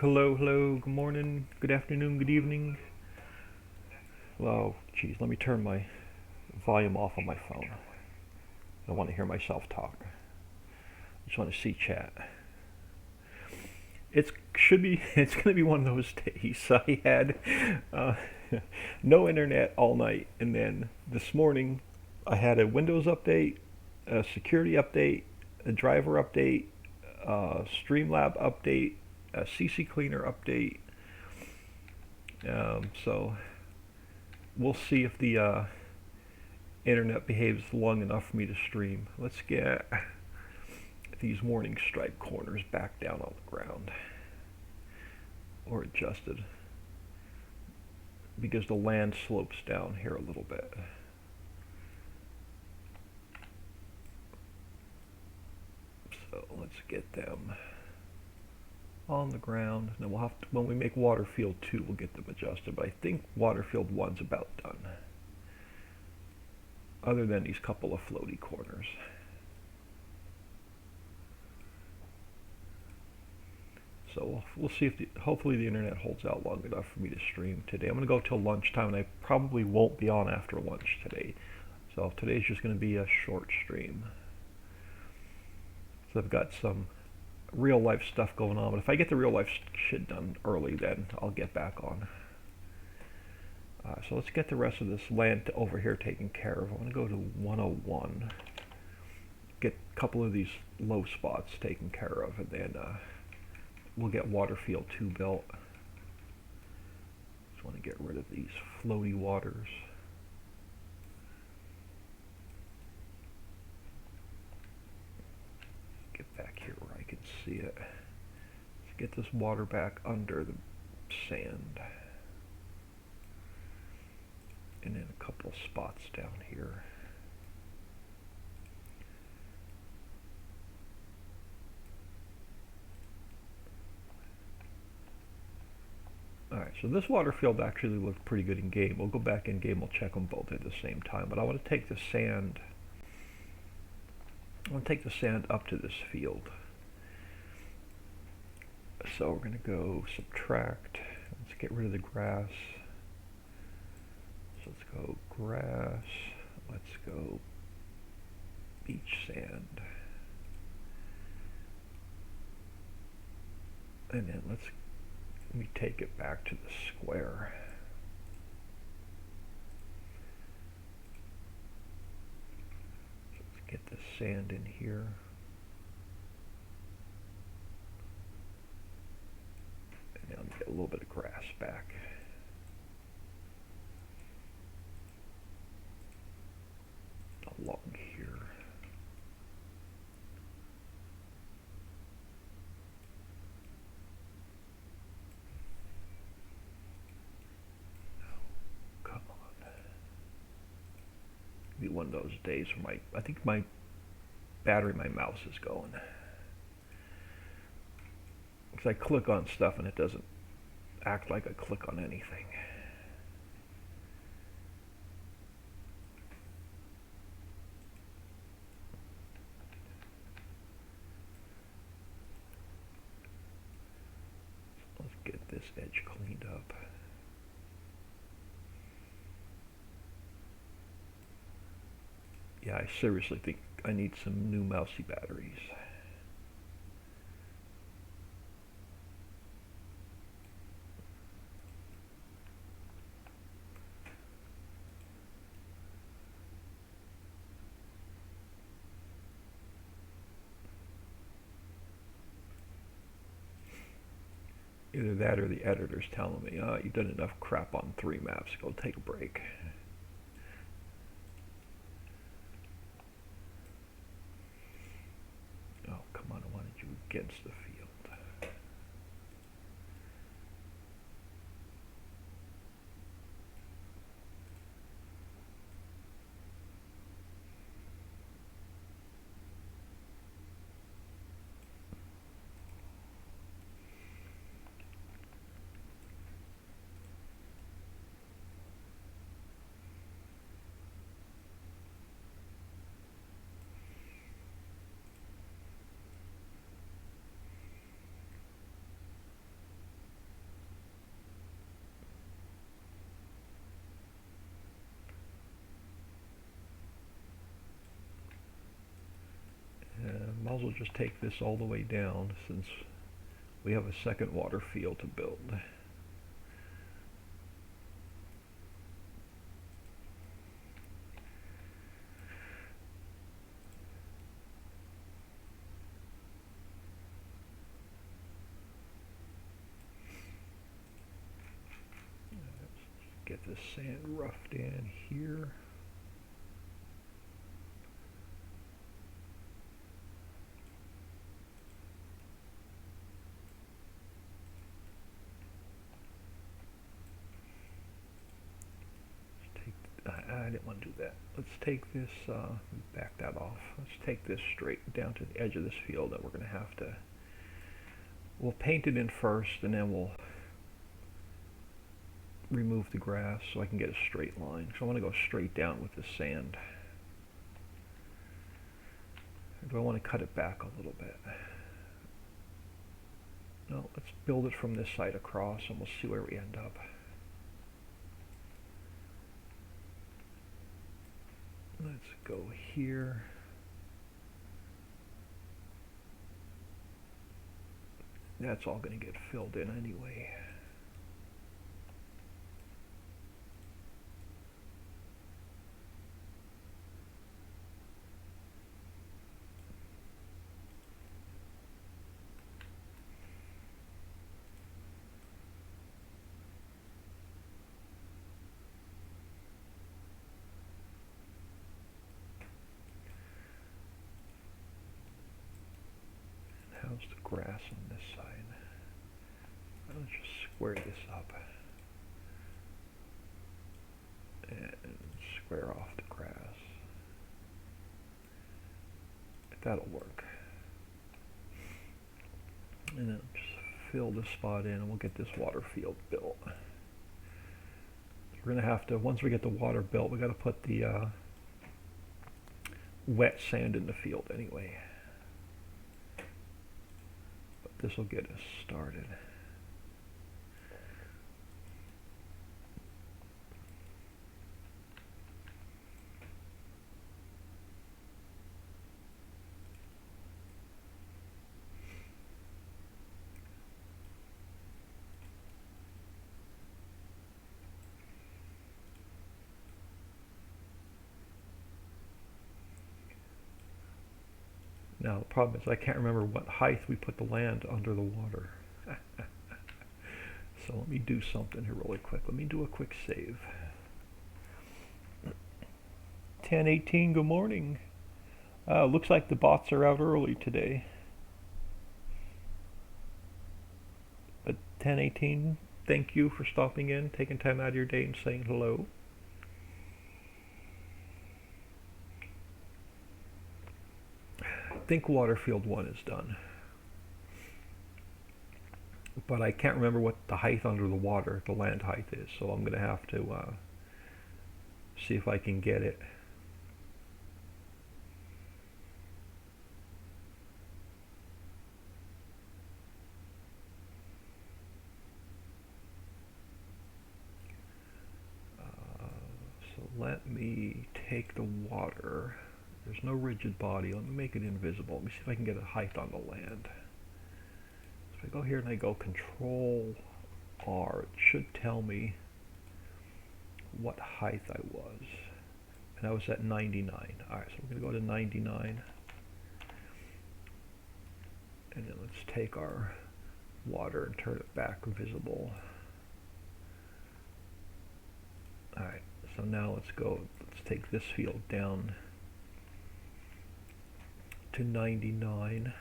Hello, hello, good morning, good afternoon, good evening. Oh, geez, let me turn my volume off on my phone. I don't want to hear myself talk. I just want to see chat. It's should be. It's going to be one of those days. I had uh, no internet all night, and then this morning I had a Windows update, a security update, a driver update, a Streamlab update, a CC Cleaner update. So we'll see if the internet behaves long enough for me to stream. Let's get these warning stripe corners back down on the ground, or adjusted, because the land slopes down here a little bit. So let's get them on the ground. Then we'll have to, when we make Waterfield 2, we'll get them adjusted. But I think Waterfield 1's about done, other than these couple of floaty corners. So we'll see if hopefully the internet holds out long enough for me to stream today. I'm going to go till lunchtime, and I probably won't be on after lunch today. So today's just going to be a short stream. So I've got some real life stuff going on, but if I get the real life shit done early, then I'll get back on. So let's get the rest of this land over here taken care of. I'm going to go to 101, get a couple of these low spots taken care of, and then we'll get Waterfield 2 built. Just want to get rid of these floaty waters. Get back here where I can see it. Let's get this water back under the sand. And then a couple spots down here. Alright, so this water field actually looked pretty good in game. We'll go back in game, we'll check them both at the same time. But I want to take the sand, up to this field. So we're going to go subtract. Let's get rid of the grass. So let's go grass. Let's go beach sand. And then let me take it back to the square. So let's get the sand in here. And now get a little bit of grass back. Along here. Be one of those days where I think my battery, my mouse is going. Because I click on stuff and it doesn't act like I click on anything. Let's get this edge cleaned up. Yeah, I seriously think I need some new mousey batteries. Either that or the editor's telling me, you've done enough crap on 3 maps, go take a break. Oh, come on, I wanted you against the field. might as well just take this all the way down since we have a second water field to build. Get this sand roughed in here. I didn't want to do that. Let's take this, back that off. Let's take this straight down to the edge of this field that we're going to have to, we'll paint it in first and then we'll remove the grass so I can get a straight line. So I want to go straight down with the sand. Or do I want to cut it back a little bit? No, let's build it from this side across and we'll see where we end up. Let's go here. That's all going to get filled in anyway. How's the grass on this side? Let's just square this up and square off the grass. That'll work. And then just fill this spot in and we'll get this water field built. We're going to have to, once we get the water built, we got to put the wet sand in the field anyway. This will get us started. Now the problem is I can't remember what height we put the land under the water. So let me do something here really quick. Let me do a quick save. 10:18, good morning. Looks like the bots are out early today. But 10:18, thank you for stopping in, taking time out of your day and saying hello. I think Waterfield 1 is done. But I can't remember what the height under the water, the land height is, so I'm going to have to see if I can get it. So let me take the water. There's no rigid body. Let me make it invisible. Let me see if I can get a height on the land. So if I go here and I go Control R, it should tell me what height I was. And I was at 99. Alright, so we're going to go to 99. And then let's take our water and turn it back visible. Alright, so now let's take this field down to 99.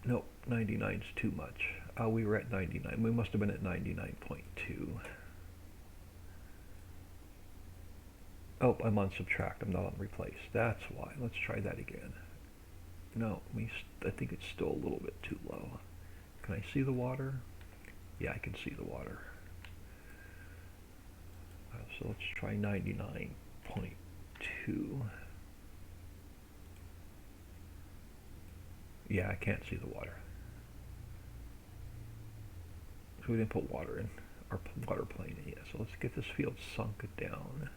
Nope, 99 is too much. We were at 99. We must have been at 99.2. Oh, I'm on subtract. I'm not on replace. That's why. Let's try that again. No, I think it's still a little bit too low. Can I see the water? Yeah, I can see the water. So let's try 99.2. Yeah, I can't see the water. So we didn't put water in, our water plane in yet. So let's get this field sunk down.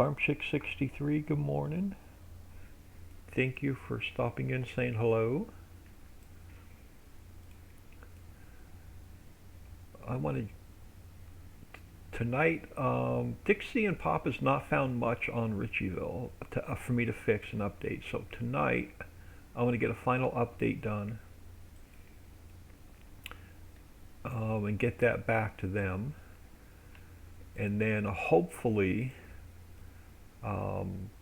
Farm Chick 63, good morning. Thank you for stopping in, saying hello. I wanted tonight, Dixie and Papa's not found much on Ritchieville for me to fix and update. So tonight, I want to get a final update done and get that back to them. And then hopefully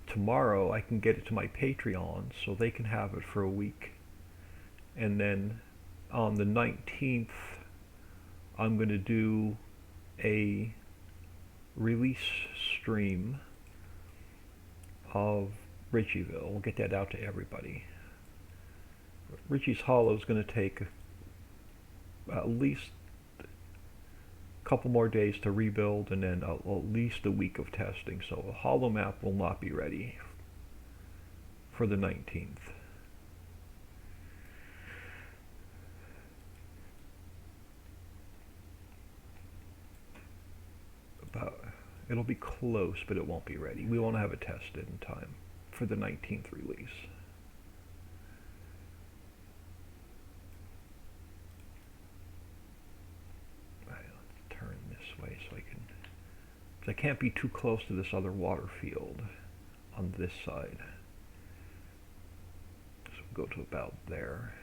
tomorrow I can get it to my Patreon so they can have it for a week. And then on the 19th, I'm going to do a release stream of Ritchieville. We'll get that out to everybody. Riccis Hollow is going to take at least a couple more days to rebuild, and then at least a week of testing. So a hollow map will not be ready for the 19th. It'll be close, but it won't be ready. We won't have it tested in time for the 19th release. Right, let's turn this way so I can, because I can't be too close to this other water field on this side. So we'll go to about there.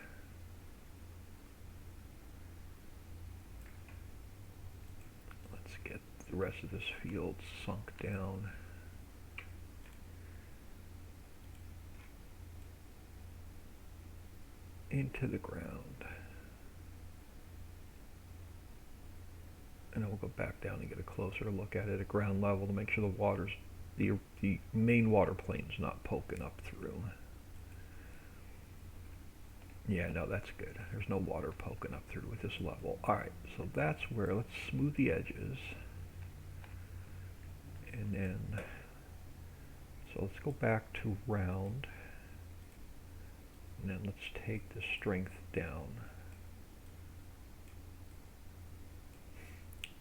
The rest of this field sunk down. Into the ground. And then we'll go back down and get a closer look at it at ground level to make sure the water's, the main water plane's not poking up through. Yeah, no, that's good. There's no water poking up through with this level. Alright, so that's where, let's smooth the edges. And then, so let's go back to round, and then let's take the strength down,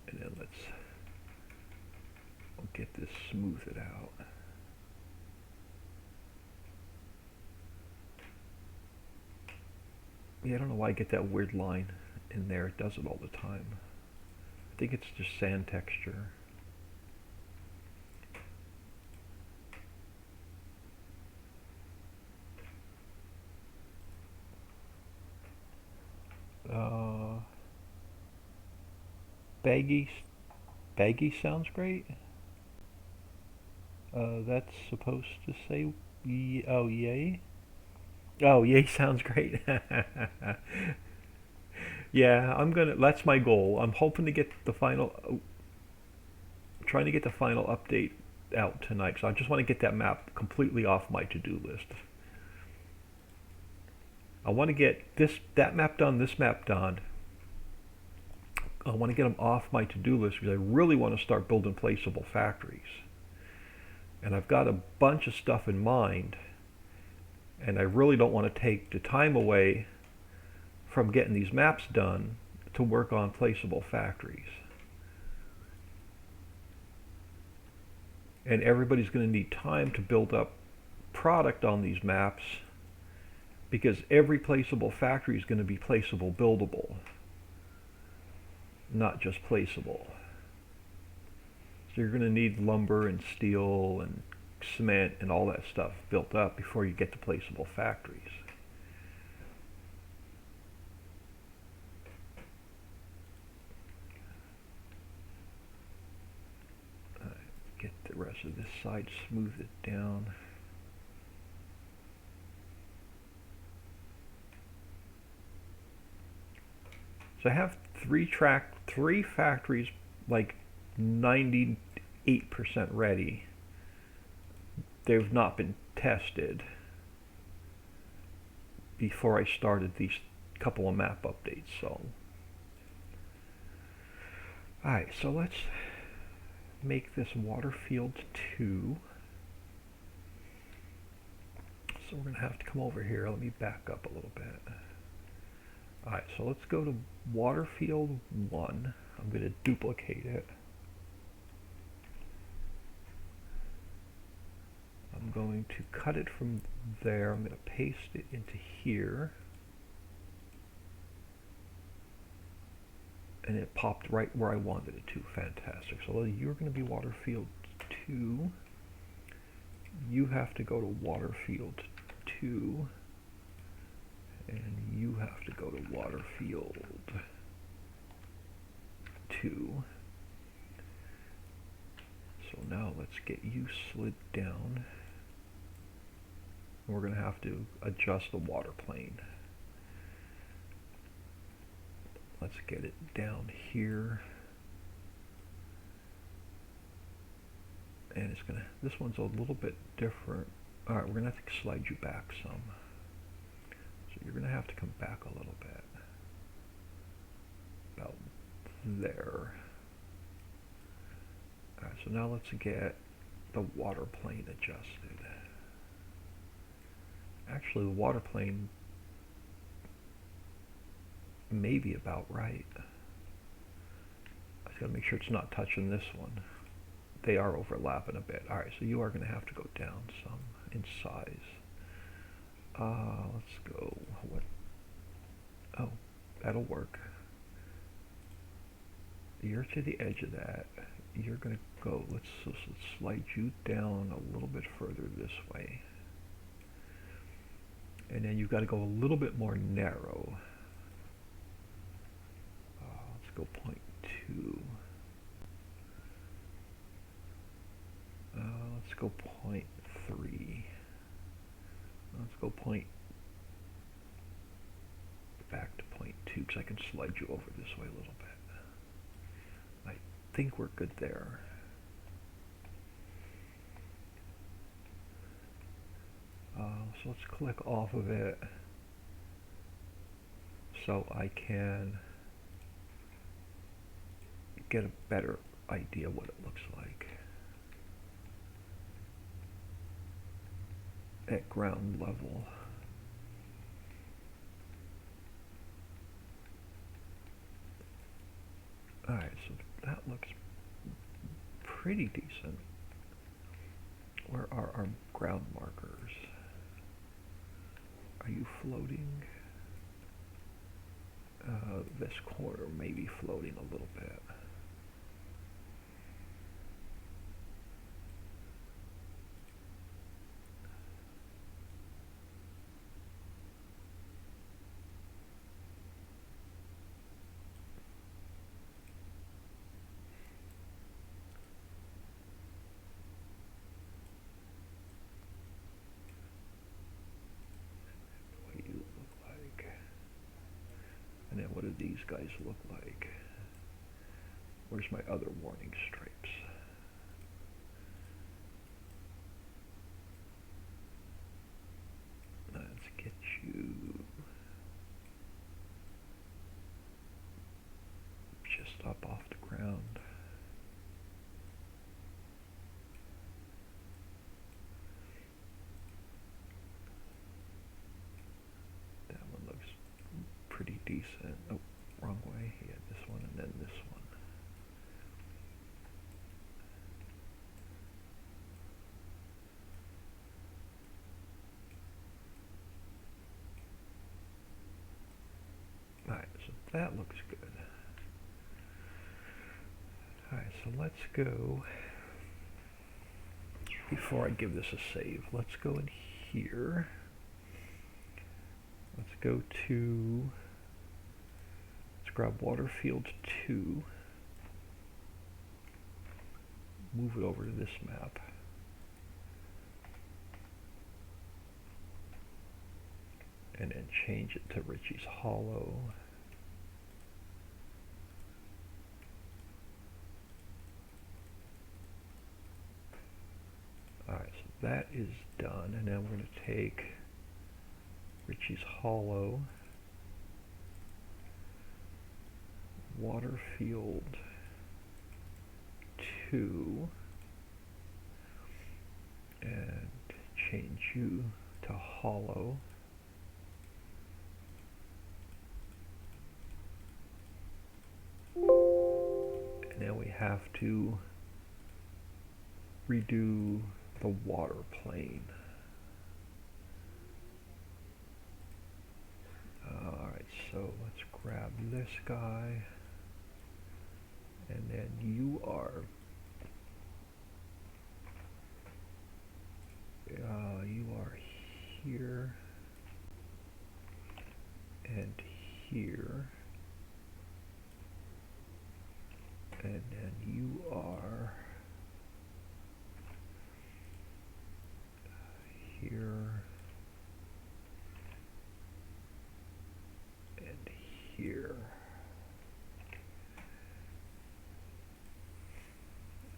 and then let's get this smoothed out. Yeah, I don't know why I get that weird line in there. It does it all the time. I think it's just sand texture. Baggy sounds great. That's supposed to say, oh, yay? Oh, yay sounds great. Yeah, that's my goal. I'm hoping to get the final, trying to get the final update out tonight. So I just want to get that map completely off my to-do list. I want to get that map done, this map done. I want to get them off my to-do list because I really want to start building placeable factories. And I've got a bunch of stuff in mind, and I really don't want to take the time away from getting these maps done to work on placeable factories. And everybody's going to need time to build up product on these maps, because every placeable factory is going to be placeable buildable, not just placeable. So you're going to need lumber and steel and cement and all that stuff built up before you get to placeable factories. Get the rest of this side, smooth it down. So I have three factories like 98% ready. They've not been tested before I started these couple of map updates. So, alright, so let's make this water field 2. So we're going to have to come over here. Let me back up a little bit. Alright, so let's go to water field 1. I'm going to duplicate it. I'm going to cut it from there. I'm going to paste it into here. And it popped right where I wanted it to. Fantastic. So you're going to be water field 2. You have to go to water field 2. And you have to go to water field 2. So now let's get you slid down. And we're going to have to adjust the water plane. Let's get it down here. And it's going to, this one's a little bit different. All right, we're going to have to slide you back some. So you're going to have to come back a little bit. About there. All right, so now let's get the water plane adjusted. Actually, the water plane may be about right. I just got to make sure it's not touching this one. They are overlapping a bit. All right, so you are going to have to go down some in size. Let's go. What? Oh, that'll work. You're to the edge of that. You're going to go. Let's slide you down a little bit further this way. And then you've got to go a little bit more narrow. Let's go 0.2. Let's go 0.3. Let's go back to 0.2 because I can slide you over this way a little bit. I think we're good there. So let's click off of it so I can get a better idea what it looks like at ground level. Alright, so that looks pretty decent. Where are our ground markers? Are you floating? This corner may be floating a little bit. And then what do these guys look like? Where's my other warning stripes? Let's get you just up off the ground. That one looks pretty decent. Oh, wrong way. Yeah, this one and then this one. Alright, so that looks good. Alright, so let's go, before I give this a save, let's go in here. Let's go to, let's grab water field 2, move it over to this map. And then change it to Riccis Hollow. Alright, so that is done, and then we're going to take Riccis Hollow, water field 2, and change you to hollow. And then we have to redo the water plane. Alright, so let's grab this guy, and then you are here and here, and then you are here and here,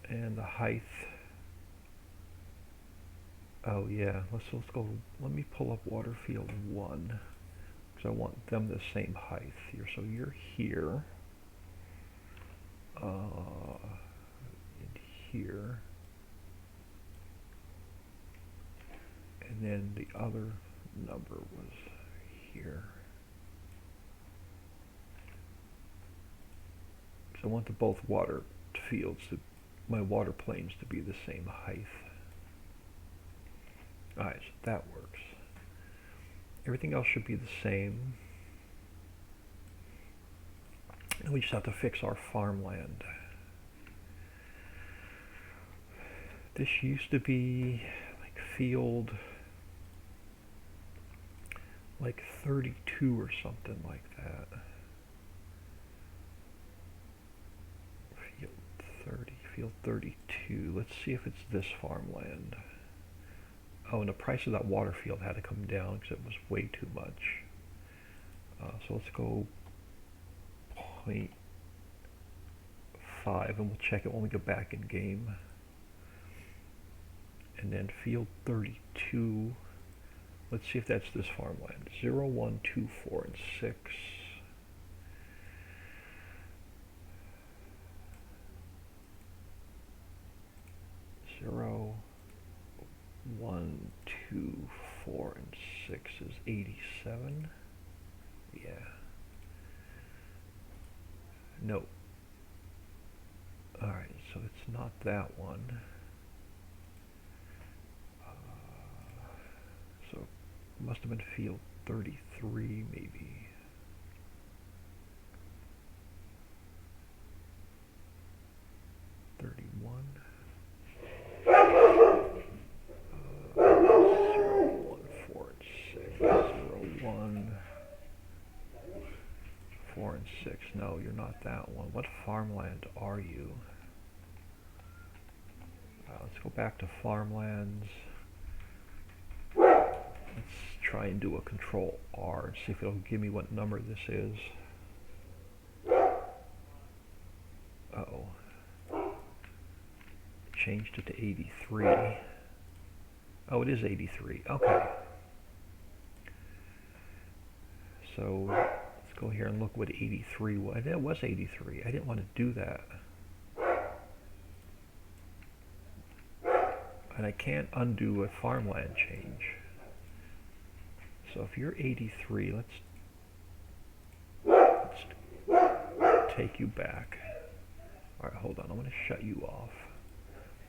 and the height. Oh yeah, let's go. Let me pull up water field 1 because I want them the same height here. So you're here, and here, and then the other number was here. So I want the both water fields, my water planes, to be the same height. Alright, so that works. Everything else should be the same. And we just have to fix our farmland. This used to be like field like 32 or something like that. Field 30, field 32. Let's see if it's this farmland. Oh, and the price of that water field had to come down because it was way too much. So let's go 0.5, and we'll check it when we get back in game. And then field 32, let's see if that's this farmland. 0, 1, 2, 4, and 6. 0, 1, 2, 4, and 6 is 87. Yeah. No. Alright, so it's not that one. So it must have been field 33 maybe. No, you're not that one. What farmland are you? Let's go back to farmlands. Let's try and do a control R and see if it'll give me what number this is. Uh-oh. Changed it to 83. Oh, it is 83. Okay. So let's go here and look what 83 was. It was 83. I didn't want to do that. And I can't undo a farmland change. So if you're 83, let's take you back. Alright, hold on. I'm going to shut you off.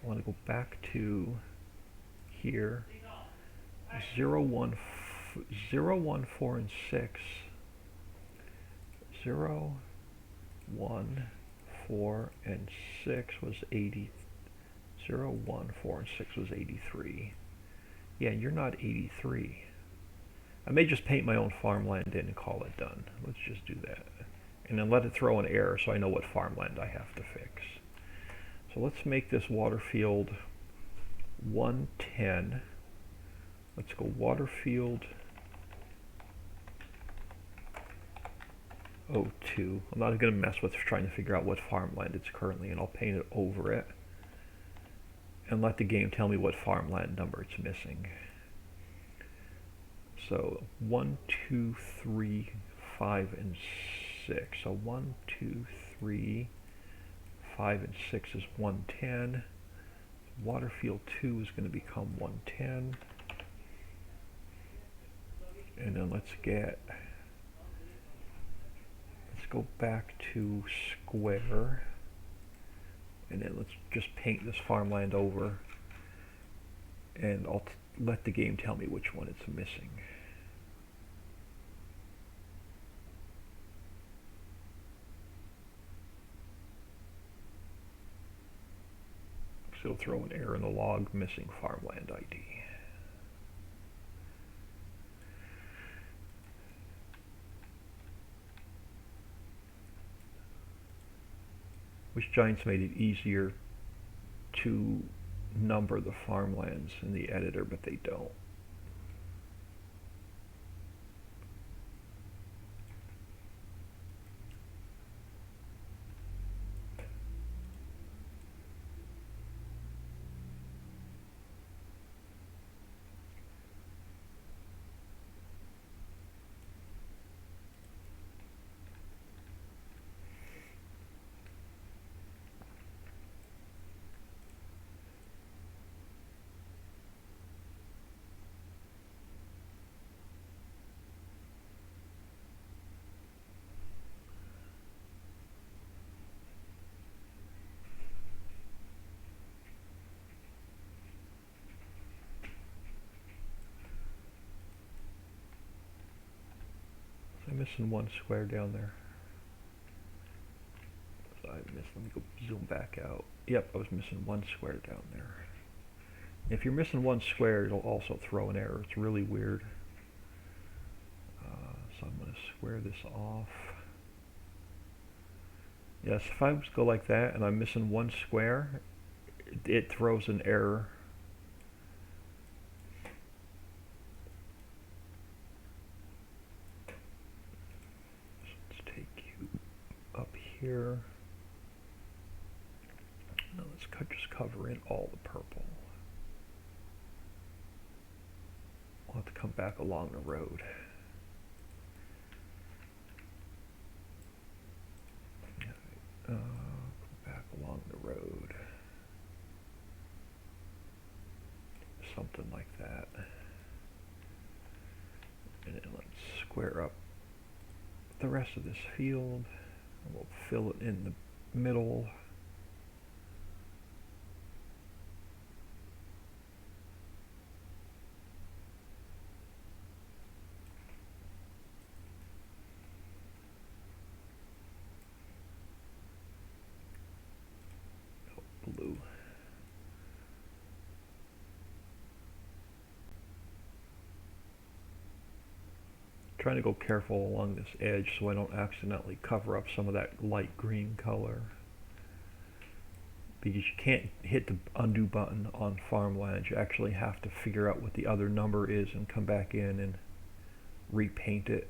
I want to go back to here. 0, 1, 4, and 6. 0, 1, 4, and 6 was 80. 0, 1, 4, and 6 was 83. Yeah, you're not 83. I may just paint my own farmland in and call it done. Let's just do that. And then let it throw an error so I know what farmland I have to fix. So let's make this water field 110. Let's go water field 02. I'm not going to mess with trying to figure out what farmland it's currently in. I'll paint it over it and let the game tell me what farmland number it's missing. So 1, 2, 3, 5, and 6. So 1, 2, 3, 5, and 6 is 110. Water field 2 is going to become 110. And then let's go back to square. And then let's just paint this farmland over. and I'll let the game tell me which one it's missing. So it'll throw an error in the log, missing farmland ID. Wish Giants made it easier to number the farmlands in the editor, but they don't. I'm missing one square down there. So let me go zoom back out. Yep, I was missing one square down there. If you're missing one square, it'll also throw an error. It's really weird. So I'm going to square this off. Yes, if I go like that and I'm missing one square, it throws an error. So let's take you up here. Now let's just cover in all the purple. We'll have to come back along the road. Come back along the road. Something like that. And then let's square up the rest of this field. And we'll fill it in the middle. Blue. Trying to go careful along this edge so I don't accidentally cover up some of that light green color, because you can't hit the undo button on farmland. You actually have to figure out what the other number is and come back in and repaint it.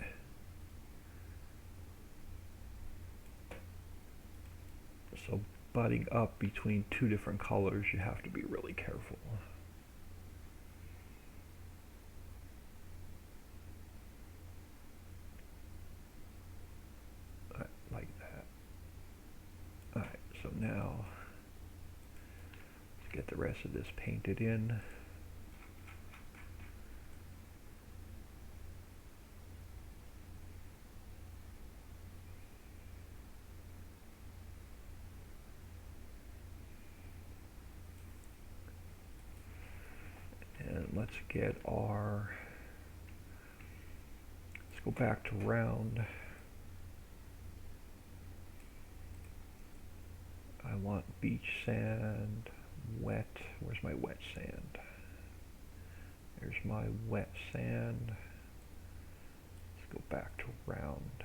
So butting up between two different colors, you have to be really careful. Like that. Alright, so now let's get the rest of this painted in. Let's get our, let's go back to round. I want beach sand, wet. Where's my wet sand? There's my wet sand. Let's go back to round.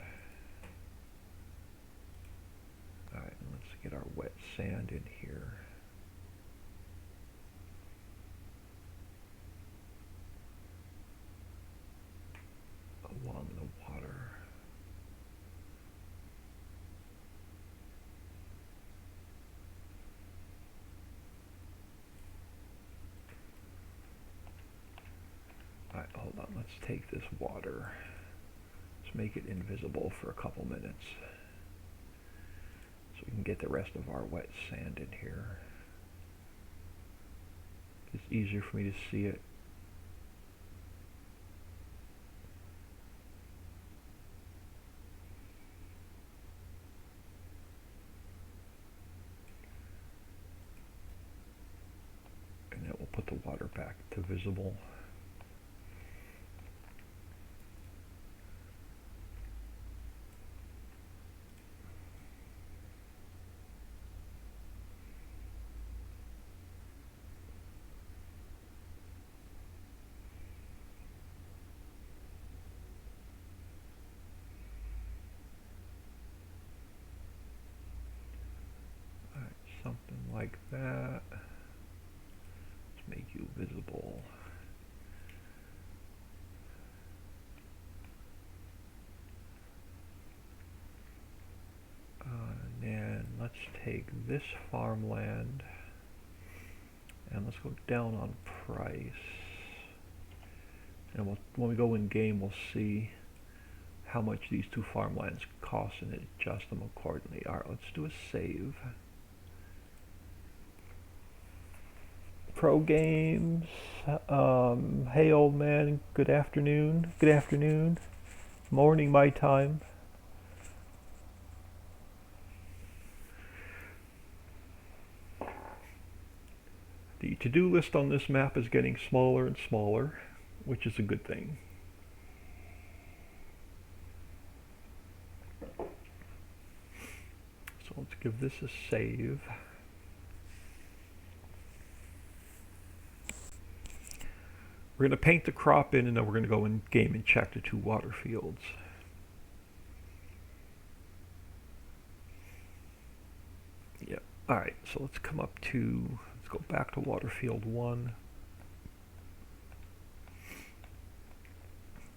Alright, let's get our wet sand in here. Along the water. Alright, hold on, let's take this water. Let's make it invisible for a couple minutes so we can get the rest of our wet sand in here. It's easier for me to see it. Put the water back back to visible. Something like that. Let's make you visible. And then let's take this farmland and let's go down on price. And when we go in game, we'll see how much these two farmlands cost and adjust them accordingly. Alright, let's do a save. Pro Games, hey old man, good afternoon. Good afternoon. Morning my time. The to-do list on this map is getting smaller and smaller, which is a good thing. So let's give this a save. We're going to paint the crop in and then we're going to go in game and check the two water fields. Yeah, alright, so let's come up to, let's go back to water field 1.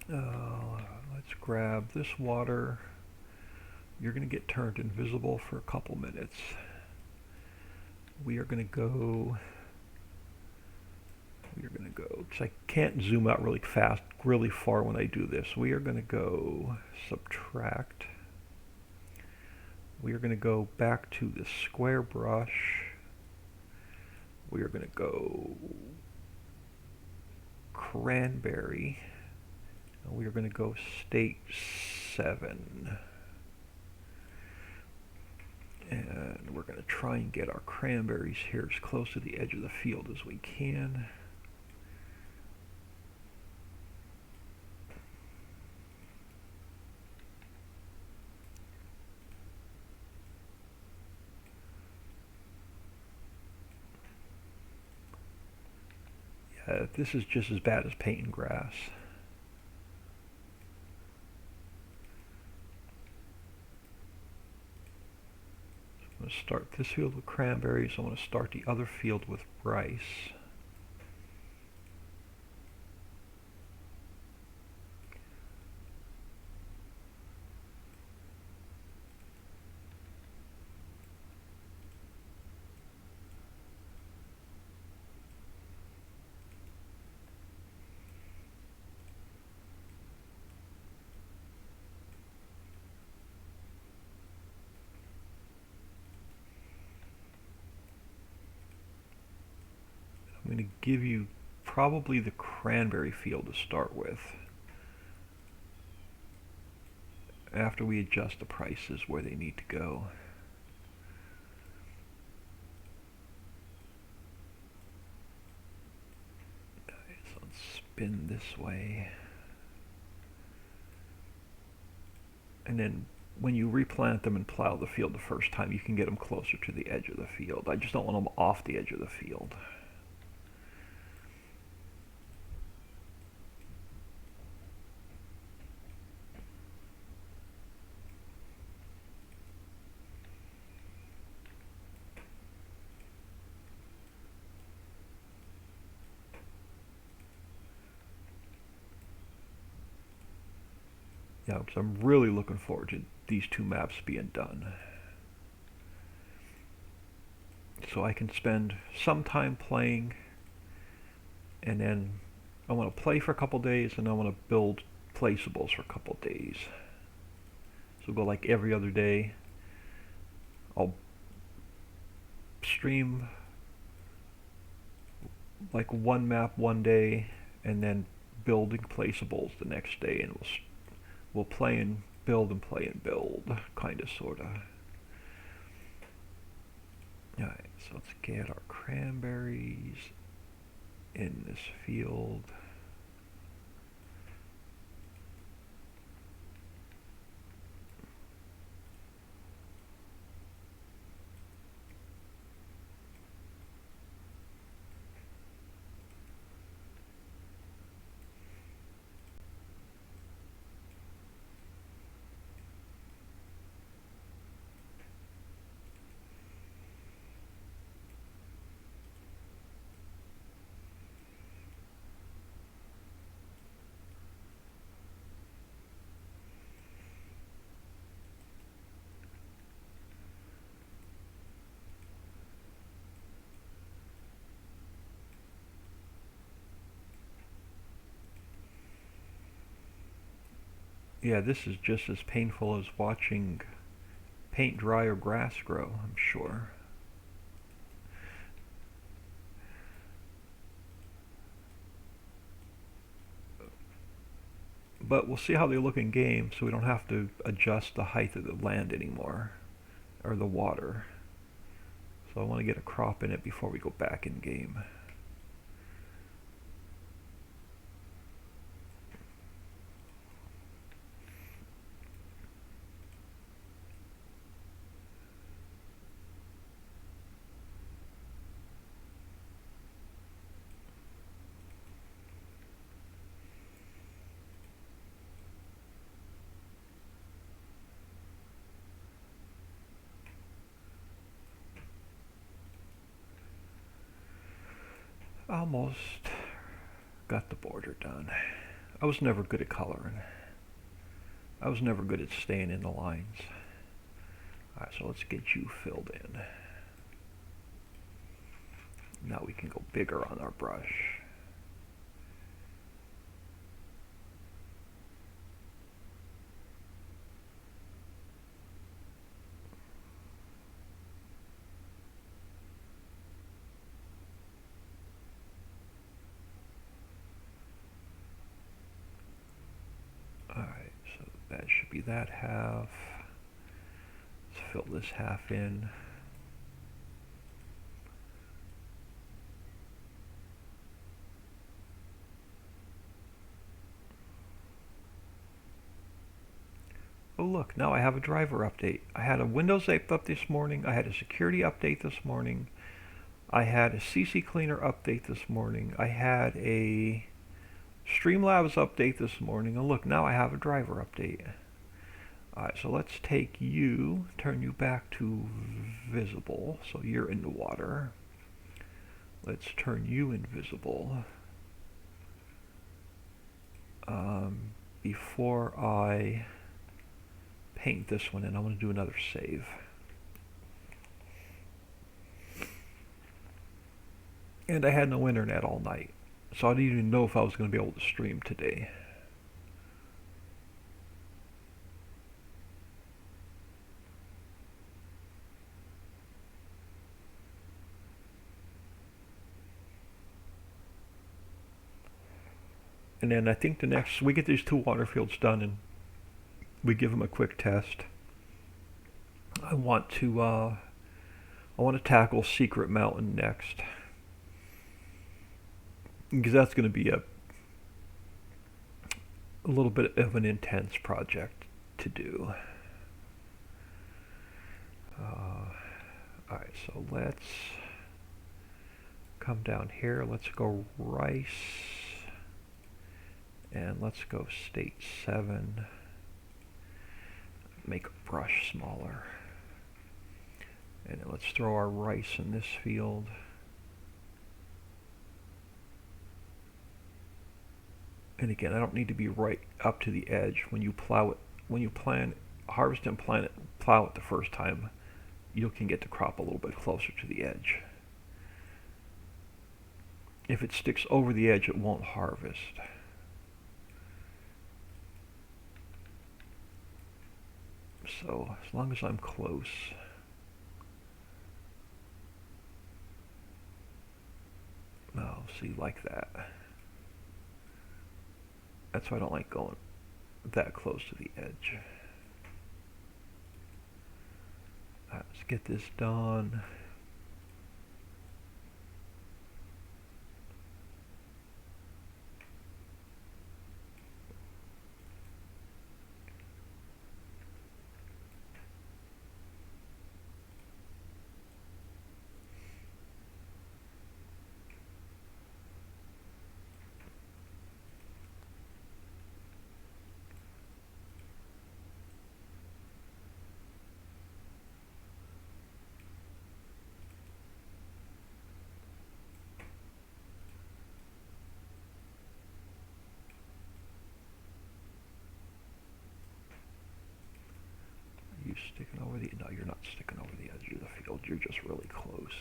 Let's grab this water. You're going to get turned invisible for a couple minutes. We are going to go, because I can't zoom out really fast, really far when I do this. We are going to go subtract. We are going to go back to the square brush. We are going to go cranberry. And we are going to go state 7. And we're going to try and get our cranberries here as close to the edge of the field as we can. This is just as bad as painting grass. I'm going to start this field with cranberries. I want to start the other field with rice. I'm going to give you probably the cranberry field to start with, after we adjust the prices where they need to go. Okay, so let's spin this way. And then when you replant them and plow the field the first time, you can get them closer to the edge of the field. I just don't want them off the edge of the field. Yeah, because I'm really looking forward to these two maps being done. So I can spend some time playing, and then I want to play for a couple days, and I want to build placeables for a couple days. So go like every other day. I'll stream like one map one day, and then building placeables the next day, and we'll play and build and play and build, kind of, sort of. Alright, so let's get our cranberries in this field. Yeah, this is just as painful as watching paint dry or grass grow, I'm sure. But we'll see how they look in game, so we don't have to adjust the height of the land anymore, or the water. So I want to get a crop in it before we go back in game. Almost got the border done. I was never good at coloring. I was never good at staying in the lines. Alright, so let's get you filled in. Now we can go bigger on our brush. Alright, so that should be that half. Let's fill this half in. Oh look, now I have a driver update. I had a Windows update this morning, I had a security update this morning, I had a CC Cleaner update this morning, I had a Streamlabs update this morning, and look, now I have a driver update. Alright, so let's take you, turn you back to visible, so you're in the water. Let's turn you invisible. Before I paint this one in, I'm going to do another save. And I had no internet all night, so I didn't even know if I was going to be able to stream today. And then I think the next, we get these 2 water fields done and we give them a quick test. I want to tackle Secret Mountain next, because that's going to be a little bit of an intense project to do. Alright, so let's come down here, let's go rice, and let's go state 7, make a brush smaller, and then let's throw our rice in this field. And again, I don't need to be right up to the edge. When you plow it, when you harvest and plow it the first time, you can get the crop a little bit closer to the edge. If it sticks over the edge, it won't harvest. So as long as I'm close. No, see, like that. That's why I don't like going that close to the edge. Let's get this done. over the... No, you're not sticking over the edge of the field. You're just really close.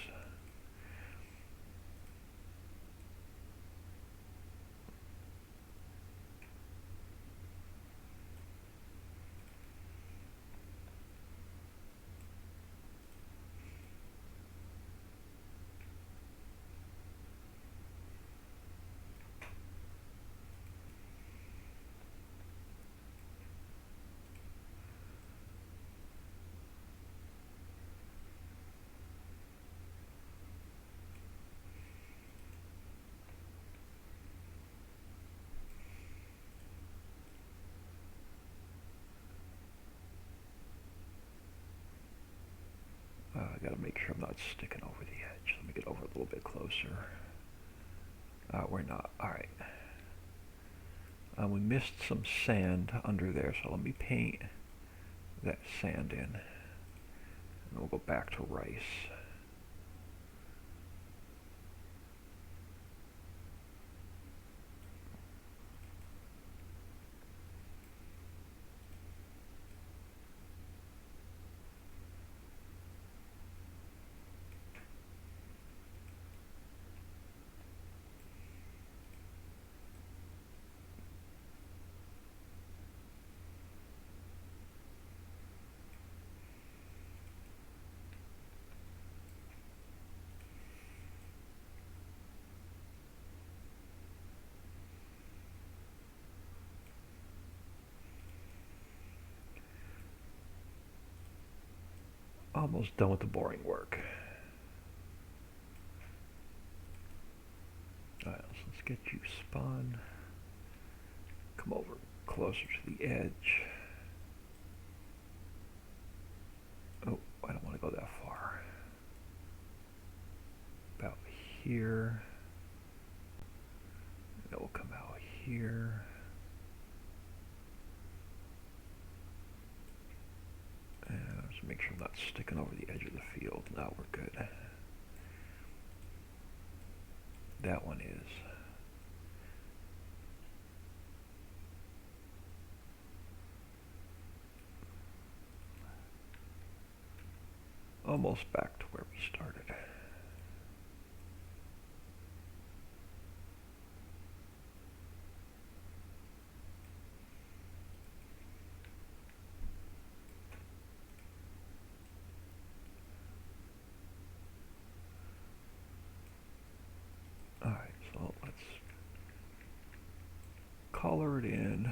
I gotta make sure I'm not sticking over the edge. Let me get over a little bit closer. We're not. Alright. We missed some sand under there, so let me paint that sand in. And we'll go back to rice. Almost done with the boring work. Alright, so let's get you spun. Come over closer to the edge. Oh, I don't want to go that far. About here. That will come out here. And just make sure I'm not sticking over the edge of the field. Now we're good. That one is. Almost back to where we started. Alright, so let's color it in.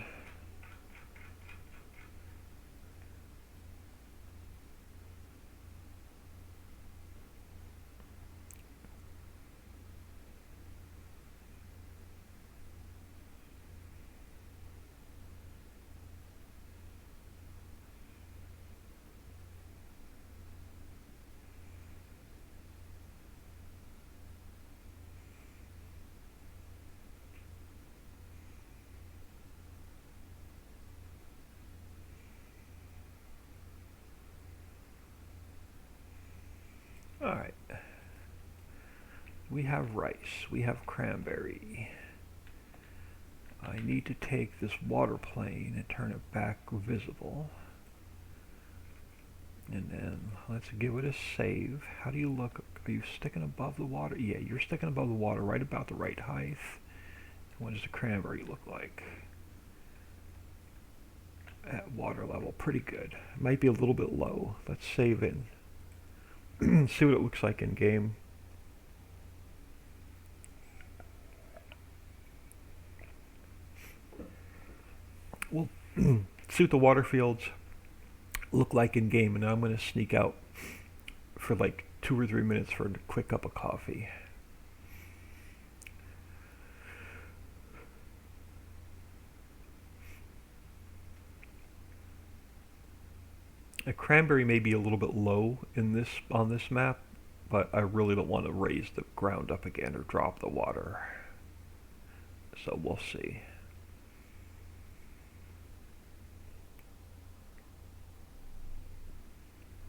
Alright. We have rice. We have cranberry. I need to take this water plane and turn it back visible. And then let's give it a save. How do you look? Are you sticking above the water? Yeah, you're sticking above the water, right about the right height. What does the cranberry look like? At water level, pretty good. Might be a little bit low. Let's save it. See what it looks like in game. We'll see what the water fields look like in game, and I'm going to sneak out for like 2 or 3 minutes for a quick cup of coffee. A cranberry may be a little bit low in this on this map, but I really don't want to raise the ground up again or drop the water. So we'll see.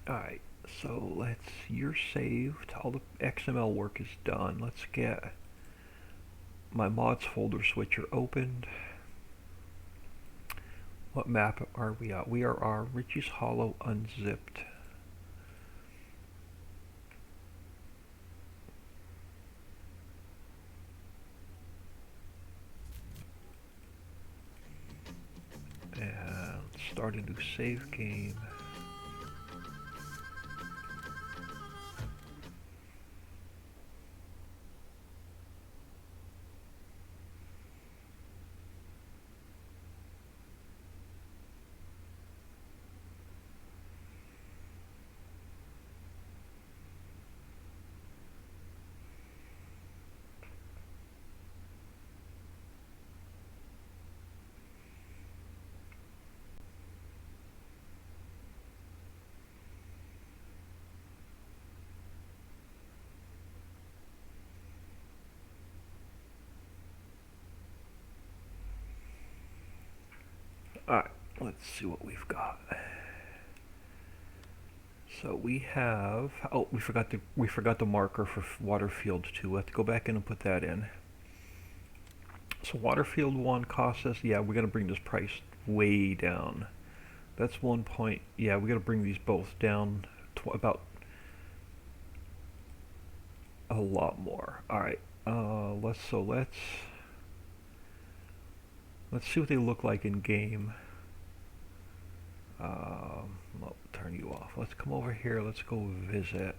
Alright, so you're saved. All the XML work is done. Let's get my mods folder switcher opened. What map are we at? We are our Riccis Hollow unzipped start a new save game. Alright, let's see what we've got. So we have, oh, we forgot the marker for Waterfield 2. We'll have to go back in and put that in. So Waterfield 1 costs us, yeah, we're going to bring this price way down. That's 1 point, yeah, we got to bring these both down about a lot more. Alright, let's see what they look like in game. I'll turn you off. Let's come over here. Let's go visit.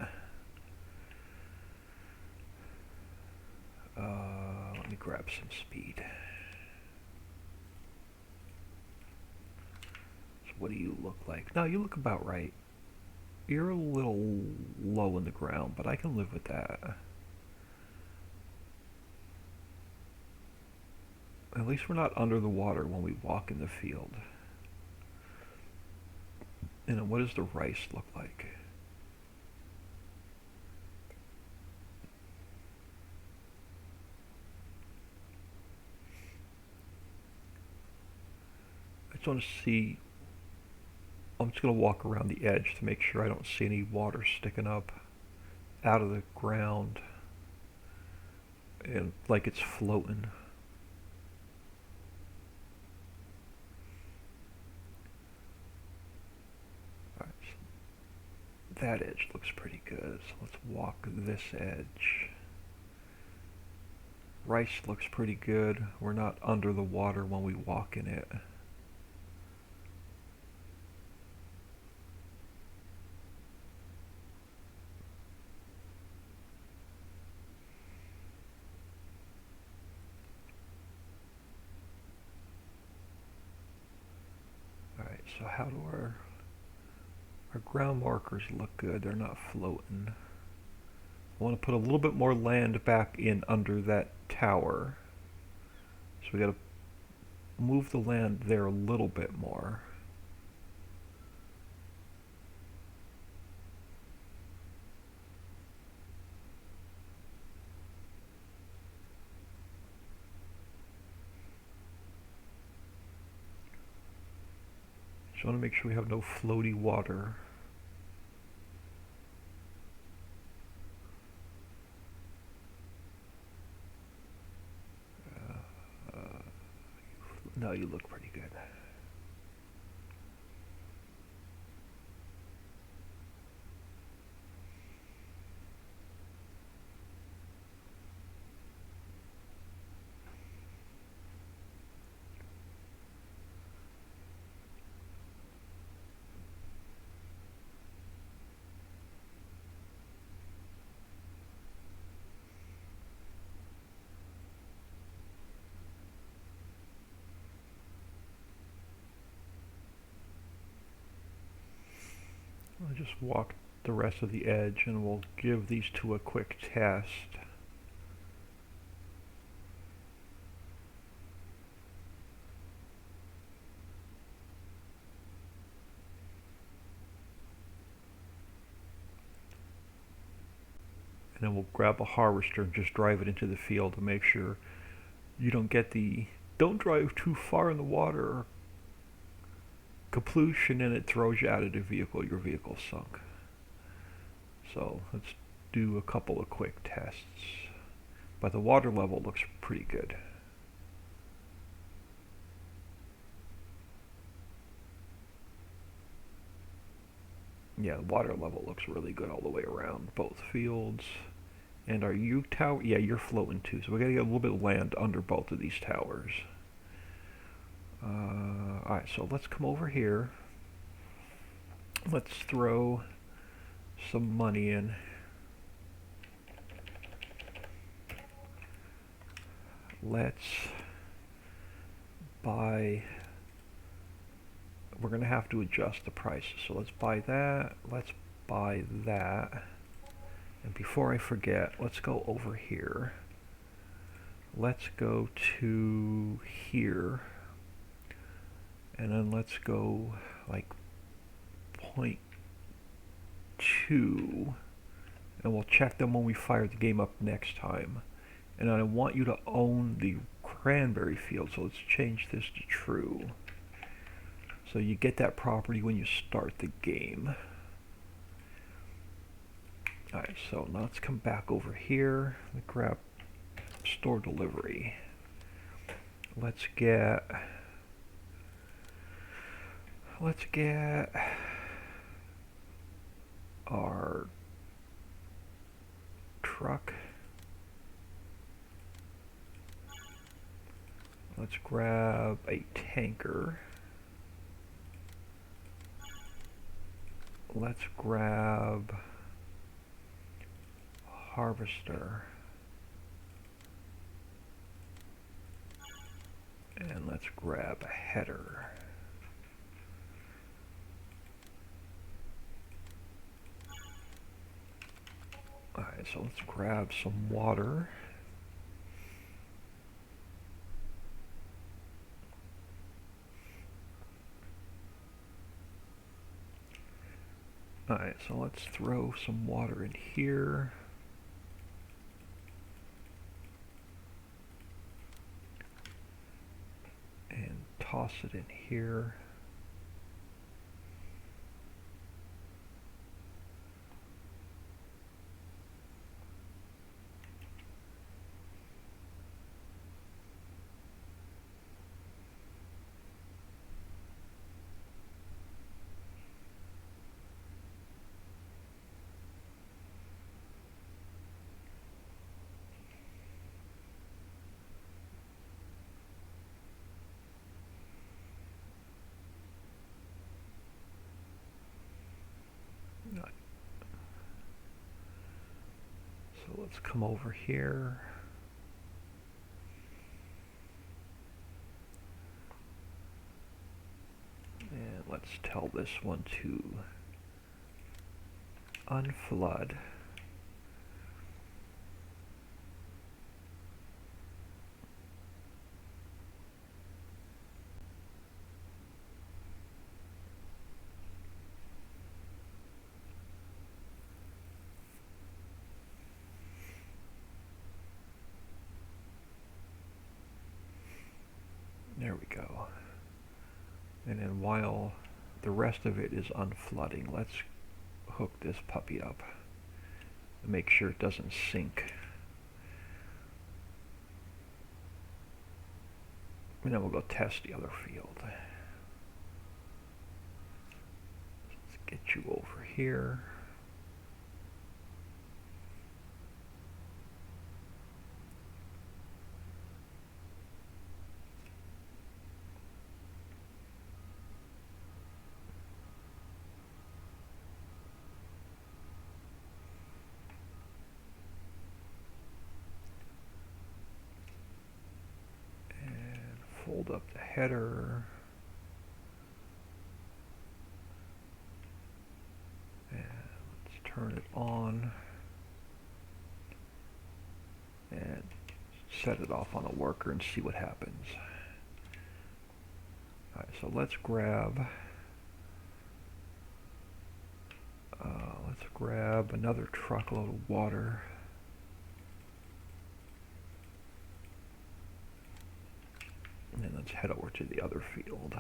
Let me grab some speed. So what do you look like? No, you look about right. You're a little low in the ground, but I can live with that. At least we're not under the water when we walk in the field. And then what does the rice look like? I just want to see. I'm just going to walk around the edge to make sure I don't see any water sticking up out of the ground and like it's floating. That edge looks pretty good, so let's walk this edge. Rice looks pretty good. We're not under the water when we walk in it. Alright, so how do our ground markers look good? They're not floating. I want to put a little bit more land back in under that tower. So we got to move the land there a little bit more. Just want to make sure we have no floaty water. No, you look pretty good. I'll just walk the rest of the edge and we'll give these two a quick test. And then we'll grab a harvester and just drive it into the field to make sure you don't get don't drive too far in the water or completion and it throws you out of the vehicle, your vehicle's sunk. So let's do a couple of quick tests. But the water level looks pretty good. Yeah, the water level looks really good all the way around both fields. And are you tower? Yeah, you're floating too. So we gotta get a little bit of land under both of these towers. Alright, so let's come over here. Let's throw some money in. Let's buy, we're going to have to adjust the prices. So let's buy that, let's buy that. And before I forget, let's go over here. Let's go to here. And then let's go like 0.2. And we'll check them when we fire the game up next time. And I want you to own the cranberry field, so let's change this to true. So you get that property when you start the game. Alright, so now let's come back over here. Let's grab store delivery. Let's get our truck. Let's grab a tanker. Let's grab a harvester. And let's grab a header. Alright, so let's grab some water. Alright, so let's throw some water in here. And toss it in here. So let's come over here. And let's tell this one to unflood. There we go. And then while the rest of it is unflooding, let's hook this puppy up and make sure it doesn't sink. And then we'll go test the other field. Let's get you over here. Fold up the header. And let's turn it on. And set it off on a worker and see what happens. Alright, so let's grab another truckload of water. And then let's head over to the other field.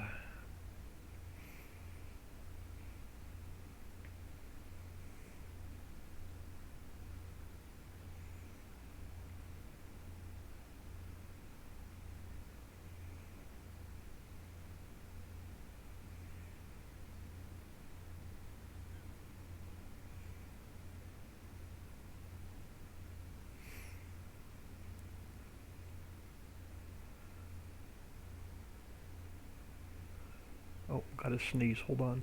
I had a sneeze, hold on.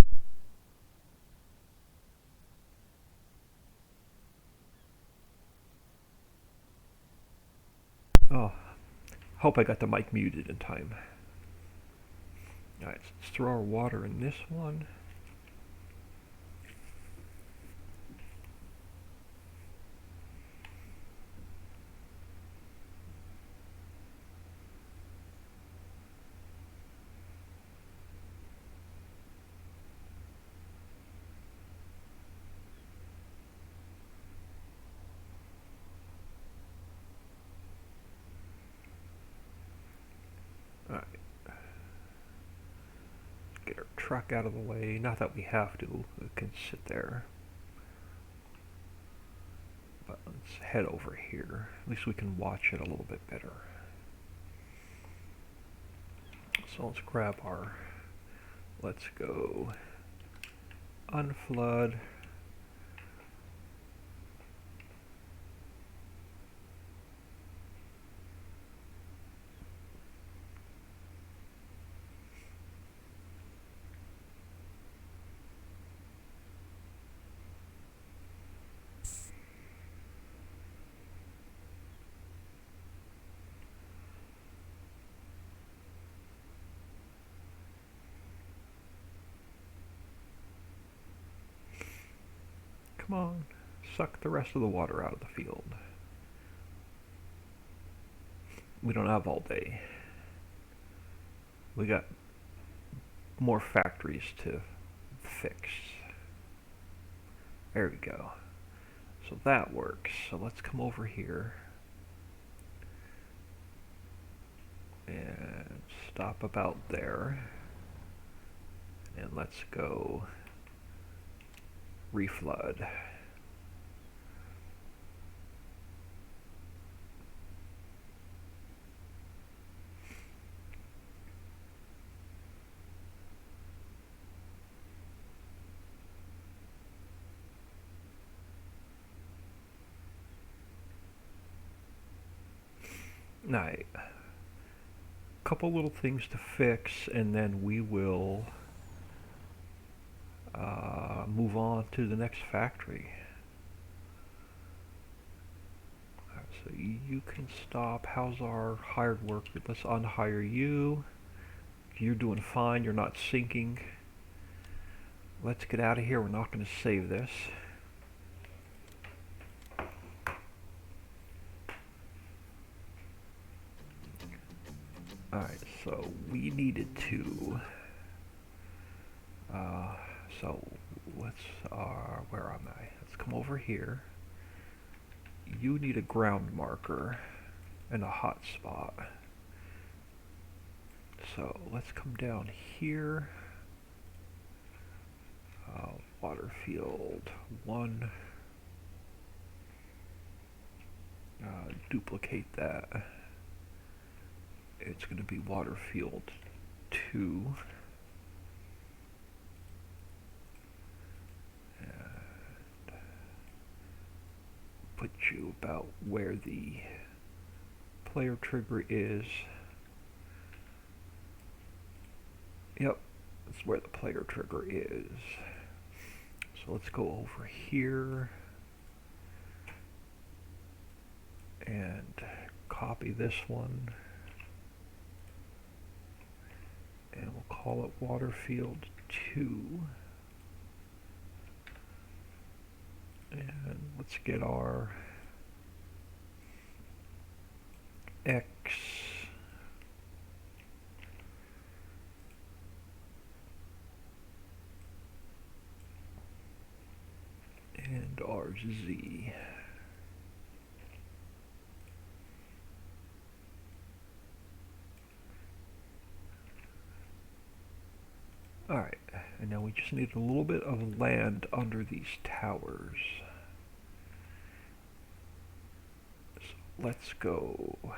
Oh, hope I got the mic muted in time. Alright, let's throw our water in this one. Alright. Get our truck out of the way. Not that we have to. It can sit there. But let's head over here. At least we can watch it a little bit better. So let's grab our... Let's go unflood. Come on, suck the rest of the water out of the field. We don't have all day. We got more factories to fix. There we go. So that works. So let's come over here and stop about there. And let's go reflood. Alright. Couple little things to fix, and then we will move on to the next factory. Right, so you can stop. How's our hired work? Let's unhire you. You're doing fine. You're not sinking. Let's get out of here. We're not going to save this. Alright, so we needed to... so let's, where am I? Let's come over here. You need a ground marker and a hotspot. So let's come down here. Water field 1. Duplicate that. It's going to be water field 2. And put you about where the player trigger is. Yep, that's where the player trigger is. So let's go over here and copy this one. And we'll call it water field 2. And let's get our X and our Z. Alright, and now we just need a little bit of land under these towers. So let's go. Let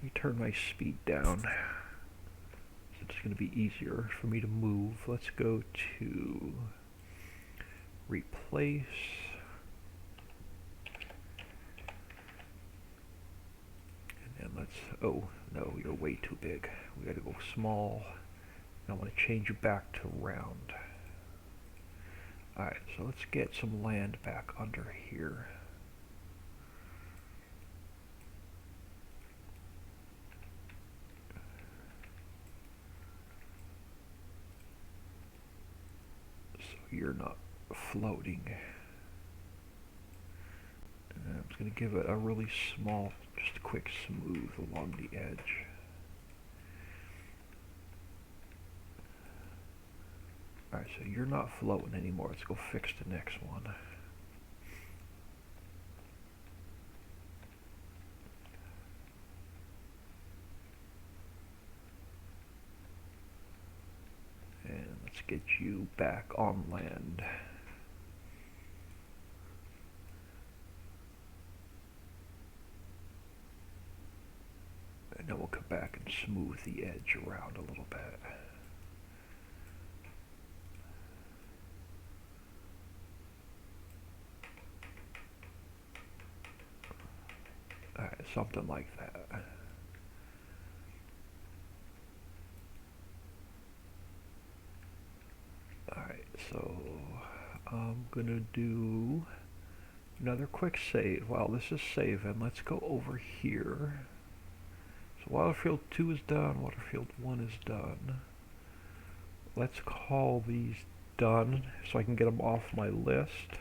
me turn my speed down. So it's going to be easier for me to move. Let's go to replace. And then let's, oh no, you're way too big. We gotta go small. I want to change it back to round. Alright, so let's get some land back under here. So you're not floating. And I'm just going to give it a really small, just a quick smooth along the edge. Alright, so you're not floating anymore. Let's go fix the next one. And let's get you back on land. And then we'll come back and smooth the edge around a little bit. Alright, something like that. Alright, so I'm gonna do another quick save. While this is saving, let's go over here. So Waterfield 2 is done, Waterfield 1 is done. Let's call these done so I can get them off my list.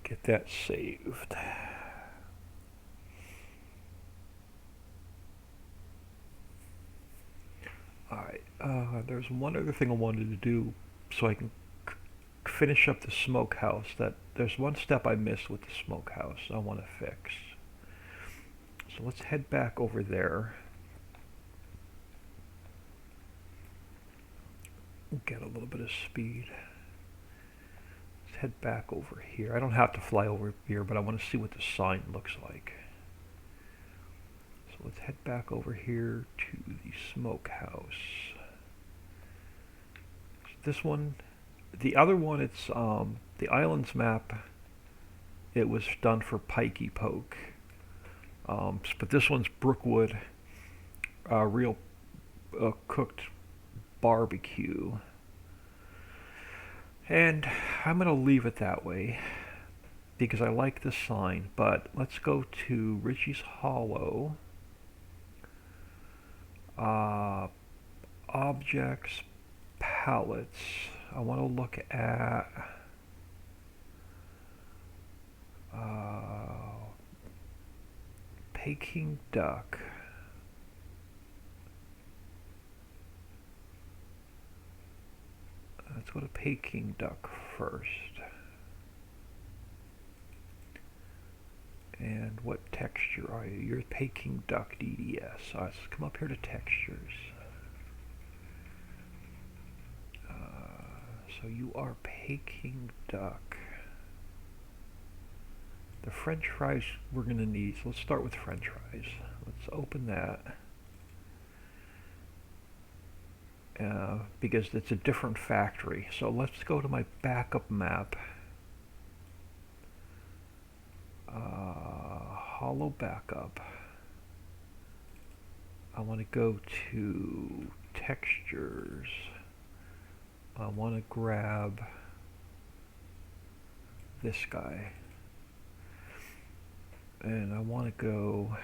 Get that saved. Alright, there's one other thing I wanted to do so I can finish up the smokehouse. There's one step I missed with the smokehouse I want to fix. So let's head back over there. Get a little bit of speed. Let's head back over here. I don't have to fly over here, but I want to see what the sign looks like. So let's head back over here to the smokehouse. This one, the other one, it's the islands map. It was done for Pikey Poke, but this one's Brookwood, real cooked barbecue, and I'm gonna leave it that way because I like the sign. But let's go to Riccis Hollow, objects, palettes. I want to look at Peking duck. Let's go to Peking duck first. And what texture are you? You're Peking duck DDS. Let's come up here to textures. So you are Peking duck. The French fries we're going to need. So let's start with French fries. Let's open that. Because it's a different factory. So let's go to my backup map. Hollow backup. I want to go to textures. I want to grab this guy. And I want to go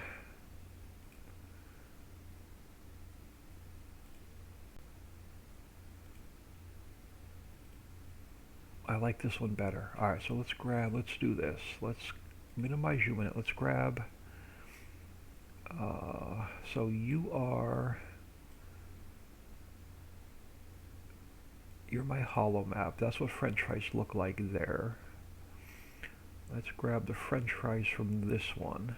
I like this one better. Alright, so let's do this. Let's minimize you in it. Let's grab so you're my hollow map. That's what French fries look like there. Let's grab the French fries from this one.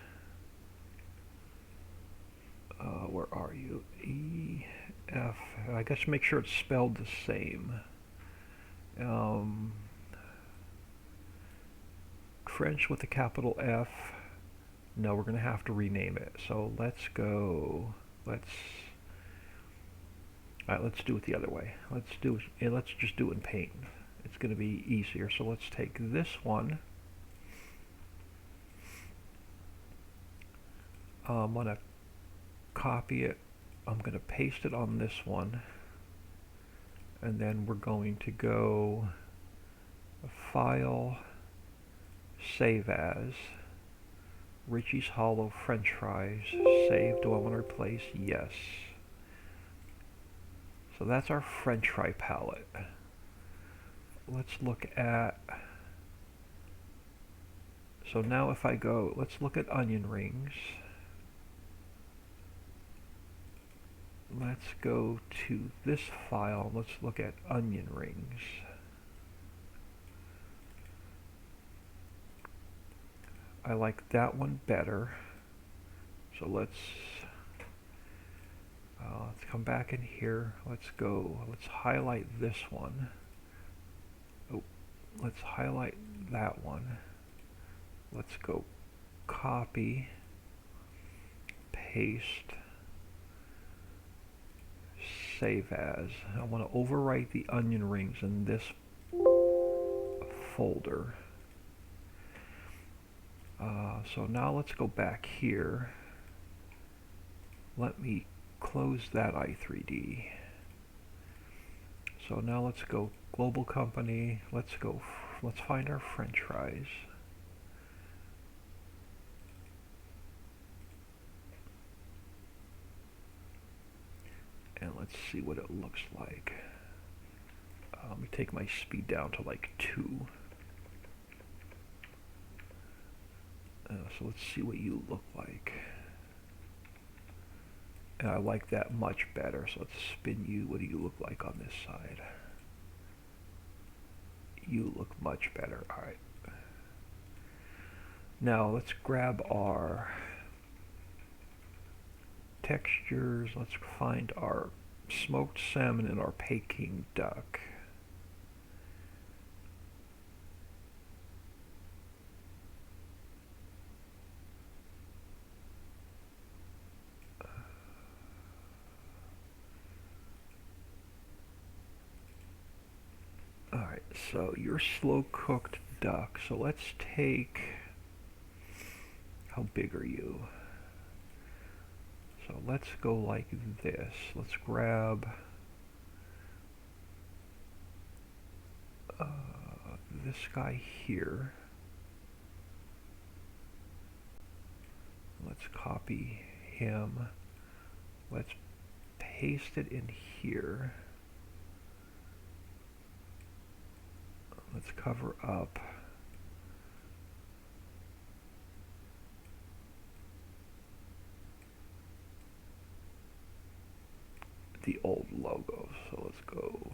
Where are you? E, F. I guess make sure it's spelled the same. French with a capital F. No, we're going to have to rename it. So let's All right, let's do it the other way. Let's just do it in Paint. It's going to be easier. So let's take this one. I'm going to copy it. I'm going to paste it on this one. And then we're going to go File, Save As, Riccis Hollow French fries, save. Do I want to replace? Yes. So that's our French fry palette. Let's look at, so now if I go, let's look at onion rings. Let's go to this file. Let's look at onion rings. I like that one better. So let's come back in here. Let's highlight this one. Oh, let's highlight that one. Let's go copy, paste, save as. I want to overwrite the onion rings in this folder. So now let's go back here. Let me close that i3D. So now let's go global company. Let's find our French fries. And let's see what it looks like. Let me take my speed down to like 2. So let's see what you look like. And I like that much better. So let's spin you. What do you look like on this side? You look much better. All right. Now let's grab our textures. Let's find our smoked salmon and our Peking duck. Alright, so your slow cooked duck. So let's take, how big are you? So let's go like this. Let's grab this guy here. Let's copy him. Let's paste it in here. Let's cover up. The old logo. So let's go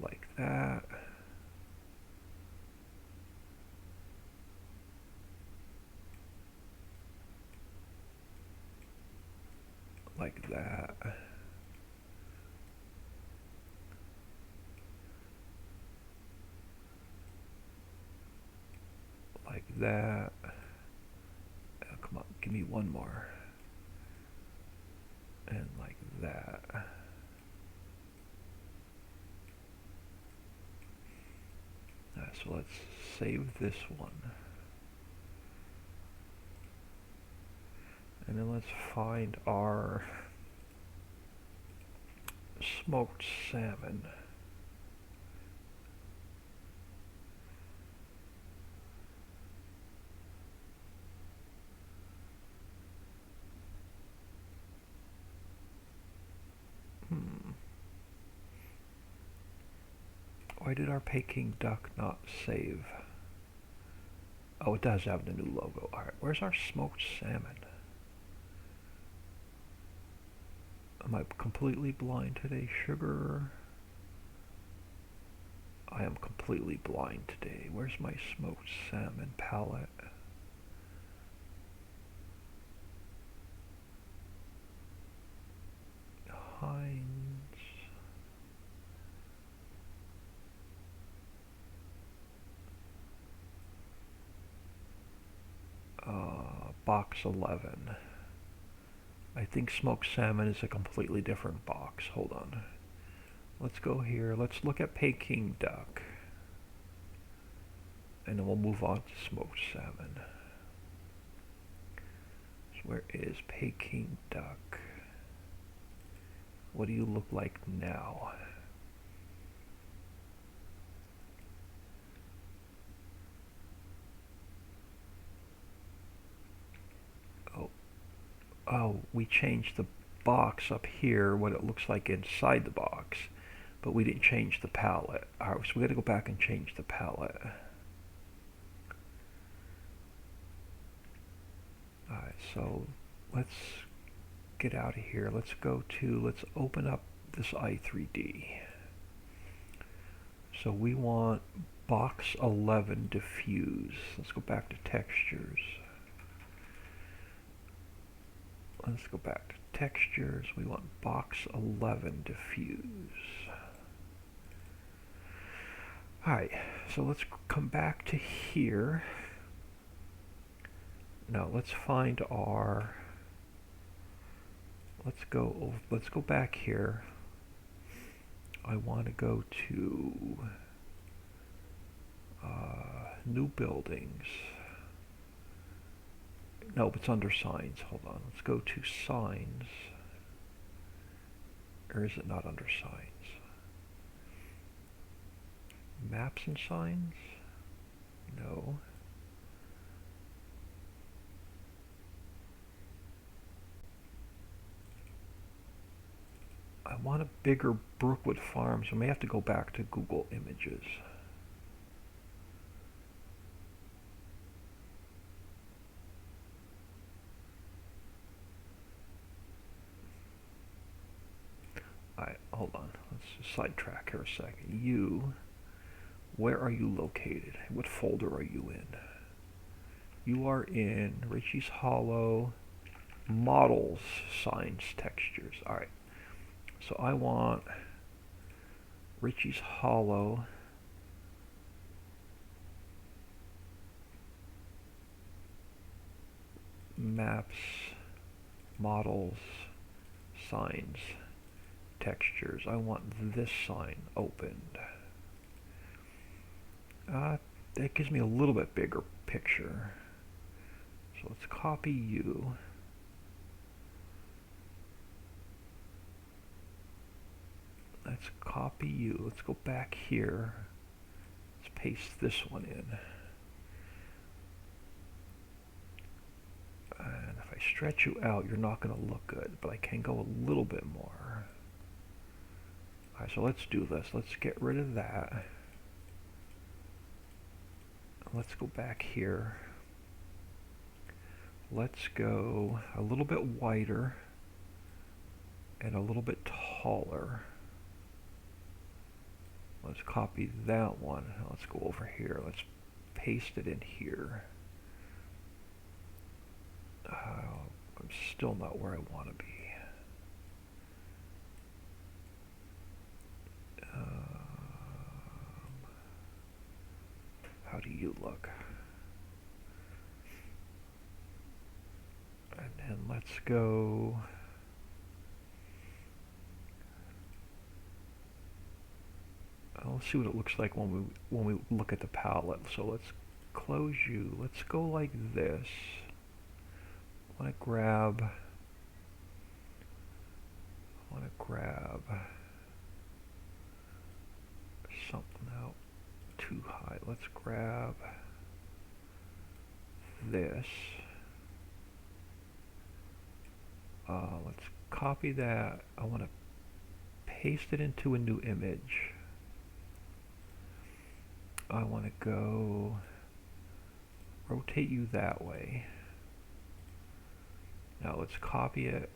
like that. Like that. Like that. Oh, come on, give me one more. And like that. So let's save this one. And then let's find our smoked salmon. Why did our Peking duck not save? Oh, it does have the new logo. Alright, where's our smoked salmon? Am I completely blind today? Sugar. I am completely blind today. Where's my smoked salmon palette? Heinz. Box 11. I think smoked salmon is a completely different box. Hold on. Let's go here. Let's look at Peking duck. And then we'll move on to smoked salmon. So where is Peking duck? What do you look like now? Oh, we changed the box up here, what it looks like inside the box, but we didn't change the palette. Alright, so we got to go back and change the palette. Alright, so let's get out of here. Let's open up this i3D. So we want box 11 diffuse. Let's go back to textures. Let's go back to textures. We want box 11 diffuse. Alright, so let's come back to here. Now let's find our, let's go back here. I want to go to new buildings. No, it's under signs. Hold on. Let's go to signs. Or is it not under signs? Maps and signs? No. I want a bigger Brookwood Farm, so I may have to go back to Google Images. Alright, hold on. Let's just sidetrack here a second. You, where are you located? What folder are you in? You are in Riccis Hollow, Models, Signs, Textures. Alright. So I want Riccis Hollow, Maps, Models, Signs, Textures. I want this sign opened. That gives me a little bit bigger picture. So let's copy you. Let's copy you. Let's go back here. Let's paste this one in. And if I stretch you out, you're not going to look good, but I can go a little bit more. Alright, so let's do this. Let's get rid of that. Let's go back here. Let's go a little bit wider and a little bit taller. Let's copy that one. Let's go over here. Let's paste it in here. I'm still not where I want to be. How do you look? And then let's go. Let's see what it looks like when we look at the palette. So let's close you. Let's go like this. I want to grab something out too high. Let's grab this. Let's copy that. I want to paste it into a new image. I want to go rotate you that way. Now let's copy it.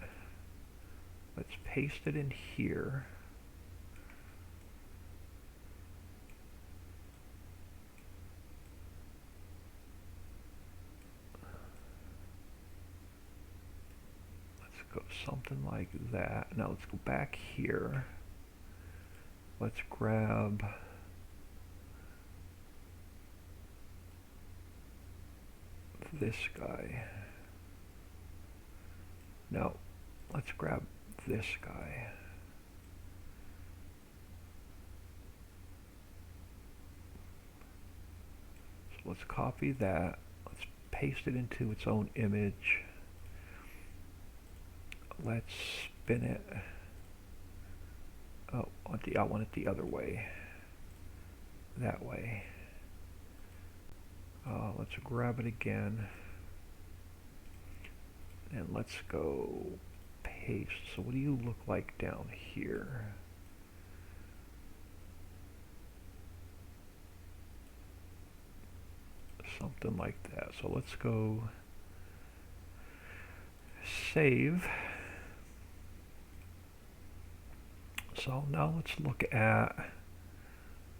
Let's paste it in here. Let's go something like that. Now let's go back here. Let's grab this guy. Now, Let's grab this guy. So let's copy that. Let's paste it into its own image. Let's spin it. Oh, I want it the other way. That way. Let's grab it again. And let's go paste. So what do you look like down here? Something like that. So let's go save. So now let's look at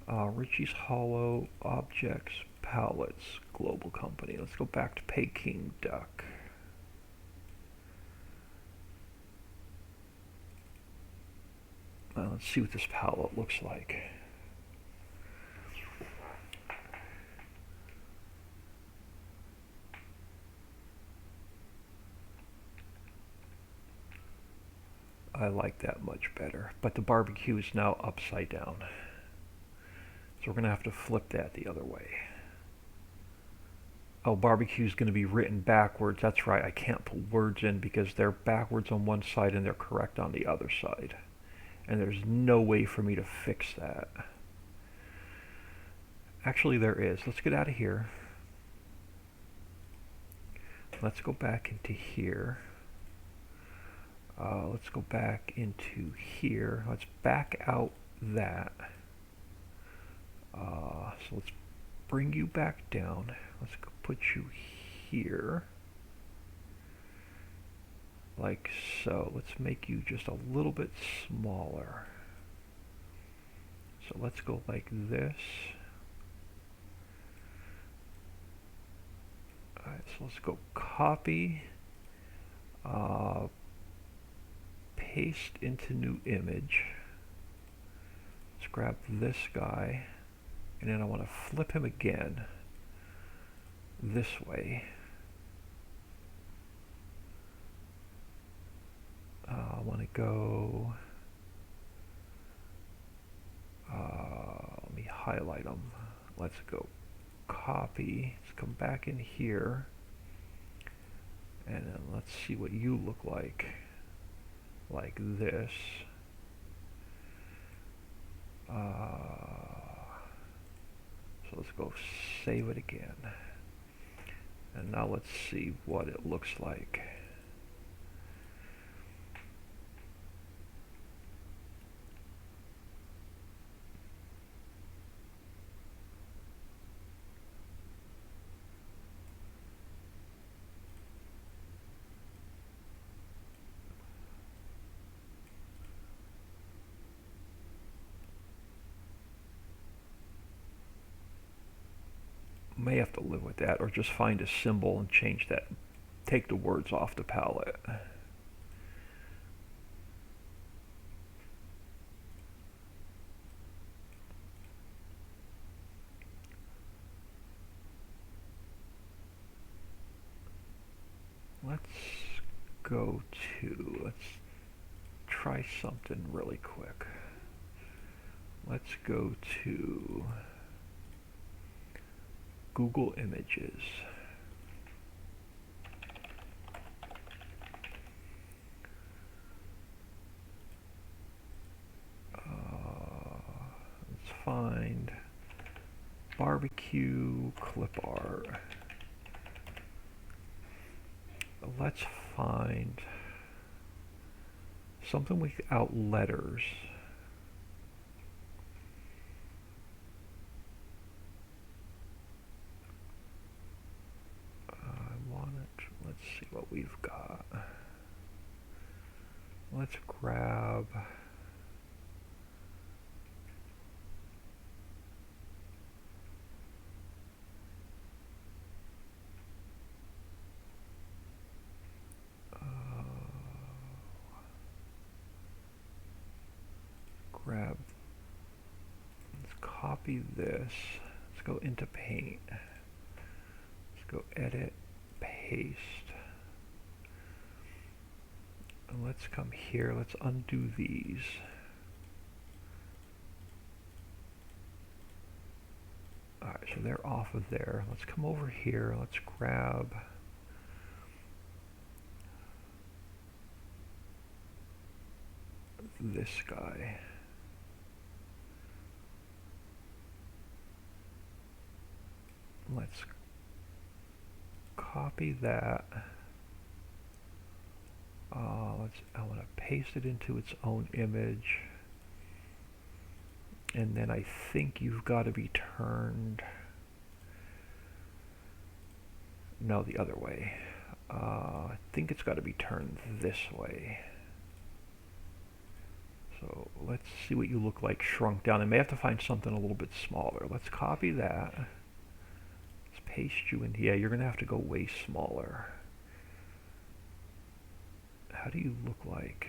Riccis Hollow Objects Palettes Global Company. Let's go back to Peking Duck. Let's see what this palette looks like. I like that much better, but the barbecue is now upside down. So we're going to have to flip that the other way. Oh, barbecue is going to be written backwards. That's right, I can't put words in because they're backwards on one side and they're correct on the other side. And there's no way for me to fix that. Actually, there is. Let's get out of here. Let's go back into here. Let's go back into here. Let's back out that. So let's bring you back down. Let's put you here. Like so. Let's make you just a little bit smaller. So let's go like this. Alright, so let's go copy. Paste into new image. Let's grab this guy, and then I want to flip him again this way. I want to go, let me highlight them. Let's go copy. Let's come back in here, and then let's see what you look like this. So let's go save it again. And now let's see what it looks like. May have to live with that, or just find a symbol and change that. Take the words off the palette. Let's try something really quick. Let's go to Google Images. Let's find barbecue clip art. Let's find something without letters. Let's see what we've got. Let's grab let's copy this. Let's go into Paint. Let's go Edit, Paste. And let's come here, let's undo these. Alright, so they're off of there. Let's come over here, let's grab this guy. Let's copy that. I want to paste it into its own image. And then I think you've got to be turned, no, the other way. I think it's got to be turned this way. So let's see what you look like shrunk down. I may have to find something a little bit smaller. Let's copy that. Let's paste you in. Yeah, you're going to have to go way smaller. How do you look like?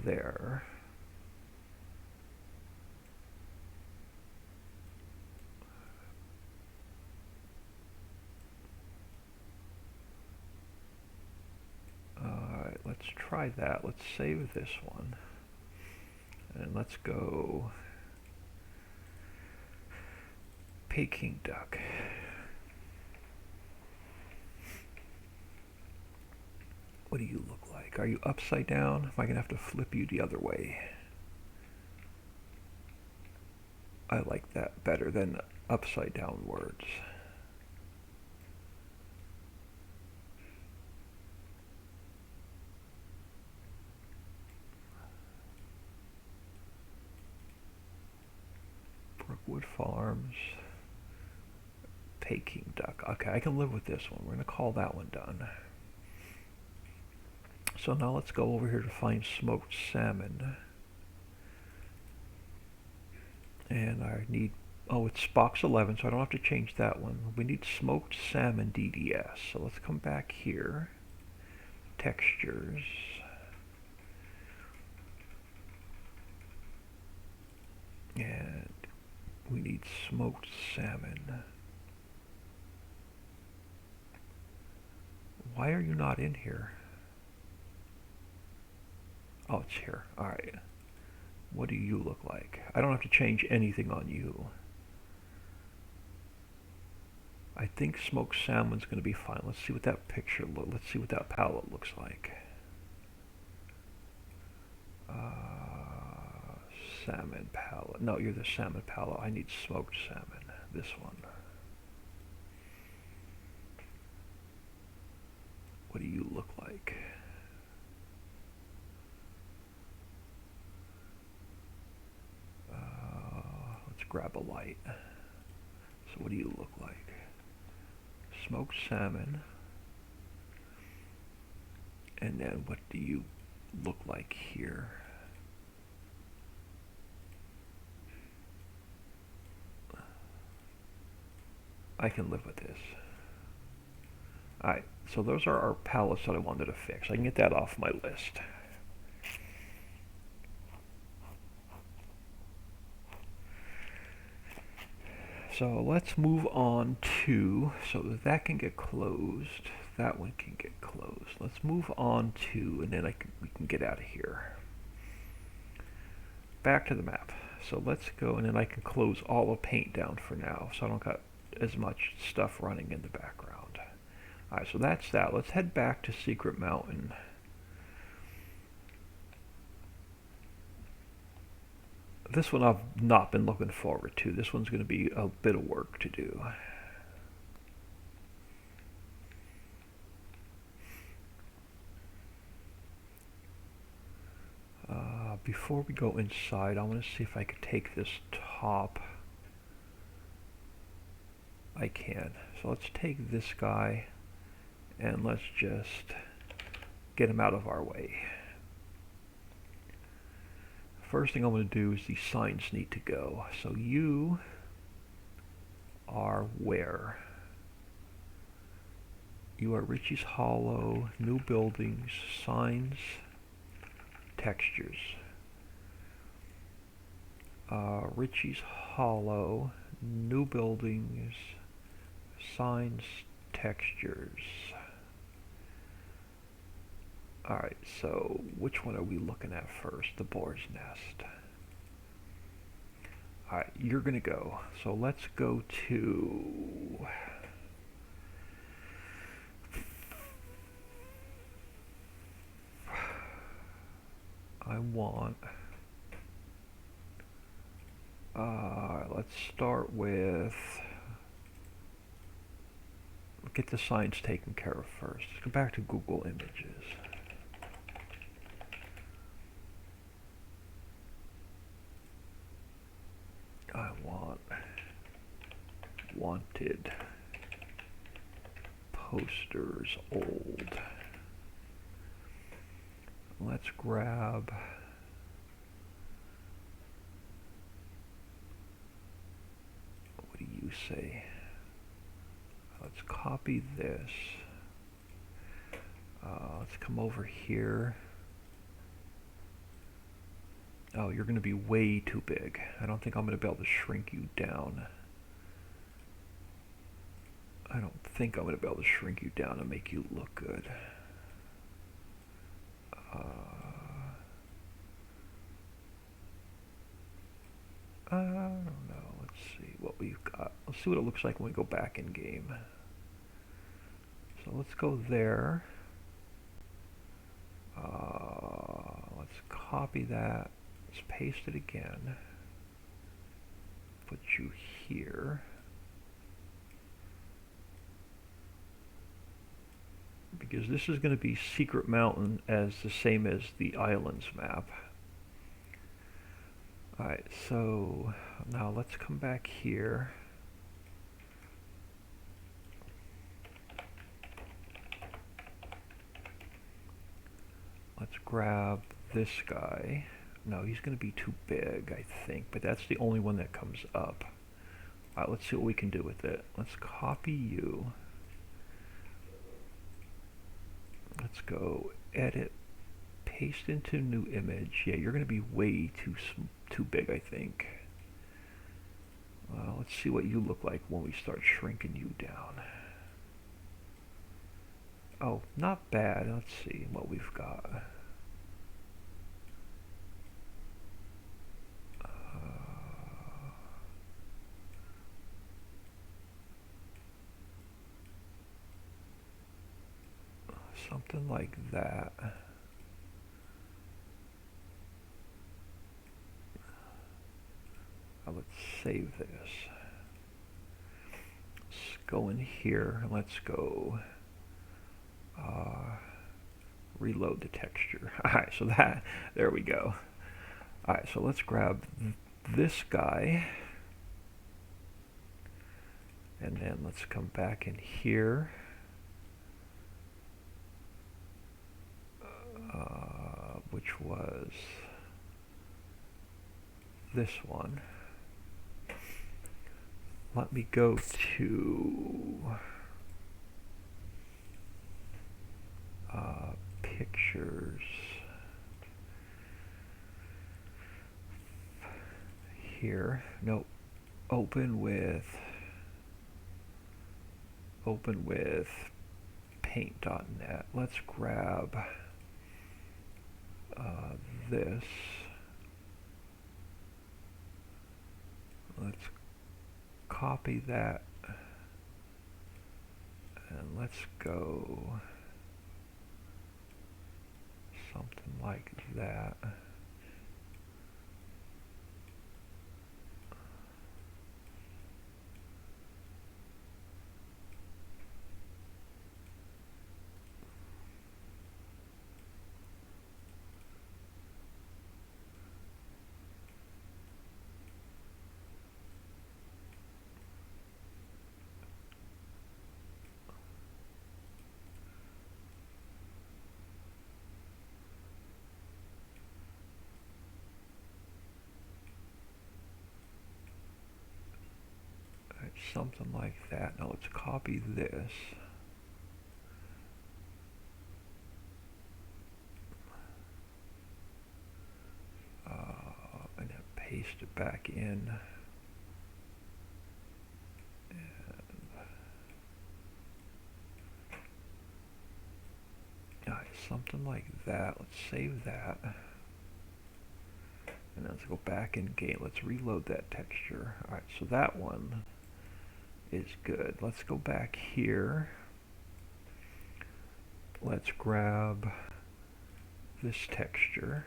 There. Alright, let's try that. Let's save this one. And let's go Peking duck. What do you look like? Are you upside down? Am I going to have to flip you the other way? I like that better than upside down words. Brookwood Farms. Peking duck. Okay, I can live with this one. We're going to call that one done. So now let's go over here to find smoked salmon. And I need, oh, it's box 11, so I don't have to change that one. We need smoked salmon DDS. So let's come back here. Textures. And we need smoked salmon. Why are you not in here? Oh, it's here. Alright. What do you look like? I don't have to change anything on you. I think smoked salmon's going to be fine. Let's see what that picture let's see what that palette looks like. Salmon palette. No, you're the salmon palette. I need smoked salmon. This one. What do you look like? Let's grab a light. So what do you look like? Smoked salmon. And then what do you look like here? I can live with this. Alright, so those are our palettes that I wanted to fix. I can get that off my list. So let's move on to, so that can get closed. That one can get closed. Let's move on to, and then we can get out of here. Back to the map. So let's go, and then I can close all the paint down for now, so I don't got as much stuff running in the background. Alright, so that's that. Let's head back to Secret Mountain. This one I've not been looking forward to. This one's going to be a bit of work to do. Before we go inside, I want to see if I could take this top. I can. So let's take this guy and let's just get him out of our way. First thing I'm going to do is these signs need to go. So you are where? You are Riccis Hollow, new buildings, signs, textures. Riccis Hollow, new buildings, signs, textures. Alright, so which one are we looking at first? The boar's nest. Alright, you're going to go. So let's go to... I want... let's start with... Get the signs taken care of first. Let's go back to Google Images. I want wanted posters old. Let's grab what do you say? Let's copy this. Let's come over here. Oh, you're going to be way too big. I don't think I'm going to be able to shrink you down. I don't think I'm going to be able to shrink you down and make you look good. I don't know. Let's see what we've got. Let's see what it looks like when we go back in game. So let's go there. Let's copy that. Let's paste it again. Put you here. Because this is going to be Secret Mountain as the same as the islands map. Alright, so now let's come back here. Let's grab this guy. No, he's going to be too big, I think, but that's the only one that comes up. Alright, let's see what we can do with it. Let's copy you. Let's go edit, paste into new image. Yeah, you're going to be way too big, I think. Let's see what you look like when we start shrinking you down. Oh, not bad. Let's see what we've got. Something like that. Let's save this. Let's go in here and let's go reload the texture. Alright, so there we go. Alright, so let's grab this guy and then let's come back in here. Which was this one. Let me go to pictures here. Nope. Open with paint.net. Let's grab this. Let's copy that and let's go something like that. Something like that. Now let's copy this. And then paste it back in. Alright, something like that. Let's save that. And then let's go back in game. Let's reload that texture. Alright, so that one is good. Let's go back here. Let's grab this texture,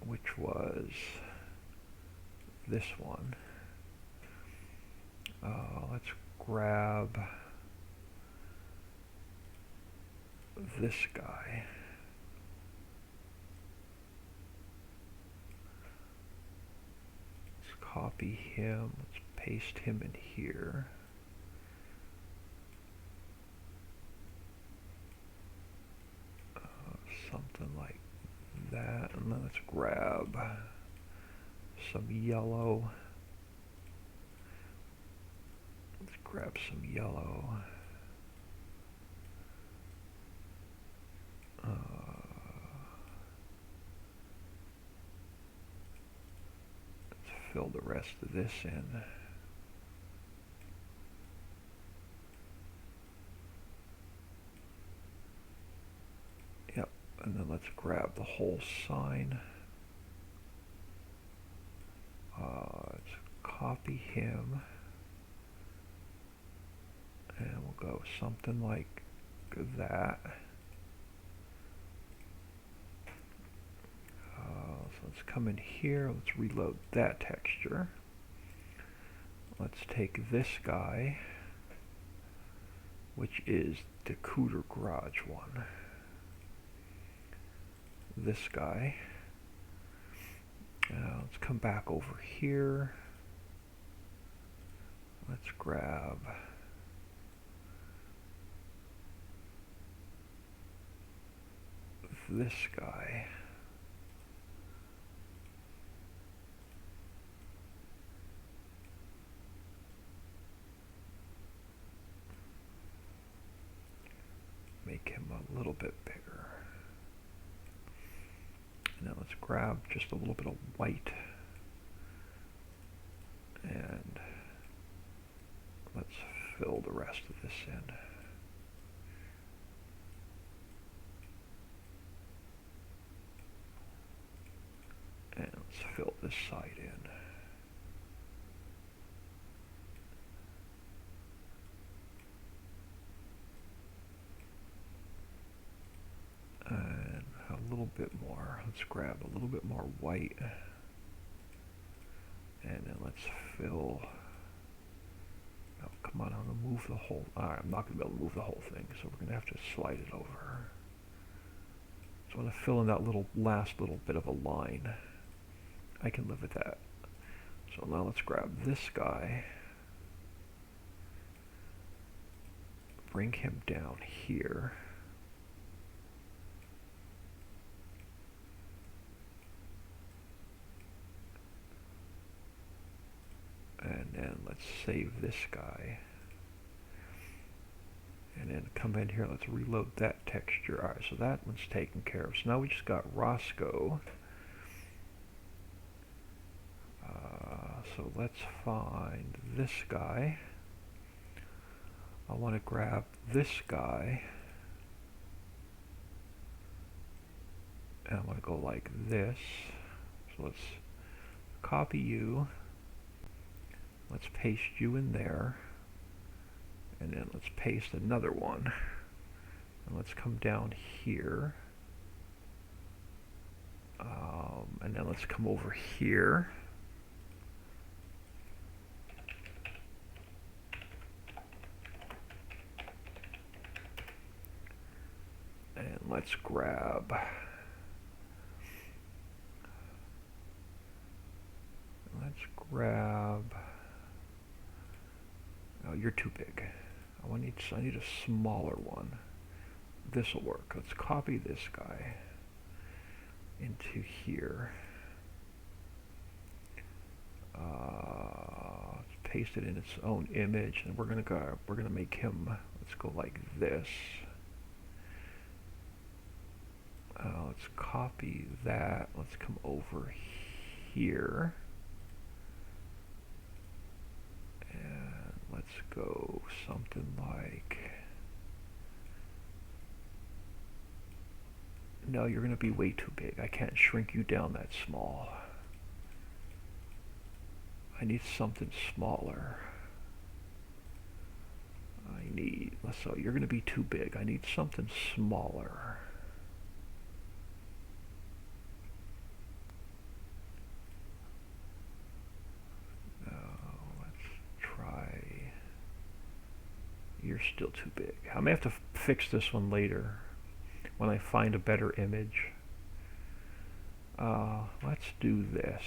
which was this one. Let's grab this guy. Let's copy him. Let's paste him in here. Something like that. And then let's grab some yellow. Let's grab some yellow. Let's fill the rest of this in. Yep, and then let's grab the whole sign. Let's copy him. And we'll go something like that. So let's come in here, let's reload that texture. Let's take this guy, which is the Cooter Garage one. This guy. Let's come back over here. Let's grab this guy. Make him a little bit bigger. And then let's grab just a little bit of white. And let's fill the rest of this in. And let's fill this side in. And a little bit more. Let's grab a little bit more white. And then let's fill. Oh, come on, I'm going to move the whole. Alright, I'm not going to be able to move the whole thing, so we're going to have to slide it over. So I'm going to fill in that last little bit of a line. I can live with that. So now let's grab this guy. Bring him down here. And then let's save this guy. And then come in here, let's reload that texture. Alright, so that one's taken care of. So now we just got Roscoe. So let's find this guy. I want to grab this guy. And I'm going to go like this. So let's copy you. Let's paste you in there. And then let's paste another one. And let's come down here. And then let's come over here. And let's grab. Oh, you're too big. I need a smaller one. This will work. Let's copy this guy into here. Let's paste it in its own image, and we're gonna make him. Let's go like this. Let's copy that. Let's come over here. And let's go something like No, you're going to be way too big. I can't shrink you down that small. I need something smaller. So you're going to be too big. I need something smaller. Let's try. You're still too big. I may have to fix this one later when I find a better image. Let's do this.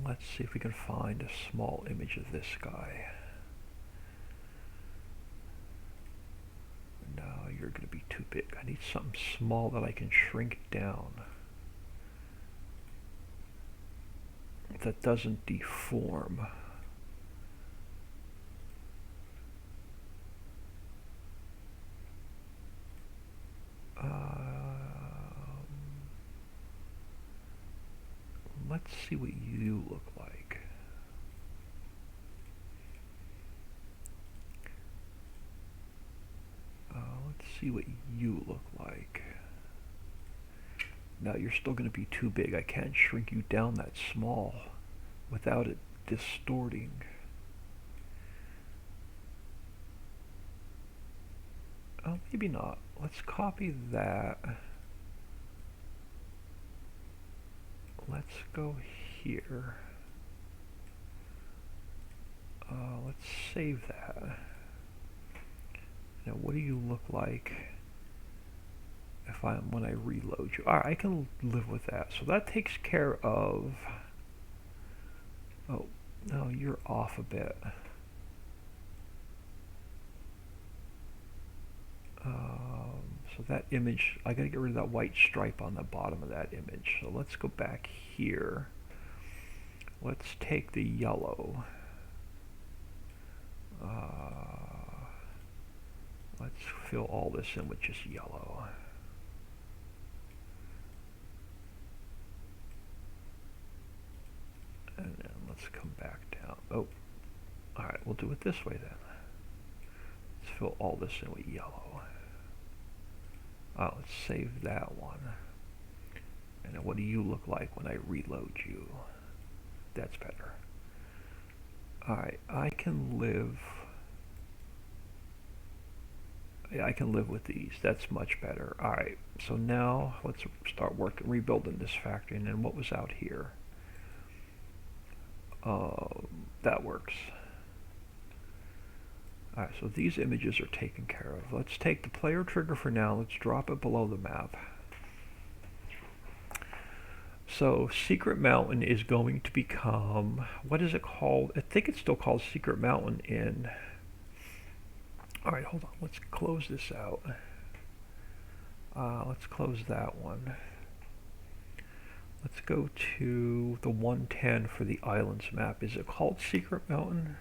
Let's see if we can find a small image of this guy. No, you're going to be too big. I need something small that I can shrink down. That doesn't deform. Let's see what you look like. Let's see what you look like. No, you're still going to be too big. I can't shrink you down that small without it distorting. Oh, maybe not. Let's copy that. Let's go here. Let's save that. Now, what do you look like when I reload you? Alright, I can live with that. So that takes care of. Oh, no, you're off a bit. So that image, I gotta get rid of that white stripe on the bottom of that image. So let's go back here. Let's take the yellow. Let's fill all this in with just yellow. And then let's come back down. Oh, alright, we'll do it this way then. Let's fill all this in with yellow. Let's save that one. And then what do you look like when I reload you? That's better. Alright, I can live. Yeah, I can live with these. That's much better. Alright, so now let's start rebuilding this factory. And then what was out here? That works. Alright, so these images are taken care of. Let's take the player trigger for now. Let's drop it below the map. So Secret Mountain is going to become, what is it called? I think it's still called Secret Mountain in. Alright, hold on. Let's close this out. Let's close that one. Let's go to the 110 for the islands map. Is it called Secret Mountain?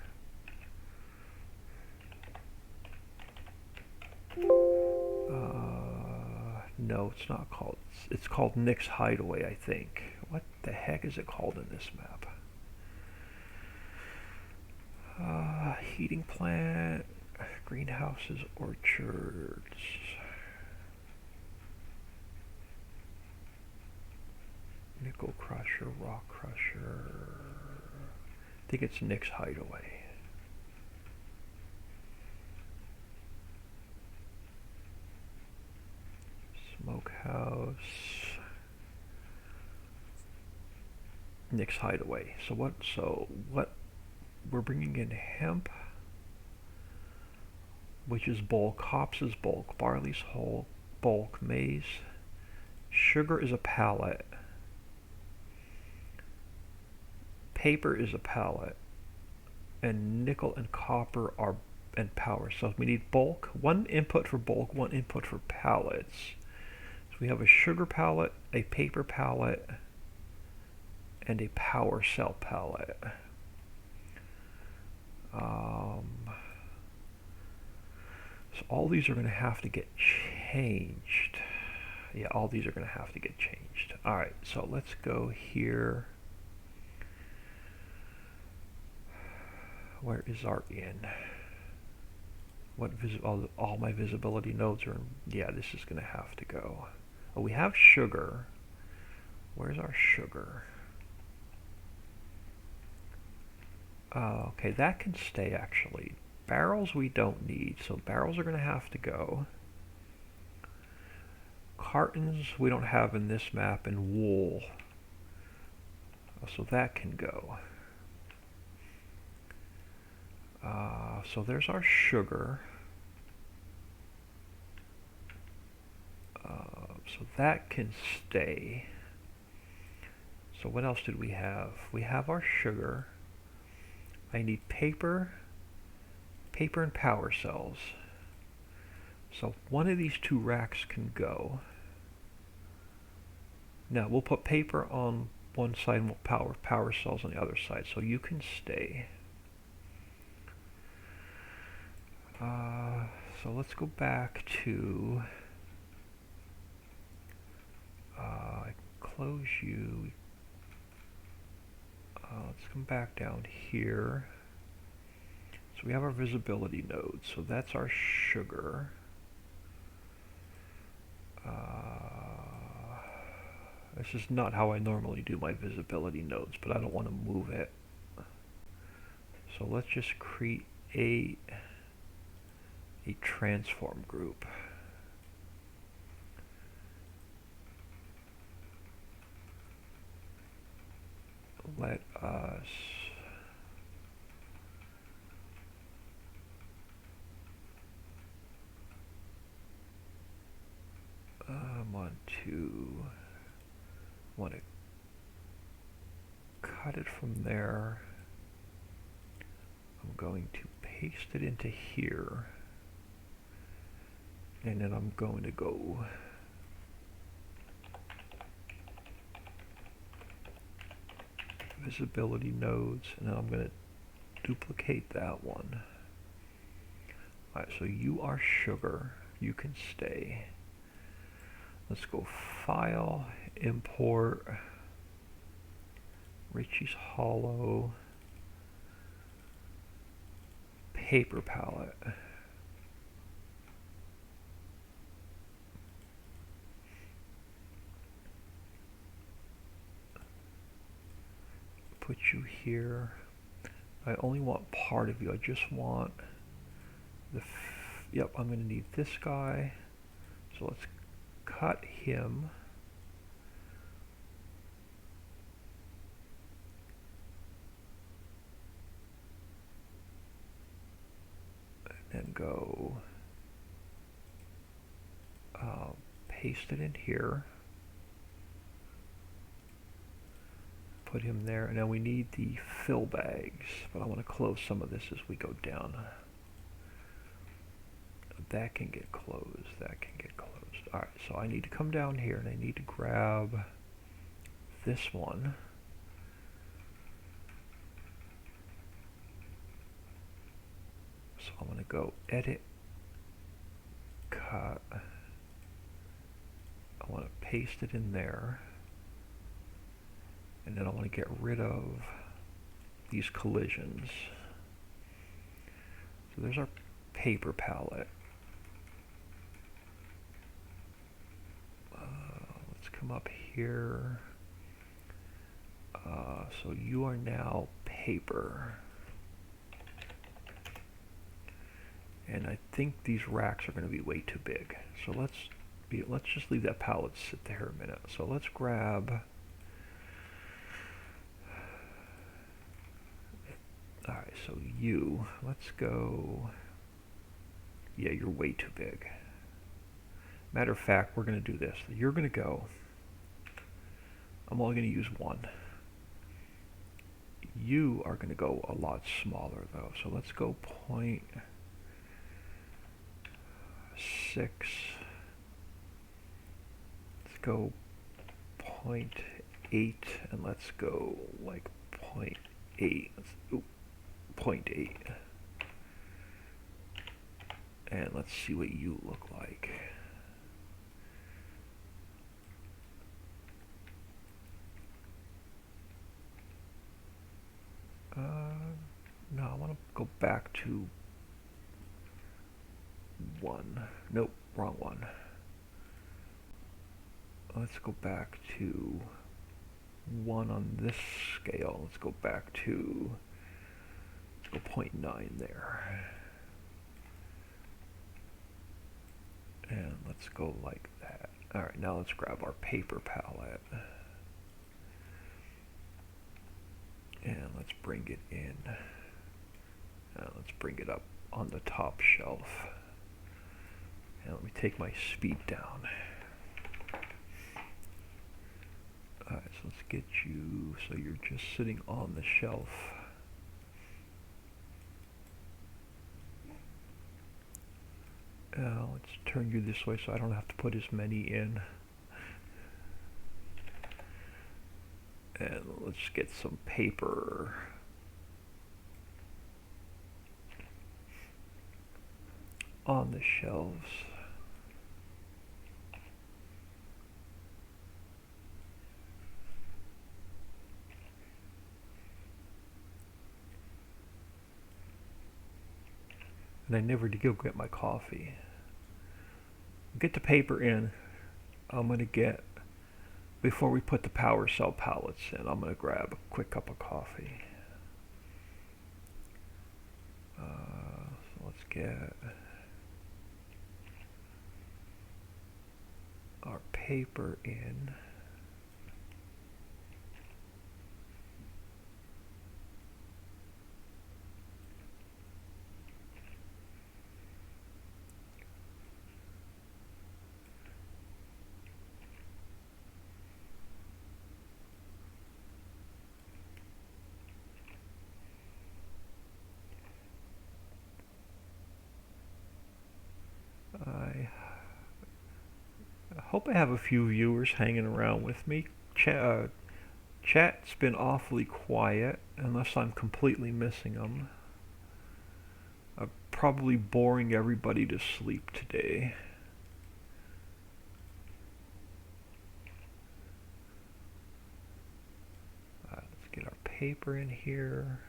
No, it's not called. It's called Nick's Hideaway, I think. What the heck is it called in this map? Heating plant, greenhouses, orchards. Nickel crusher, rock crusher. I think it's Nick's Hideaway. Smokehouse. Nick's Hideaway. So what we're bringing in hemp, which is bulk, hops is bulk, barley's whole bulk, maize, sugar is a pallet, paper is a pallet, and nickel and copper are and power. So we need bulk, one input for bulk, one input for pallets. So we have a sugar pallet, a paper pallet, and a power cell pallet. So all these are going to have to get changed. Yeah, all these are going to have to get changed. Alright, so let's go here. Where is our in? What all my visibility nodes are in. Yeah, this is going to have to go. Oh, we have sugar. Where's our sugar? Okay, that can stay actually. Barrels we don't need, so barrels are going to have to go. Cartons we don't have in this map, and wool. So that can go. So there's our sugar. So that can stay. So what else did we have? We have our sugar. I need paper and power cells. So one of these two racks can go. Now we'll put paper on one side and we'll power cells on the other side. So you can stay. So let's go back to close you. Let's come back down here. So we have our visibility node. So that's our sugar. This is not how I normally do my visibility nodes, but I don't want to move it. So let's just create a transform group. Let us want to cut it from there. I'm going to paste it into here, and then I'm going to go visibility nodes, and then I'm going to duplicate that one. Alright, so you are sugar, you can stay. Let's go file, import, Riccis Hollow, paper palette. Put you here. I only want part of you. I just want the yep, I'm going to need this guy. So let's cut him. And go paste it in here. Put him there, and then we need the fill bags, but I want to close some of this as we go down. That can get closed, that can get closed. Alright, so I need to come down here and I need to grab this one. So I'm going to go edit, cut. I want to paste it in there. And then I want to get rid of these collisions. So there's our paper palette. Let's come up here. So you are now paper. And I think these racks are going to be way too big. So let's just leave that palette sit there a minute. So let's grab. Alright, so let's go. Yeah, you're way too big. Matter of fact, we're going to do this. You're going to go. I'm only going to use one. You are going to go a lot smaller though. So let's go 0.6. Let's go 0.8, and let's go like 0.8. 0.8. And let's see what you look like. No, I want to go back to 1. Nope, wrong one. Let's go back to 1 on this scale. Let's go back to, let's go 0.9 there. And let's go like that. Alright, now let's grab our paper palette. And let's bring it in. Let's bring it up on the top shelf. And let me take my speed down. Alright, so let's get you so you're just sitting on the shelf. Let's turn you this way so I don't have to put as many in. And let's get some paper. On the shelves. And I never did go get my coffee. Get the paper in. I'm going to get, before we put the power cell palettes in, I'm going to grab a quick cup of coffee. So let's get our paper in. I hope I have a few viewers hanging around with me. Chat's been awfully quiet, unless I'm completely missing them. I'm probably boring everybody to sleep today. Let's get our paper in here.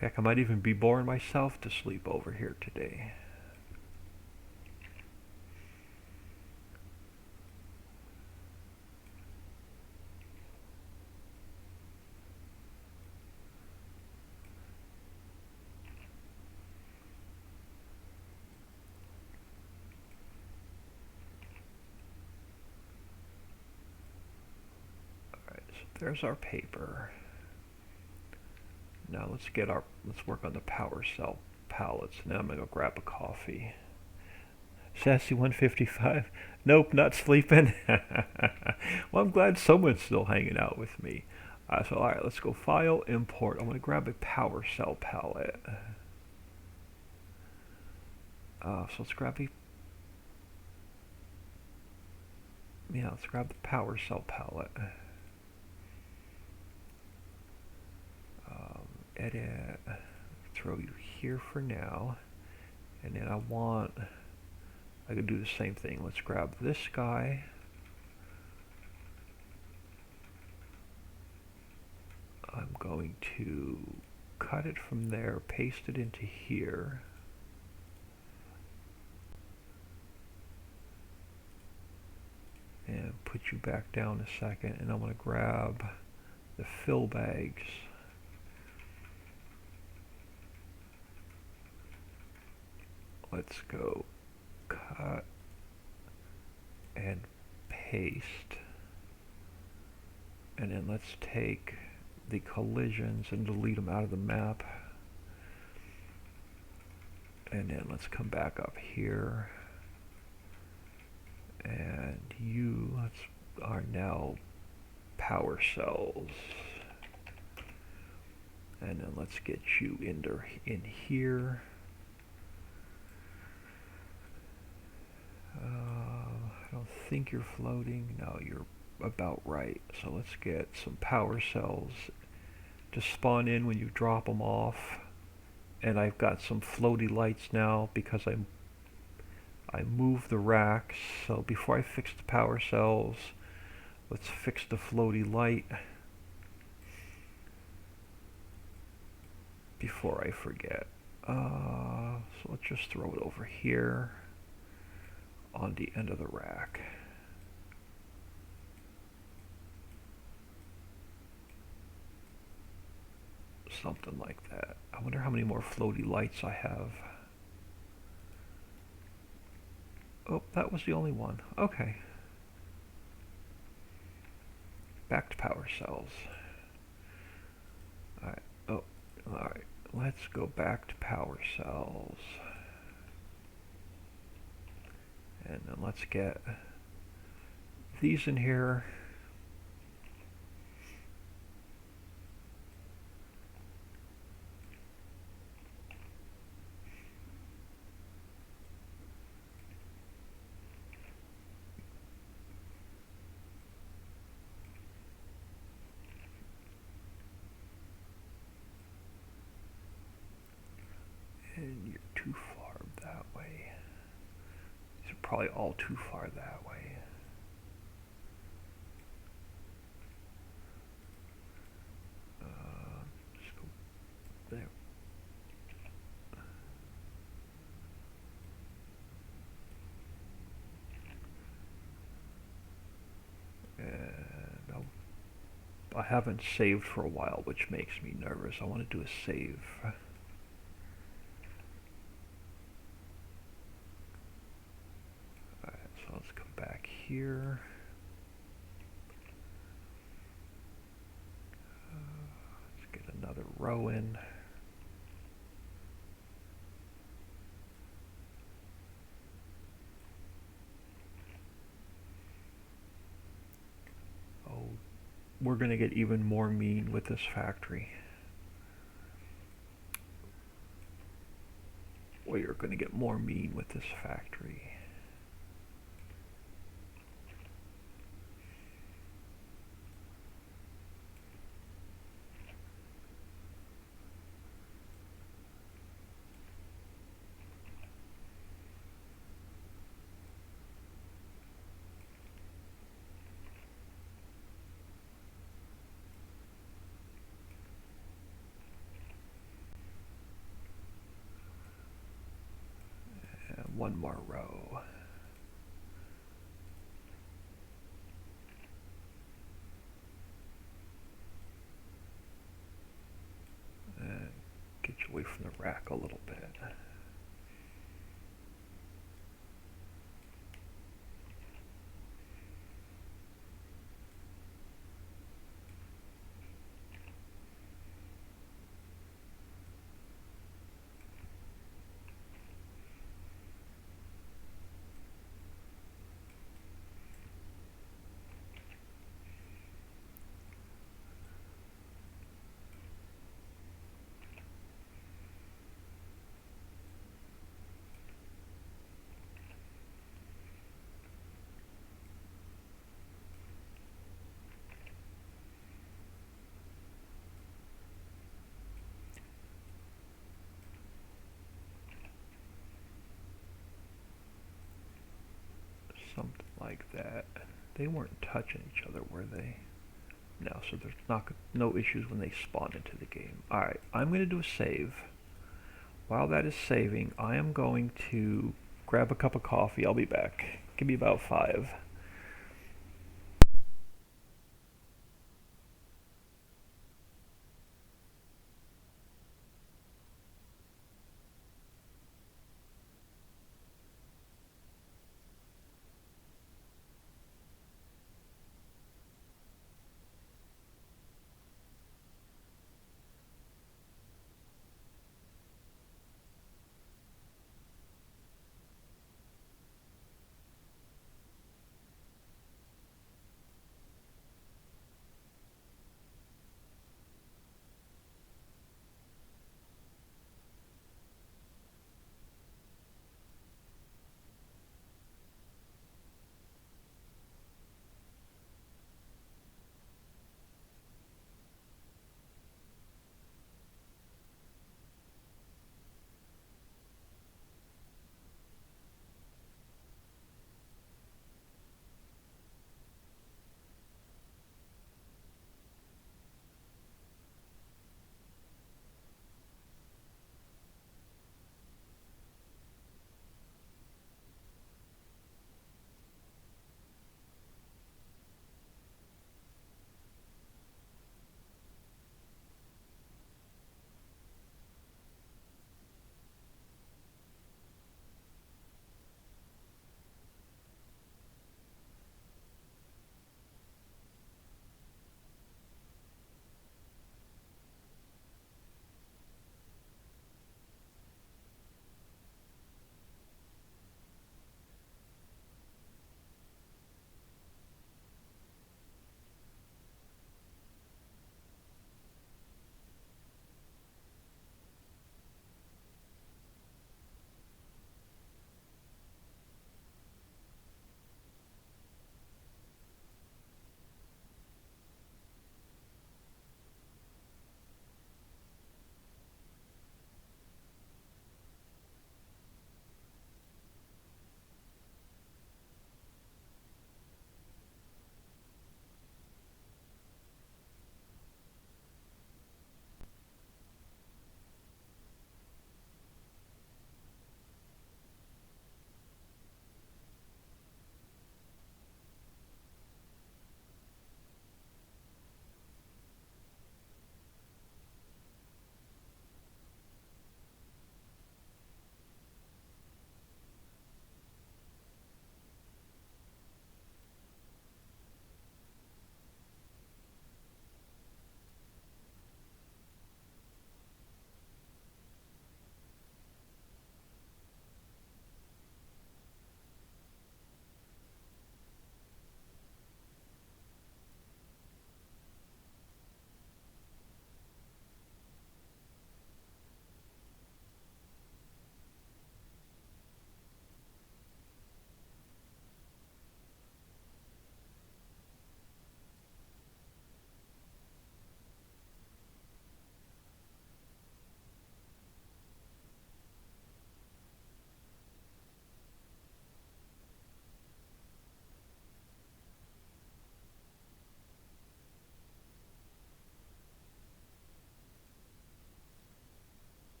Heck, I might even be boring myself to sleep over here today. Alright, so there's our paper. Now let's work on the power cell palettes. Now I'm gonna go grab a coffee. Sassy 155. Nope, not sleeping. Well, I'm glad someone's still hanging out with me. So alright, let's go File, Import. I'm gonna grab a power cell palette. So let's grab let's grab the power cell palette. Edit, throw you here for now, and then I could do the same thing. Let's grab this guy. I'm going to cut it from there, paste it into here. And put you back down a second, and I'm going to grab the fill bags. Let's go cut and paste, and then let's take the collisions and delete them out of the map, and then let's come back up here, and are now power cells, and then let's get you in here. I don't think you're floating. No, you're about right. So let's get some power cells to spawn in when you drop them off. And I've got some floaty lights now because I moved the racks. So before I fix the power cells, Let's fix the floaty light before I forget. So let's just throw it over here on the end of the rack. Something like that. I wonder how many more floaty lights I have. Oh, that was the only one. Okay. Back to power cells. Alright. Oh, alright. Let's go back to power cells. And then let's get these in here. And you're too far that way. These are probably all too far that way. Just go there. And I haven't saved for a while, which makes me nervous. I want to do a save. Alright, so let's come back here. Let's get another row in. Oh, we're going to get even more mean with this factory. We are going to get more mean with this factory. And one more row. And get you away from the rack a little bit. Something like that. They weren't touching each other, were they? No, so there's no issues when they spawn into the game. Alright, I'm going to do a save. While that is saving, I am going to grab a cup of coffee. I'll be back. Give me about 5.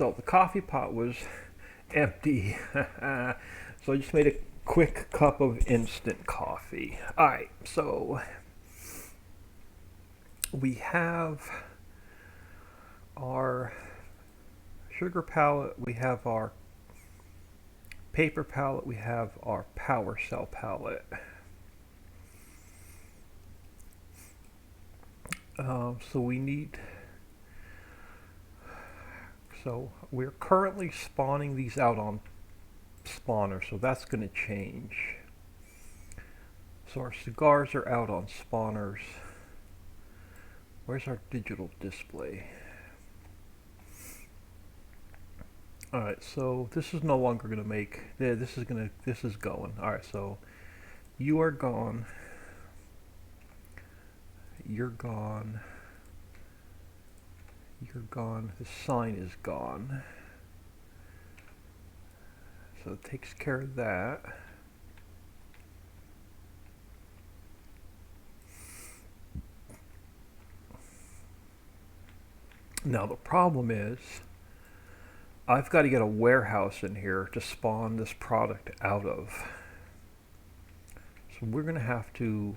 So the coffee pot was empty. So I just made a quick cup of instant coffee. Alright, so we have our sugar palette, we have our paper palette, we have our power cell palette. So we need, so we're currently spawning these out on spawner, so that's going to change. So our cigars are out on spawners. Where's our digital display? Alright, so this is no longer going to make, yeah, this is going. Alright, so you are gone. You're gone. You're gone. The sign is gone. So it takes care of that. Now the problem is I've got to get a warehouse in here to spawn this product out of. So we're going to have to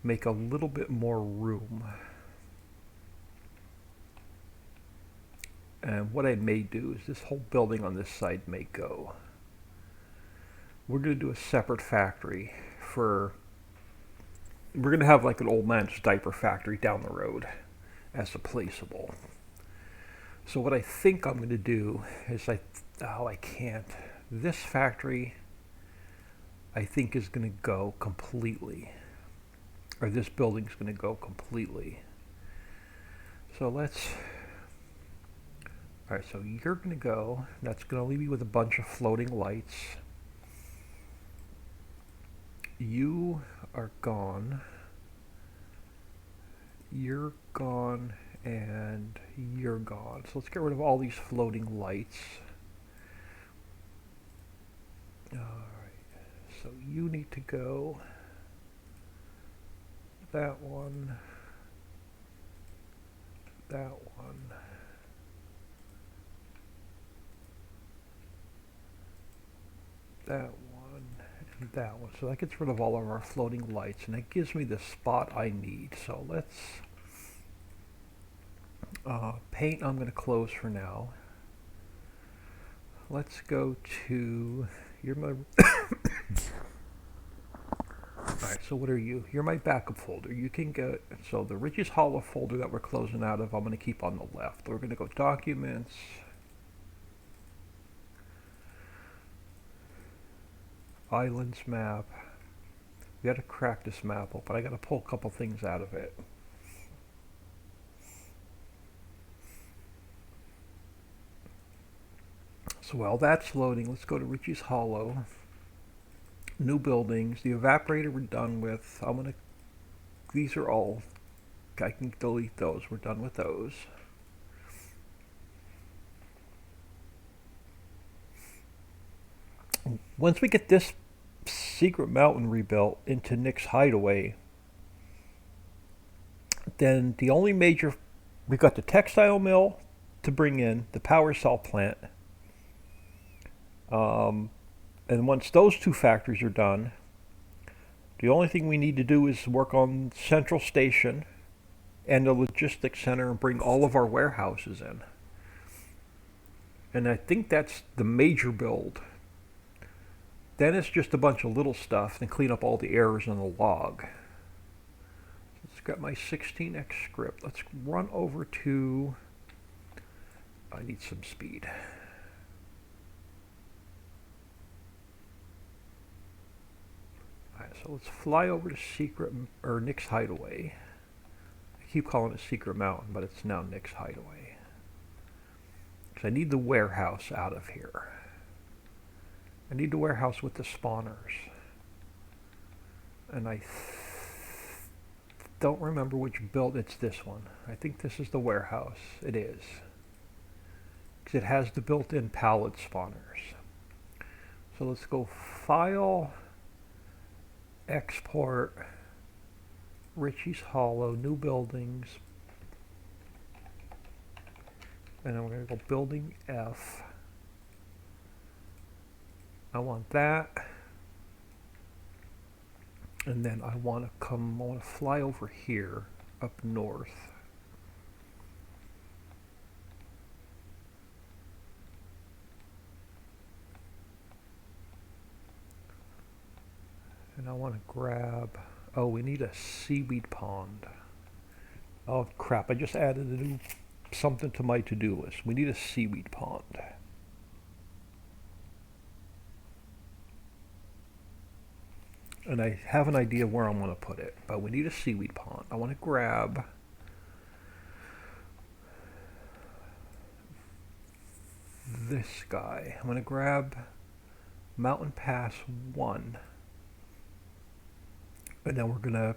make a little bit more room. And what I may do is this whole building on this side may go. We're going to do a separate factory for, we're going to have like an old man's diaper factory down the road as a placeable. So what I think I'm going to do is I can't. This factory I think is going to go completely. Or this building's going to go completely. So let's, alright, so you're going to go. That's going to leave you with a bunch of floating lights. You are gone. You're gone. And you're gone. So let's get rid of all these floating lights. Alright, so you need to go. That one. That one. That one. And that one. So that gets rid of all of our floating lights. And that gives me the spot I need. So let's... paint I'm going to close for now. Let's go to, you're my, alright, so what are you? You're my backup folder. You can get, so the Riccis Hollow folder that we're closing out of, I'm going to keep on the left. We're going to go Documents, Islands Map. We got to crack this map open. I got to pull a couple things out of it. So while that's loading, let's go to Riccis Hollow. New buildings. The evaporator we're done with. I'm gonna. These are all. I can delete those. We're done with those. Once we get this secret mountain rebuilt into Nick's Hideaway, then the only major. We've got the textile mill to bring in, the power cell plant. And once those two factories are done, the only thing we need to do is work on Central Station and the logistics center and bring all of our warehouses in. And I think that's the major build. Then it's just a bunch of little stuff and clean up all the errors in the log. Let's get my 16x script. Let's run over to, I need some speed. So let's fly over to Secret, or Nick's Hideaway. I keep calling it Secret Mountain, but it's now Nick's Hideaway. Because I need the warehouse out of here. I need the warehouse with the spawners. And I don't remember which build. It's this one. I think this is the warehouse. It is. Because it has the built-in pallet spawners. So let's go File... Export, Riccis Hollow, new buildings, And then we're going to go building F. I want that. And then I want to fly over here up north. And I want to grab, oh, we need a seaweed pond. Oh crap, I just added a new something to my to-do list. We need a seaweed pond. And I have an idea where I want to put it, but we need a seaweed pond. I want to grab this guy. I'm going to grab Mountain Pass 1. And then we're going to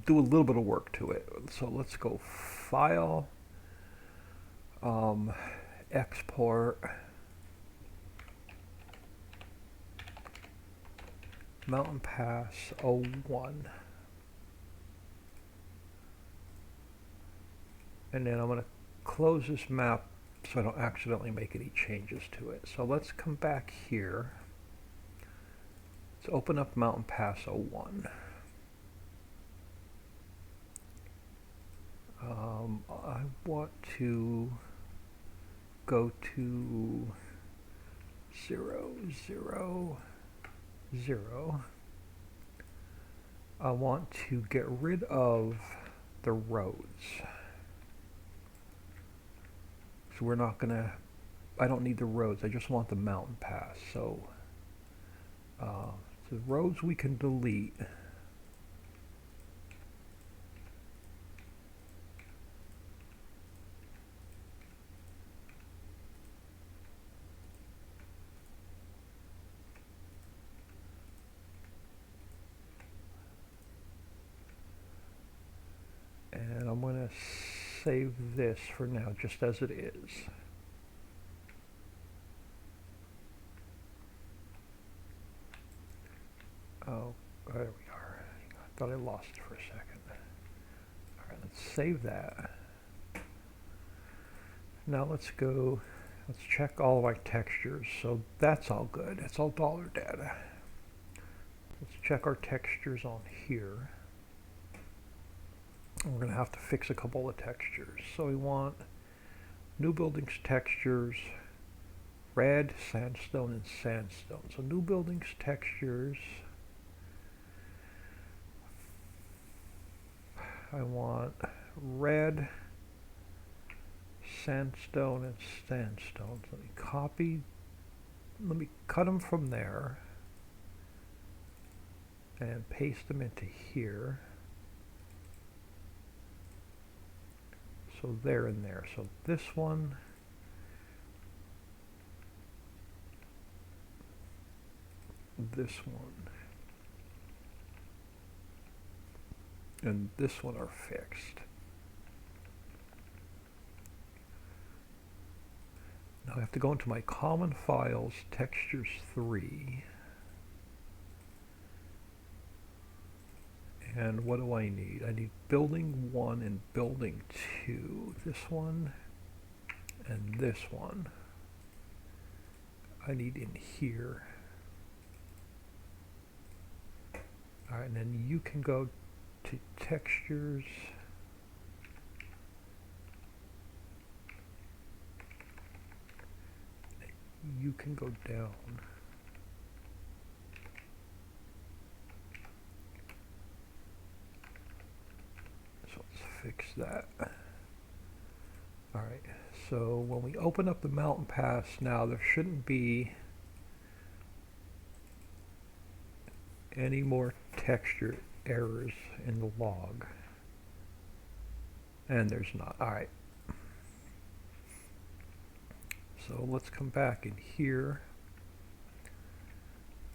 do a little bit of work to it. So let's go File, Export, Mountain Pass 01. And then I'm going to close this map so I don't accidentally make any changes to it. So let's come back here. Let's open up Mountain Pass 01. I want to go to 0, 0, 0. I want to get rid of the roads. So we're not gonna, I don't need the roads, I just want the mountain pass. So the roads we can delete. And I'm going to save this for now, just as it is. Oh, there we are. I thought I lost it for a second. All right, let's save that. Now let's go, let's check all of our textures. So that's all good. It's all dollar data. Let's check our textures on here. We're going to have to fix a couple of textures. So we want new buildings textures, red, sandstone, and sandstone. So new buildings textures. I want red, sandstone, and sandstone. So let me copy, let me cut them from there and paste them into here. So they're in there. So this one, this one, and this one are fixed. Now I have to go into my common files, textures 3. And what do I need? I need building 1 and building 2. This one and this one. I need in here. All right, and then you can go to textures. You can go down. So let's fix that. All right, so when we open up the mountain pass now, there shouldn't be any more texture errors in the log. And there's not. All right. So let's come back in here.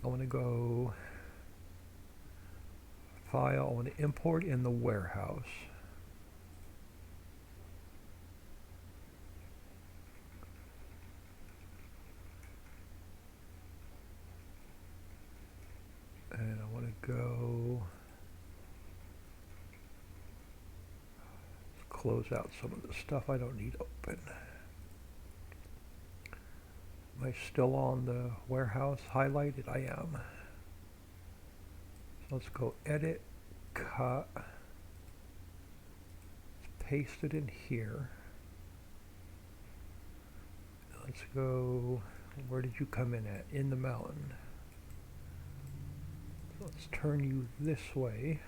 I want to go File. I want to import in the warehouse. And I want to go close out some of the stuff I don't need open. Am I still on the warehouse highlighted? I am. So let's go edit, cut, let's paste it in here. Let's go, where did you come in at? In the mountain. So let's turn you this way.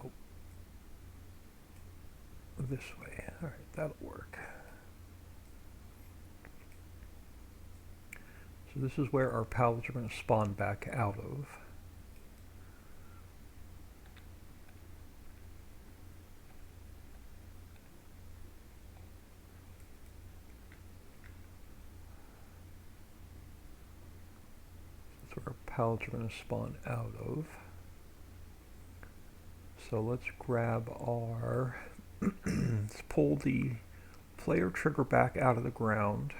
Oh. This way. All right, that'll work. So this is where our pallets are going to spawn back out of. That's where our pallets are going to spawn out of. So let's grab our, let's pull the player trigger back out of the ground.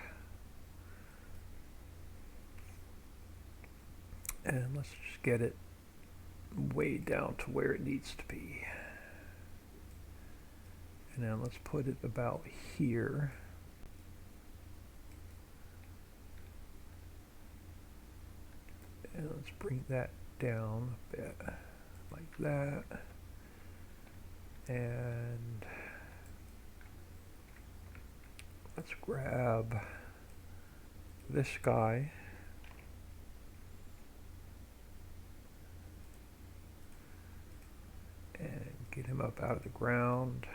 And let's just get it way down to where it needs to be. And then let's put it about here. And let's bring that down a bit, like that. And let's grab this guy. And get him up out of the ground.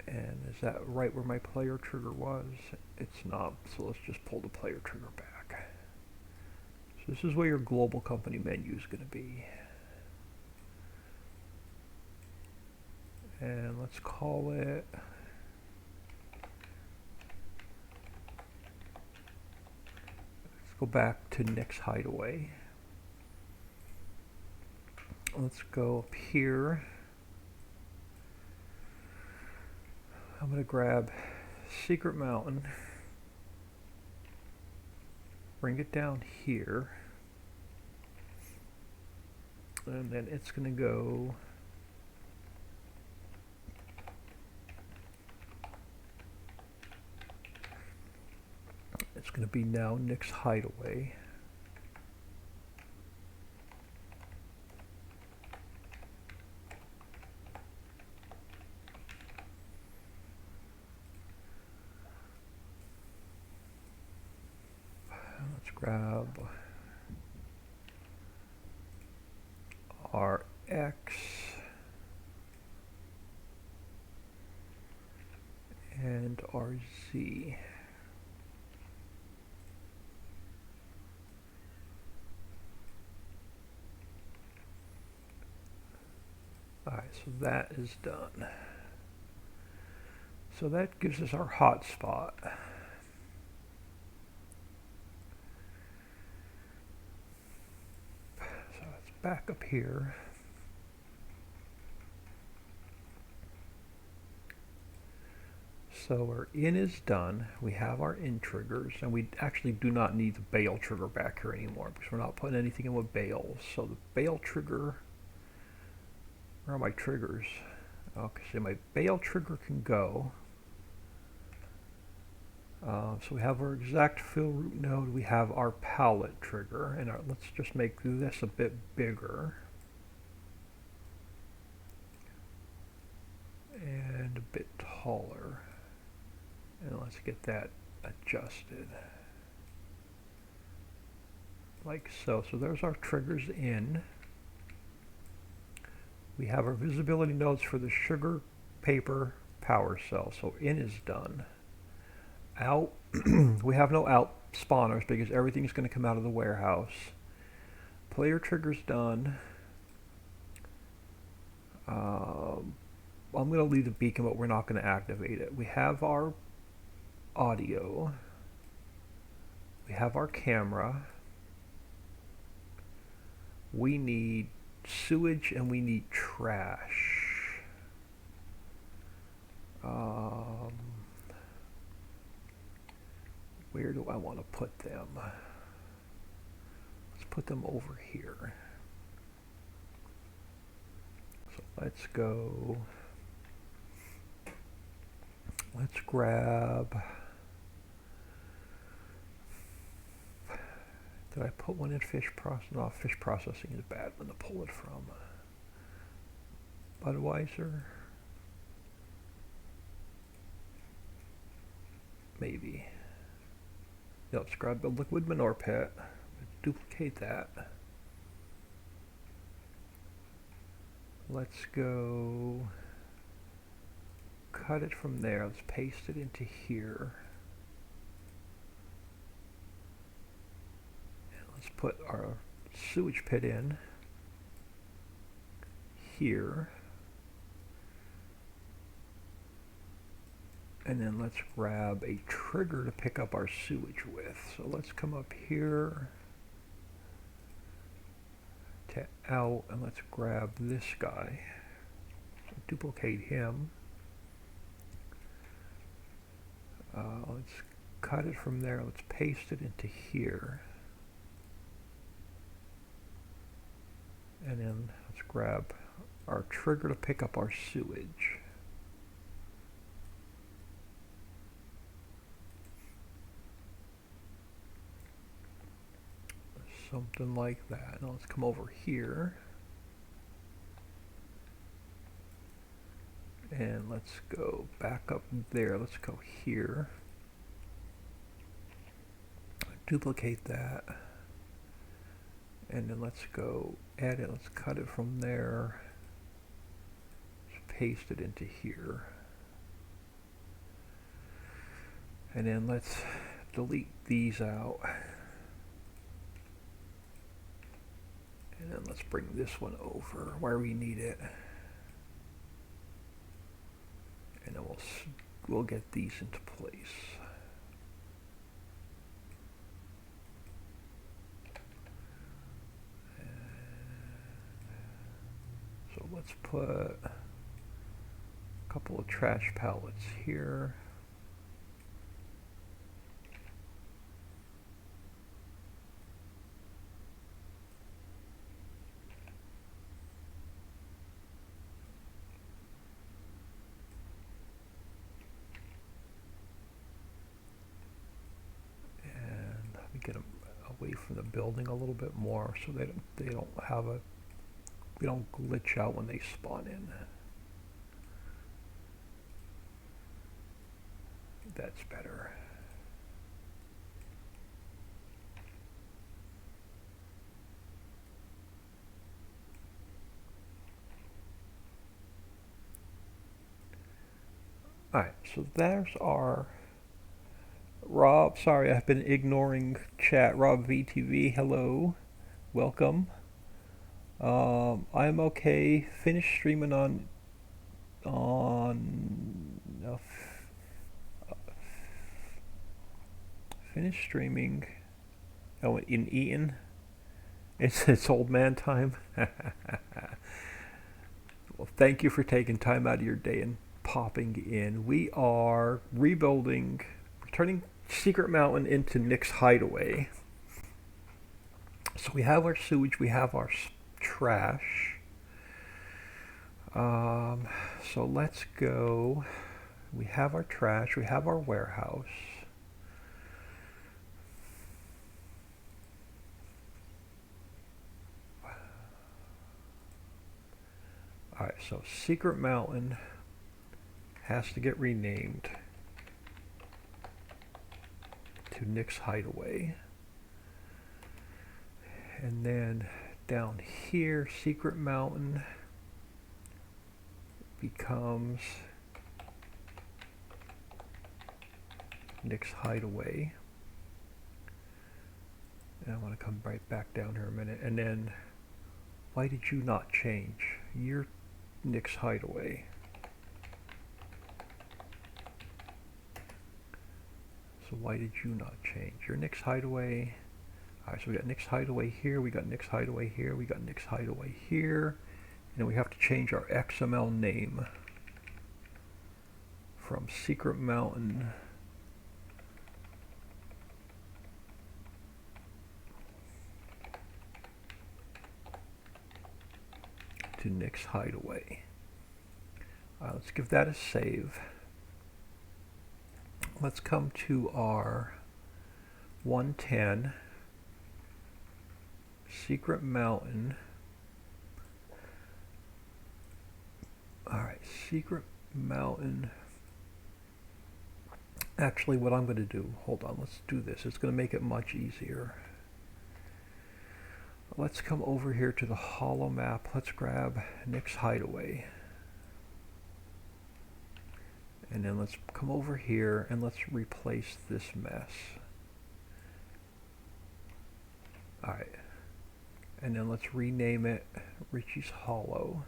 And is that right where my player trigger was? It's not, so let's just pull the player trigger back. So this is where your global company menu is going to be. And let's call it, let's go back to Nick's Hideaway. Let's go up here. I'm going to grab Secret Mountain, bring it down here, and then it's going to go it's going to be now Nick's Hideaway. Let's grab our X and our Z. Alright, so that is done. So that gives us our hotspot. So it's back up here. So our in is done. We have our in triggers, and we actually do not need the bail trigger back here anymore because we're not putting anything in with bails. So the bail trigger, where are my triggers? Okay, so my bail trigger can go. So we have our exact fill root node, we have our palette trigger, and let's just make this a bit bigger. And a bit taller. And let's get that adjusted. Like so. So there's our triggers in. We have our visibility nodes for the sugar, paper, power cell. So in is done. Out, we have no out spawners because everything's going to come out of the warehouse. Player trigger's done. I'm going to leave the beacon, but we're not going to activate it. We have our audio. We have our camera. We need sewage and we need trash. Where do I want to put them? Let's put them over here. So let's go. Let's grab. Did I put one in fish processing? No, fish processing is bad one to pull it from. Budweiser? Maybe. Yeah, let's grab the liquid manure pit. Duplicate that. Let's go cut it from there. Let's paste it into here. And let's put our sewage pit in here. And then let's grab a trigger to pick up our sewage with. So let's come up here to out, and let's grab this guy. So duplicate him. Let's cut it from there. Let's paste it into here. And then let's grab our trigger to pick up our sewage. Something like that. Now let's come over here. And let's go back up there. Let's go here. Duplicate that. And then let's go edit. Let's cut it from there. Let's paste it into here. And then let's delete these out. And then let's bring this one over where we need it. And then we'll get these into place. And so let's put a couple of trash pallets here. Get them away from the building a little bit more so they don't glitch out when they spawn in. That's better. Alright, so there's our Rob. Sorry, I've been ignoring chat. Rob VTV, hello, welcome. I'm okay. Finished streaming on finished streaming. Oh, in Eaton. It's old man time. Well, thank you for taking time out of your day and popping in. We are rebuilding, turning Secret Mountain into Nick's Hideaway. So we have our sewage, we have our trash. So let's go. We have our trash, we have our warehouse. Alright, so Secret Mountain has to get renamed to Nick's Hideaway. And then down here, Secret Mountain becomes Nick's Hideaway. And I want to come right back down here a minute. And then, why did you not change? You're Nick's Hideaway. So why did you not change? Your Nick's Hideaway. Alright, so we got Nick's Hideaway here, we got Nick's Hideaway here, we got Nick's Hideaway here. And then we have to change our XML name from Secret Mountain to Nick's Hideaway. Let's give that a save. Let's come to our 110 Secret Mountain. Alright, Secret Mountain. Actually, what I'm going to do, hold on, let's do this. It's going to make it much easier. Let's come over here to the hollow map. Let's grab Nick's Hideaway. And then let's come over here and let's replace this mess. Alright. And then let's rename it Riccis Hollow.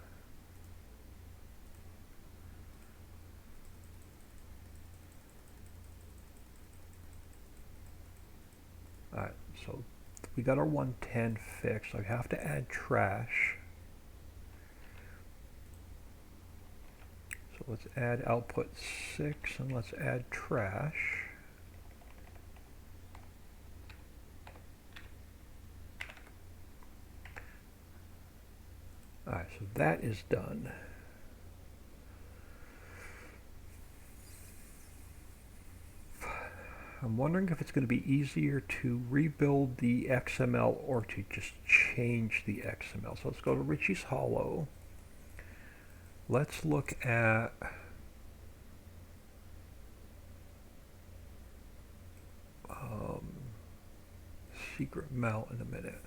Alright, so we got our 110 fixed. I have to add trash. So let's add output 6 and let's add trash. Alright, so that is done. I'm wondering if it's going to be easier to rebuild the XML or to just change the XML. So let's go to Riccis Hollow. Let's look at Secret Mountain in a minute.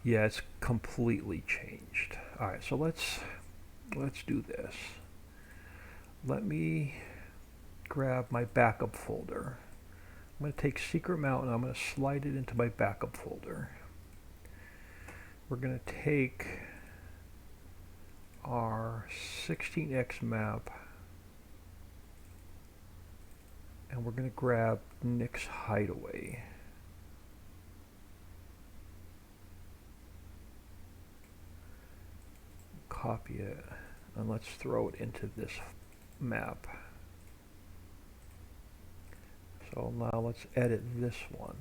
Yeah, it's completely changed. Alright, so let's do this. Let me grab my backup folder. I'm going to take Secret Mountain, I'm going to slide it into my backup folder. We're going to take our 16x map and we're going to grab Nick's Hideaway. Copy it and let's throw it into this map. So now let's edit this one.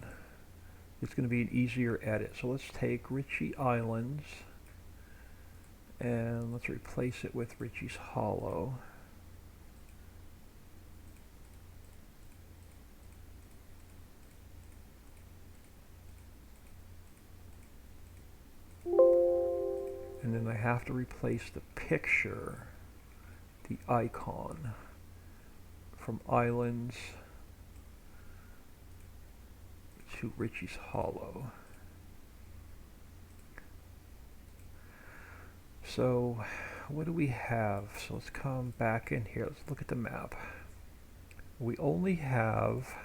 It's going to be an easier edit. So let's take Ricci Islands and let's replace it with Riccis Hollow. And then I have to replace the picture, the icon, from Islands to Riccis Hollow. So what do we have? So let's come back in here. Let's look at the map. We only have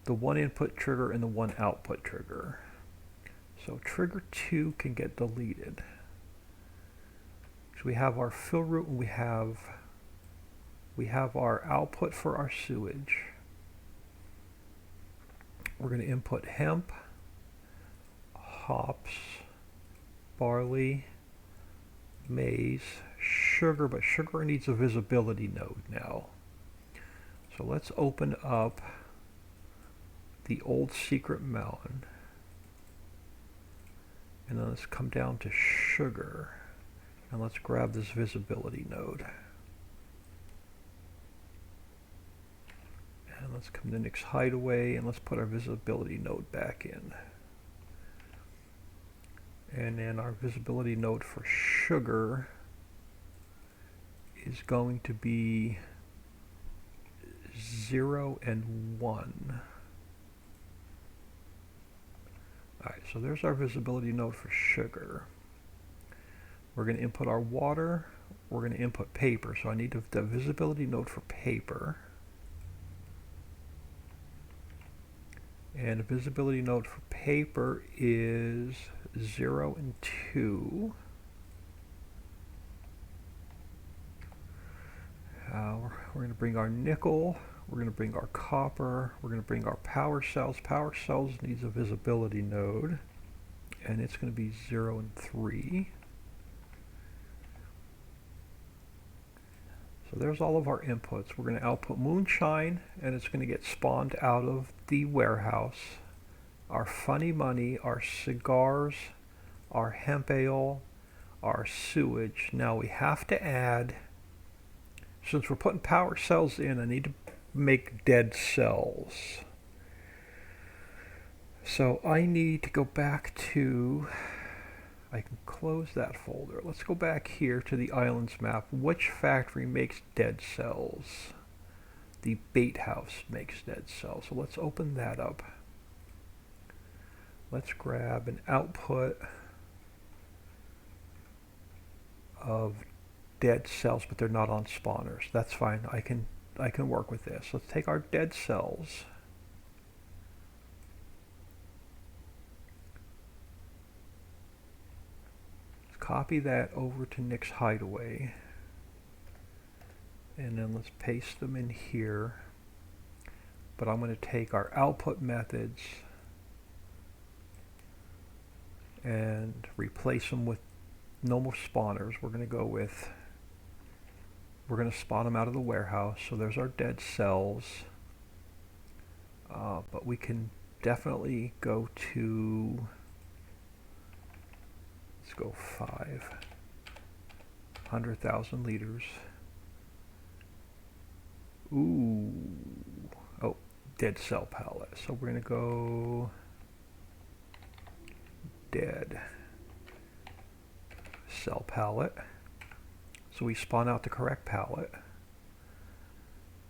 the one input trigger and the one output trigger. So trigger 2 can get deleted. So we have our fill route and we have our output for our sewage. We're going to input hemp, hops, barley, maize, sugar, but sugar needs a visibility node now. So let's open up the old Secret Mountain. And then let's come down to sugar. And let's grab this visibility node. And let's come to Nick's Hideaway and let's put our visibility node back in. And then our visibility node for sugar is going to be 0 and 1. Alright, so there's our visibility node for sugar. We're going to input our water. We're going to input paper. So I need the visibility node for paper. And the visibility node for paper is 0 and 2. We're going to bring our nickel. We're going to bring our copper. We're going to bring our power cells. Power cells needs a visibility node. And it's going to be 0 and 3. So there's all of our inputs. We're going to output moonshine, and it's going to get spawned out of the warehouse. Our funny money, our cigars, our hemp ale, our sewage. Now we have to add, since we're putting power cells in, I need to make dead cells. So I need to go back to, I can close that folder. Let's go back here to the islands map. Which factory makes dead cells? The bait house makes dead cells. So let's open that up. Let's grab an output of dead cells, but they're not on spawners. That's fine. I can work with this. Let's take our dead cells. Let's copy that over to Nick's hideaway. And then let's paste them in here. But I'm going to take our output methods and replace them with no more spawners. We're going to spawn them out of the warehouse. So there's our dead cells. But we can definitely go to, let's go 500,000 liters. Ooh, oh, dead cell palette. So we're going to go dead cell palette. So we spawn out the correct palette.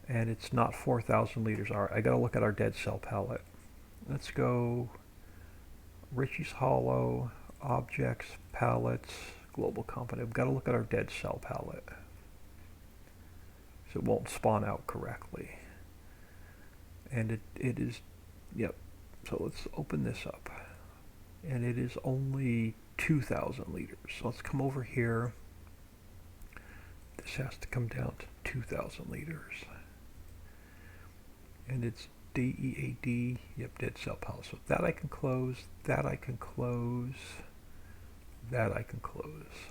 And it's not 4,000 liters. All right, I got to look at our dead cell palette. Let's go Riccis Hollow, objects, palettes, global company. I've got to look at our dead cell palette. So it won't spawn out correctly. And it is, yep. So let's open this up. And it is only 2,000 liters. So let's come over here. This has to come down to 2,000 liters. And it's DEAD, yep, dead cell palette. So that I can close, that I can close, that I can close.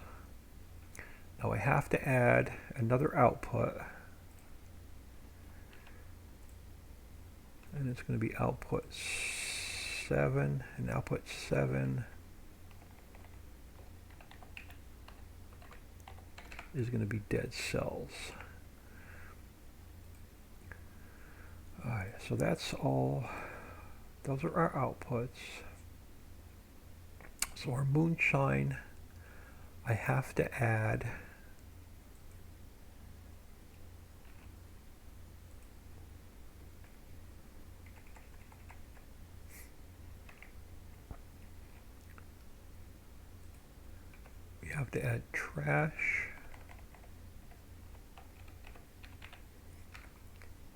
Now I have to add another output. And it's going to be output 7, and output 7 is going to be dead cells. Alright, so that's all. Those are our outputs. So our moonshine, I have to add trash.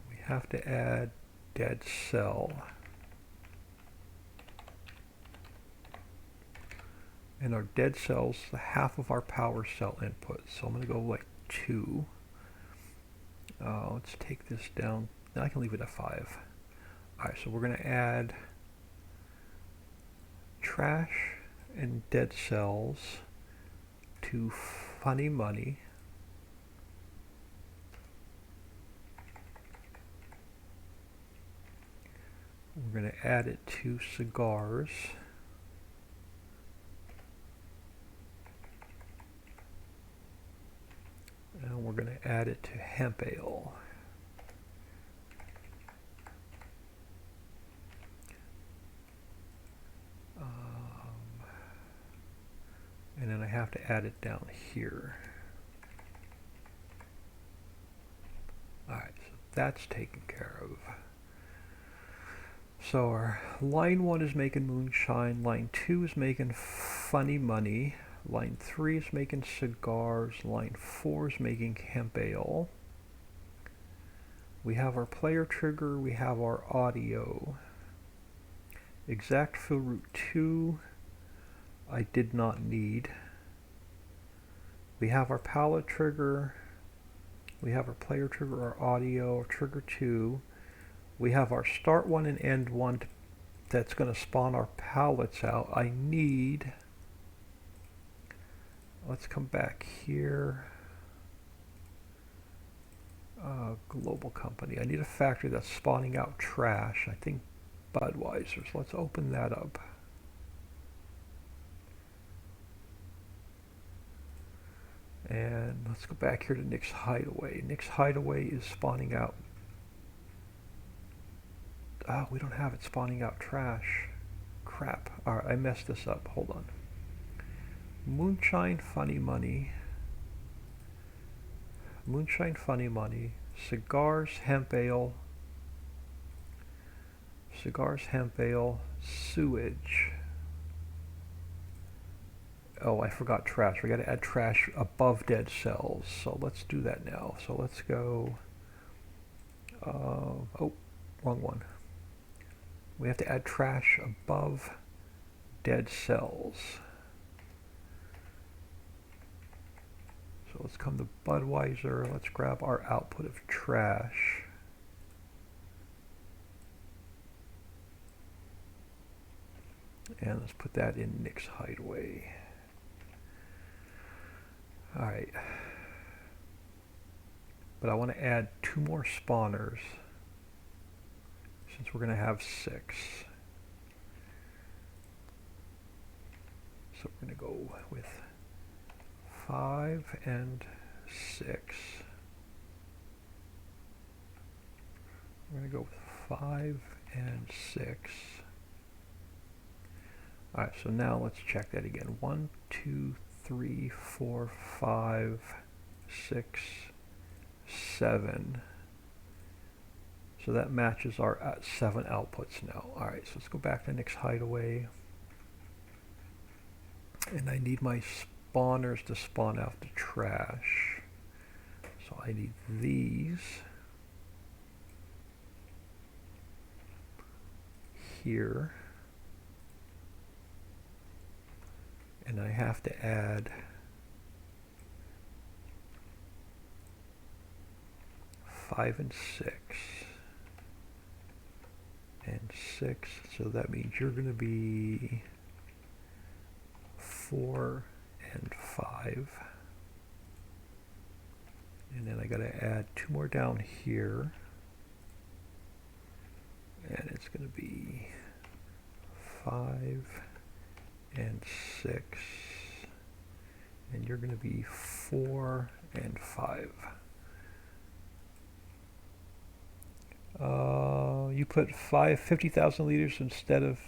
We have to add dead cell. And our dead cells, the half of our power cell input. So I'm going to go like 2. Let's take this down. Now I can leave it at 5. Alright, so we're going to add trash and dead cells to funny money. We're going to add it to cigars. And we're going to add it to hemp ale. And then I have to add it down here. Alright, so that's taken care of. So our line 1 is making moonshine, line 2 is making funny money, line 3 is making cigars, line 4 is making hemp ale. We have our player trigger, we have our audio. Exact fill route 2, I did not need. We have our palette trigger, we have our player trigger, our audio, our trigger 2. We have our start 1 and end 1 that's going to spawn our palettes out. I need, let's come back here, global company. I need a factory that's spawning out trash. I think Budweiser's. Let's open that up. And let's go back here to Nick's Hideaway. Nick's Hideaway is spawning out. Oh, we don't have it spawning out trash. Crap. Alright, I messed this up. Hold on. Moonshine Funny Money. Moonshine Funny Money. Cigars Hemp Ale. Cigars Hemp Ale. Sewage. Oh, I forgot trash. We got to add trash above dead cells. So let's do that now. So let's go. Oh, wrong one. We have to add trash above dead cells. So let's come to Budweiser. Let's grab our output of trash. And let's put that in Nick's Hideaway. Alright. But I want to add 2 more spawners, since we're going to have 6. So we're going to go with 5 and 6. We're going to go with 5 and 6. Alright, so now let's check that again. 1, 2, 3, 4, 5, 6, 7. So that matches our 7 outputs now. Alright, so let's go back to Nick's Hideaway. And I need my spawners to spawn out the trash. So I need these here. And I have to add 5 and 6 and 6, so that means you're going to be 4 and 5, and then I got to add 2 more down here, and it's going to be 5 and 6, and you're going to be 4 and 5. You put 50,000 liters instead of,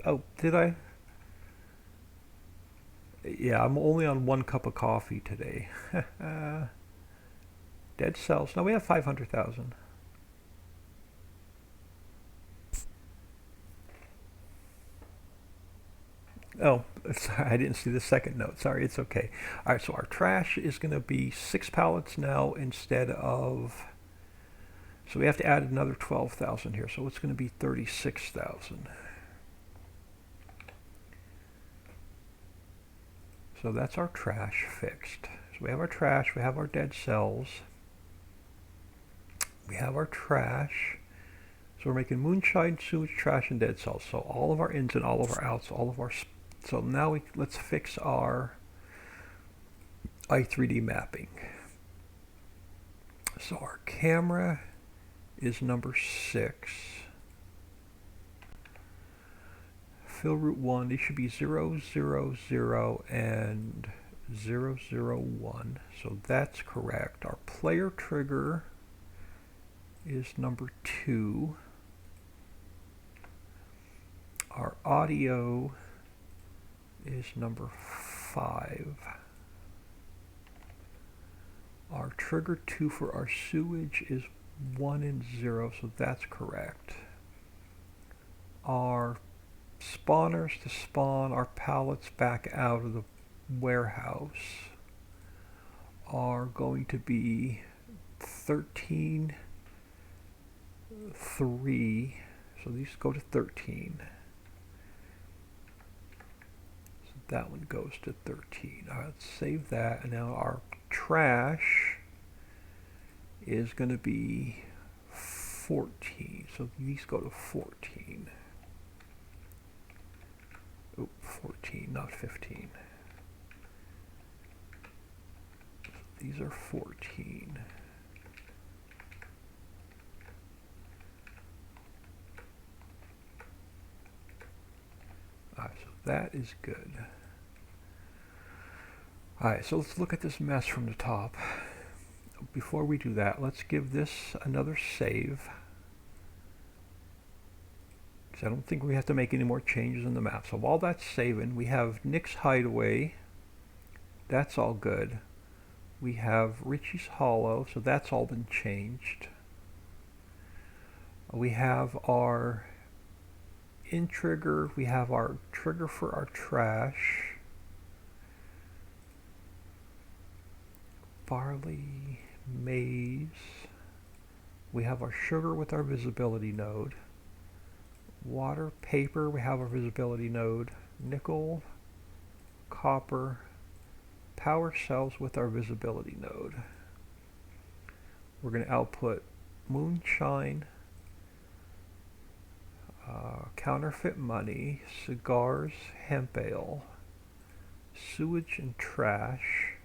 oh, did I? Yeah, I'm only on 1 cup of coffee today. Dead cells. No, we have 500,000. Oh, sorry, I didn't see the second note. Sorry, it's okay. All right, so our trash is going to be 6 pallets now instead of, so we have to add another 12,000 here, so it's going to be 36,000. So that's our trash fixed. So we have our trash, we have our dead cells, we have our trash. So we're making moonshine, sewage, trash, and dead cells. So all of our ins and all of our outs, all of our, so now let's fix our i3D mapping. So our camera is number 6. Fill route 1, these should be 0, 0, 0, and 0, 0, 1. So that's correct. Our player trigger is number 2. Our audio is number 5. Our trigger 2 for our sewage is 1 and 0, so that's correct. Our spawners to spawn our pallets back out of the warehouse are going to be 13, 3, so these go to 13. So that one goes to 13. All right, let's save that, and now our trash is going to be 14, so these go to 14. Oh, 14, not 15. So these are 14. Alright, so that is good. Alright, so let's look at this mess from the top. Before we do that, let's give this another save. Because I don't think we have to make any more changes in the map. So while that's saving, we have Nick's Hideaway. That's all good. We have Riccis Hollow, so that's all been changed. We have our in trigger, we have our trigger for our trash. Barley, maize. We have our sugar with our visibility node. Water, paper, we have our visibility node. Nickel, copper, power cells with our visibility node. We're going to output moonshine, counterfeit money, cigars, hemp ale, sewage and trash,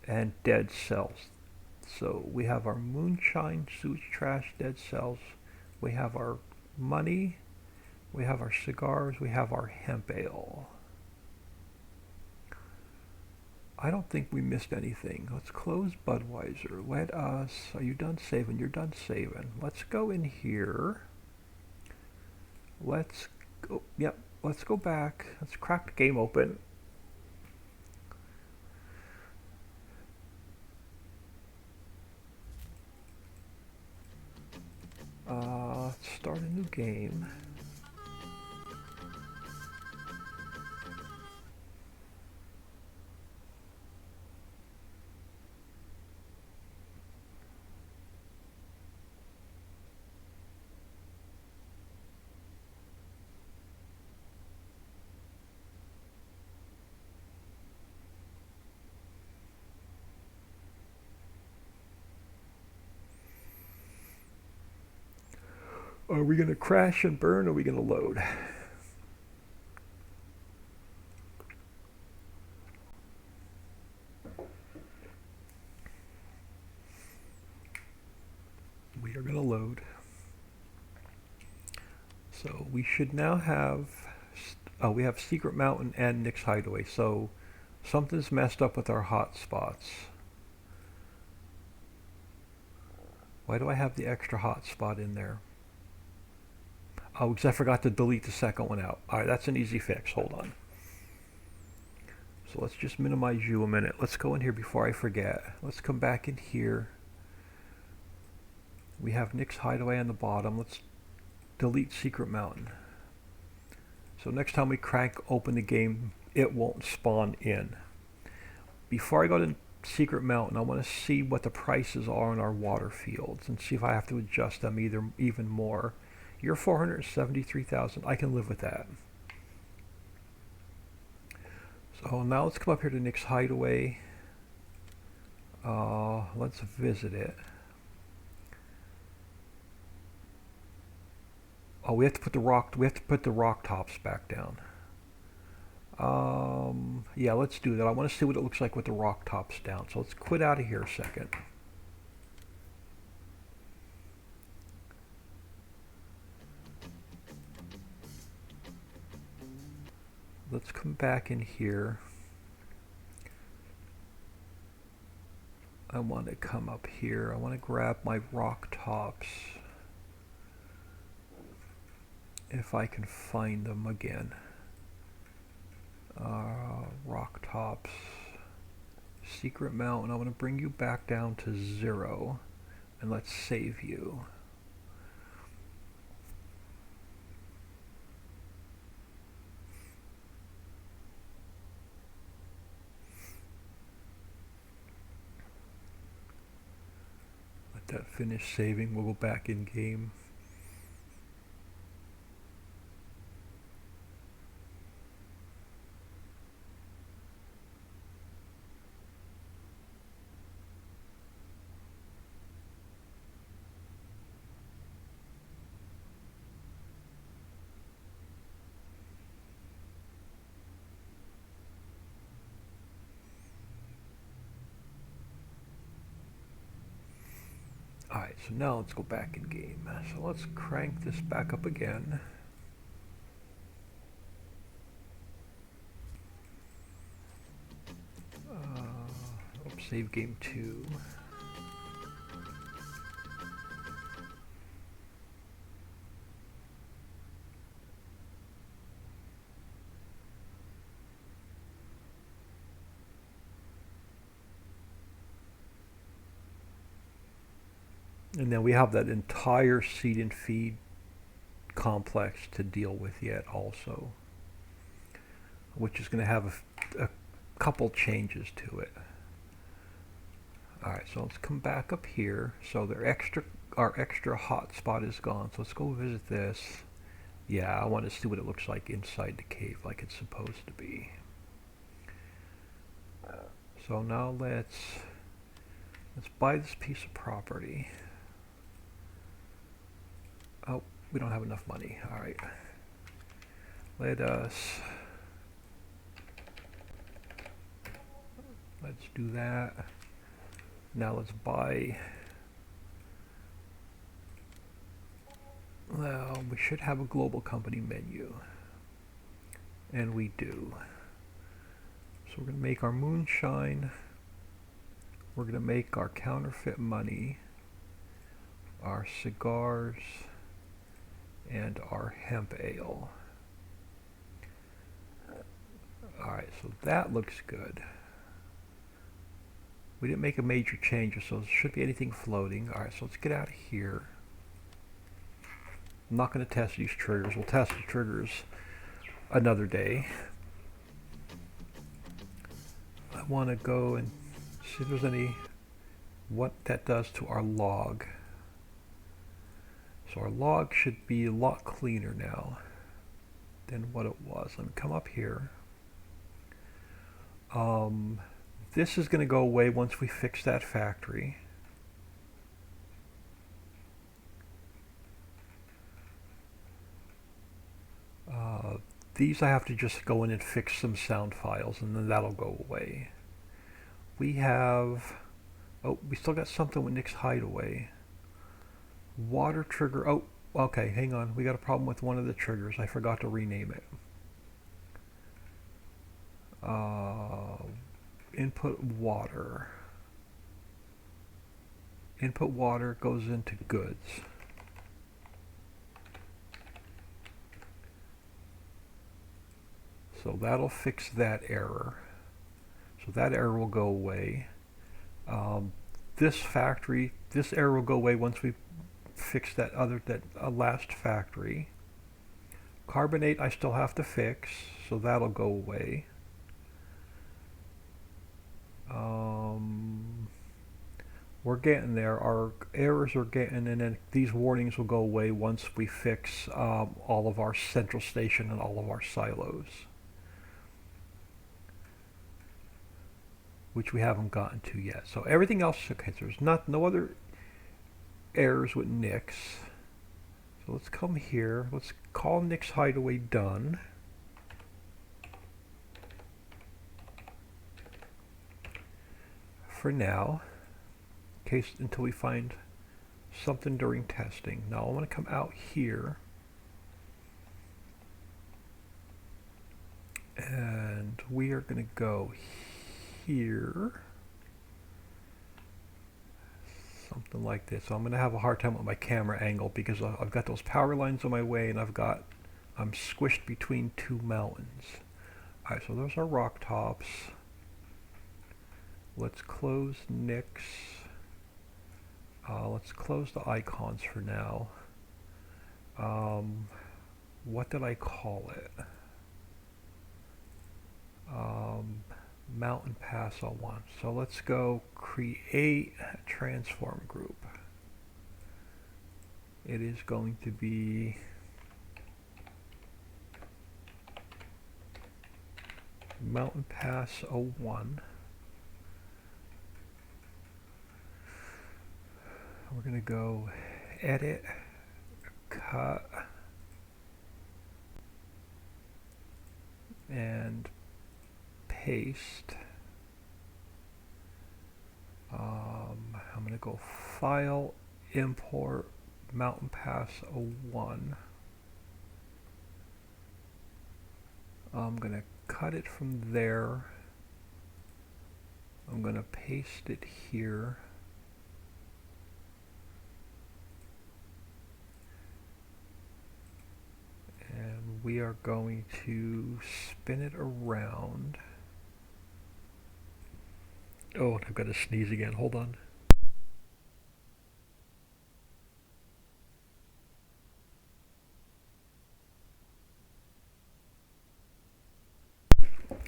and dead cells. So we have our moonshine, sewage, trash, dead cells. We have our money, we have our cigars, we have our hemp ale. I don't think we missed anything. Let's close Budweiser. Let us, are you done saving? You're done saving. Let's go in here. Let's go, yep, let's go back. Let's crack the game open. Let's start a new game. Are we going to crash and burn, or are we going to load? We are going to load. So we should now have, we have Secret Mountain and Nick's Hideaway. So something's messed up with our hotspots. Why do I have the extra hotspot in there? Oh, because I forgot to delete the second one out. Alright, that's an easy fix. Hold on. So let's just minimize you a minute. Let's go in here before I forget. Let's come back in here. We have Nick's Hideaway on the bottom. Let's delete Secret Mountain. So next time we crank open the game, it won't spawn in. Before I go to Secret Mountain, I want to see what the prices are on our water fields and see if I have to adjust them even more. You're 473,000. I can live with that. So now let's come up here to Nick's Hideaway. Let's visit it. Oh, we have to put the rock tops back down. Yeah, let's do that. I want to see what it looks like with the rock tops down. So let's quit out of here a second. Let's come back in here. I want to come up here. I want to grab my rock tops. If I can find them again. Rock tops. Secret Mountain. I want to bring you back down to 0. And let's save you. That finish saving, we'll go back in game. Alright, so now let's go back in game. So let's crank this back up again. save game 2. And then we have that entire seed and feed complex to deal with yet also, which is going to have a couple changes to it. Alright, so let's come back up here. So our extra hot spot is gone. So let's go visit this. Yeah, I want to see what it looks like inside the cave, like it's supposed to be. So now let's buy this piece of property. Oh, we don't have enough money. Alright. Let's do that. Now let's buy. Well, we should have a global company menu. And we do. So we're going to make our moonshine. We're going to make our counterfeit money, our cigars, and our hemp ale. Alright, so that looks good. We didn't make a major change, so there shouldn't be anything floating. Alright, so let's get out of here. I'm not going to test these triggers. We'll test the triggers another day. I want to go and see if there's what that does to our log. So our log should be a lot cleaner now than what it was. Let me come up here. This is going to go away once we fix that factory. These I have to just go in and fix some sound files, and then that'll go away. We have... Oh, we still got something with Nick's Hideaway. Water trigger... Oh, okay, hang on. We got a problem with one of the triggers. I forgot to rename it. Input water. Input water goes into goods. So that'll fix that error. So that error will go away. This error will go away once we fix that last factory. Carbonate I still have to fix, so that'll go away. We're getting there. Our errors are getting, and then these warnings will go away once we fix all of our central station and all of our silos, which we haven't gotten to yet. So everything else is okay. So there's no other errors with Nick's. So let's come here. Let's call Nick's Hideaway done. For now, until we find something during testing. Now I want to come out here, and we are going to go here, something like this. So I'm going to have a hard time with my camera angle because I've got those power lines on my way, and I'm squished between two mountains. Alright, so those are rock tops. Let's close Nick's. Let's close the icons for now. What did I call it? Mountain Pass '01. So let's go create a transform group. It is going to be Mountain Pass '01. We're going to go edit, cut, and paste. I'm going to go file, import, Mountain Pass '01. I'm going to cut it from there, I'm going to paste it here. And we are going to spin it around. Oh, and I've got to sneeze again. Hold on.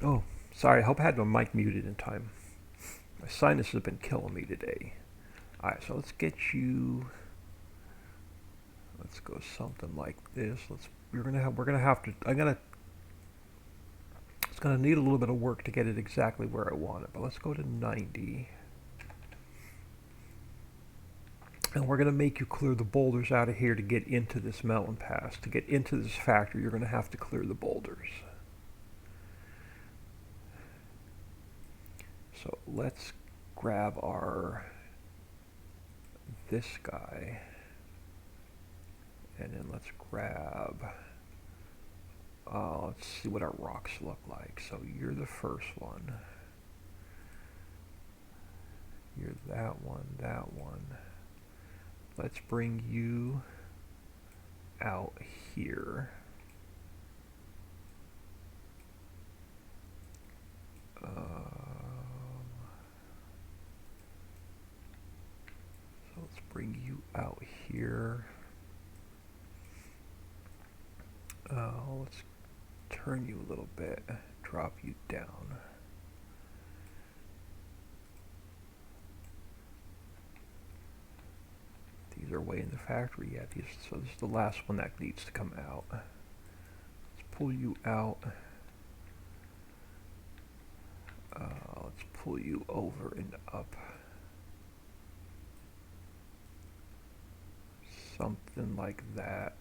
Oh, sorry. I hope I had my mic muted in time. My sinus has been killing me today. Alright, so let's get you. Let's go something like this. We're gonna have to. It's gonna need a little bit of work to get it exactly where I want it. But let's go to 90. And we're gonna make you clear the boulders out of here to get into this mountain pass. To get into this factory, you're gonna have to clear the boulders. So let's grab this guy, and then let's grab, let's see what our rocks look like. So you're the first one. You're that one, that one. Let's bring you out here. So let's bring you out here. Let's turn you a little bit, drop you down. These are way in the factory yet. So this is the last one that needs to come out. Let's pull you out. Let's pull you over and up. Something like that.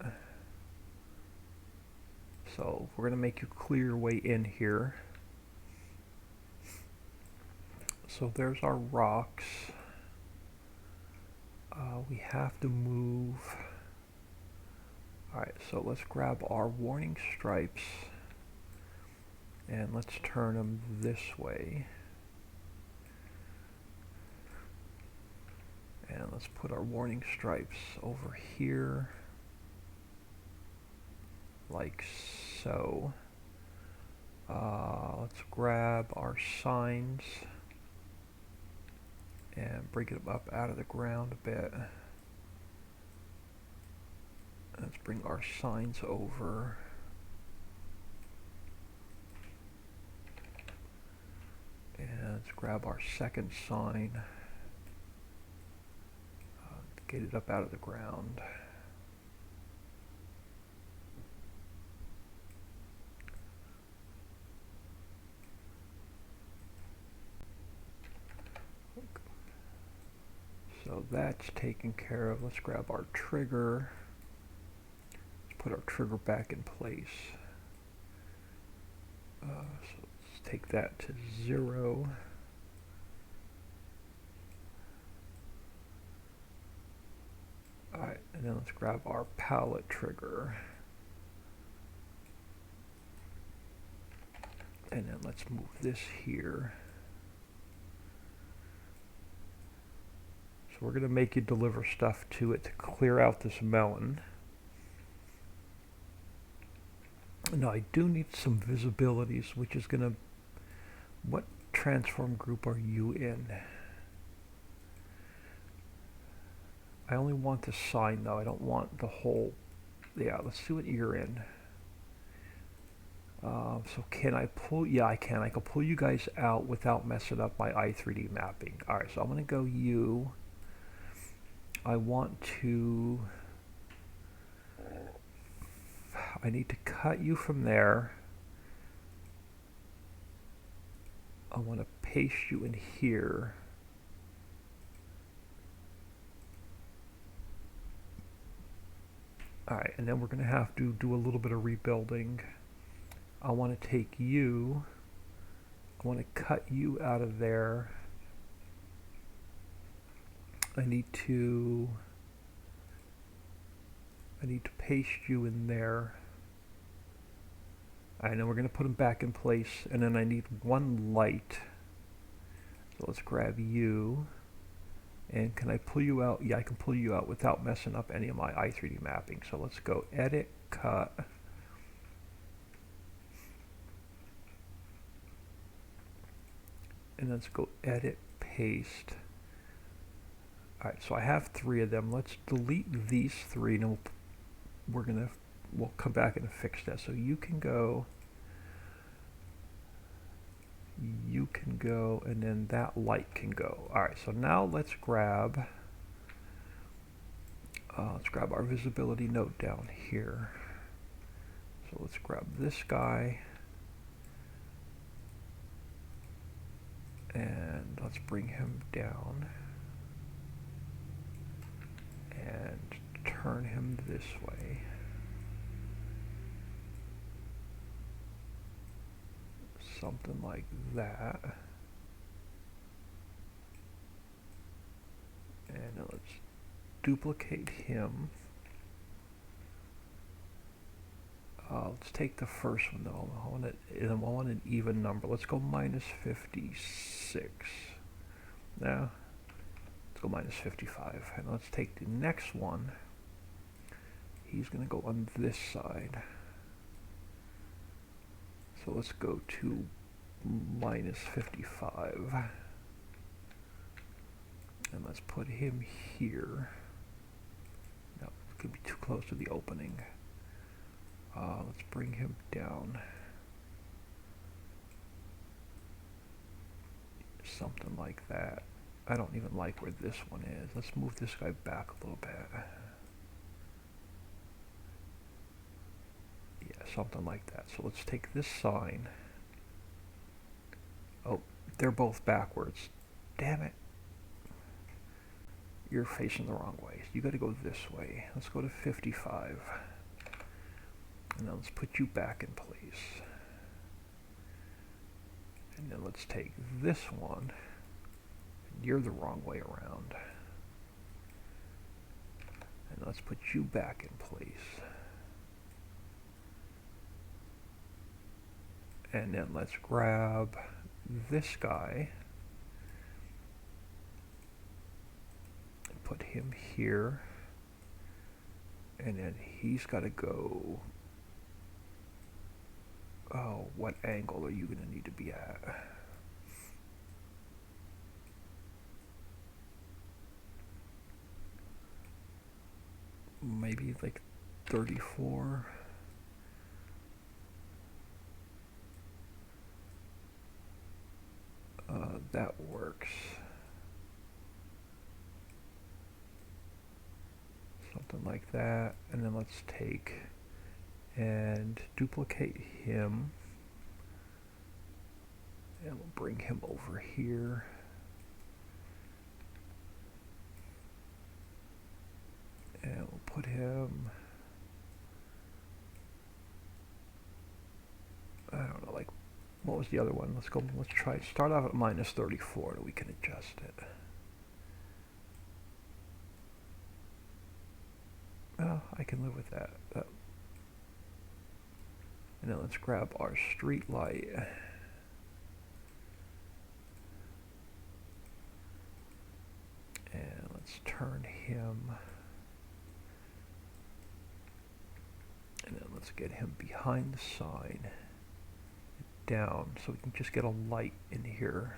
So we're going to make you clear your way in here. So there's our rocks. We have to move. Alright, so let's grab our warning stripes and let's turn them this way. And let's put our warning stripes over here, like so. Let's grab our signs and bring it up out of the ground a bit. Let's bring our signs over. And let's grab our second sign. Get it up out of the ground. So that's taken care of. Let's grab our trigger. Let's put our trigger back in place. So let's take that to 0. Alright, and then let's grab our pallet trigger. And then let's move this here. So we're going to make you deliver stuff to it to clear out this mountain. Now I do need some visibilities, which is going to... What transform group are you in? I only want the sign though, I don't want the whole... Yeah, let's see what you're in. So can I pull... Yeah, I can. I can pull you guys out without messing up my i3D mapping. Alright, so I'm going to go you. I want to... I need to cut you from there. I want to paste you in here. Alright, and then we're going to have to do a little bit of rebuilding. I want to take you. I want to cut you out of there. I need to paste you in there. Alright, now we're going to put them back in place, and then I need one light. So let's grab you. And can I pull you out? Yeah, I can pull you out without messing up any of my i3D mapping. So let's go edit, cut. And let's go edit, paste. All right, so I have 3 of them. Let's delete these 3, and we'll come back and fix that. So you can go, and then that light can go. All right, so now let's grab our visibility node down here. So let's grab this guy, and let's bring him down and turn him this way. Something like that. And let's duplicate him. Let's take the first one though. I want an even number. Let's go minus 56. Now, let's go minus 55. And let's take the next one. He's going to go on this side. So let's go to minus 55. And let's put him here. No, it could be too close to the opening. Let's bring him down. Something like that. I don't even like where this one is. Let's move this guy back a little bit. Yeah, something like that. So let's take this sign. Oh, they're both backwards. Damn it. You're facing the wrong way. You got to go this way. Let's go to 55. And then let's put you back in place. And then let's take this one. You're the wrong way around. And let's put you back in place. And then let's grab this guy and put him here. And then he's got to go. Oh, what angle are you going to need to be at? Maybe like 34. That works. Something like that. And then let's take and duplicate him. And we'll bring him over here. And we'll put him, I don't know, like, what was the other one? Let's try, start off at minus 34, and we can adjust it. Well, I can live with that. And then let's grab our street light. And let's turn him. And then let's get him behind the sign. Down so we can just get a light in here.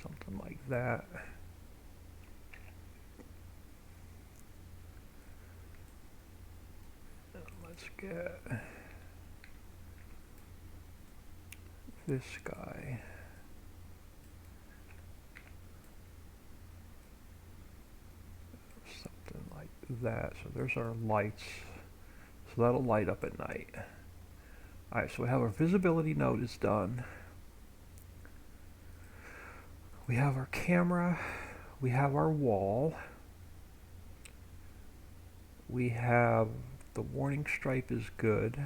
Something like that. And let's get this guy. Something like that. So there's our lights. So that'll light up at night. Alright, so we have our visibility node is done. We have our camera. We have our wall. We have the warning stripe is good.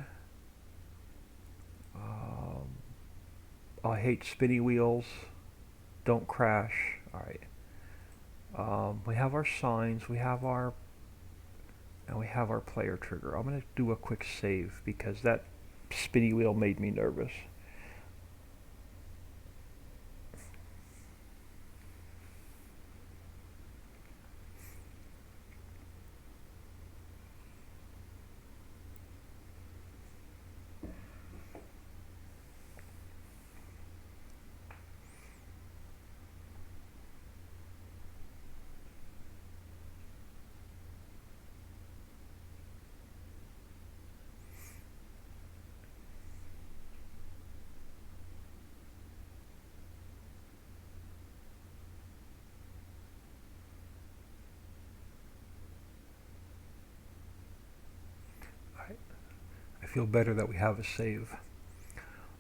I hate spinny wheels. Don't crash. Alright. We have our signs. We have our And we have our player trigger. I'm going to do a quick save because that spinny wheel made me nervous. I feel better that we have a save.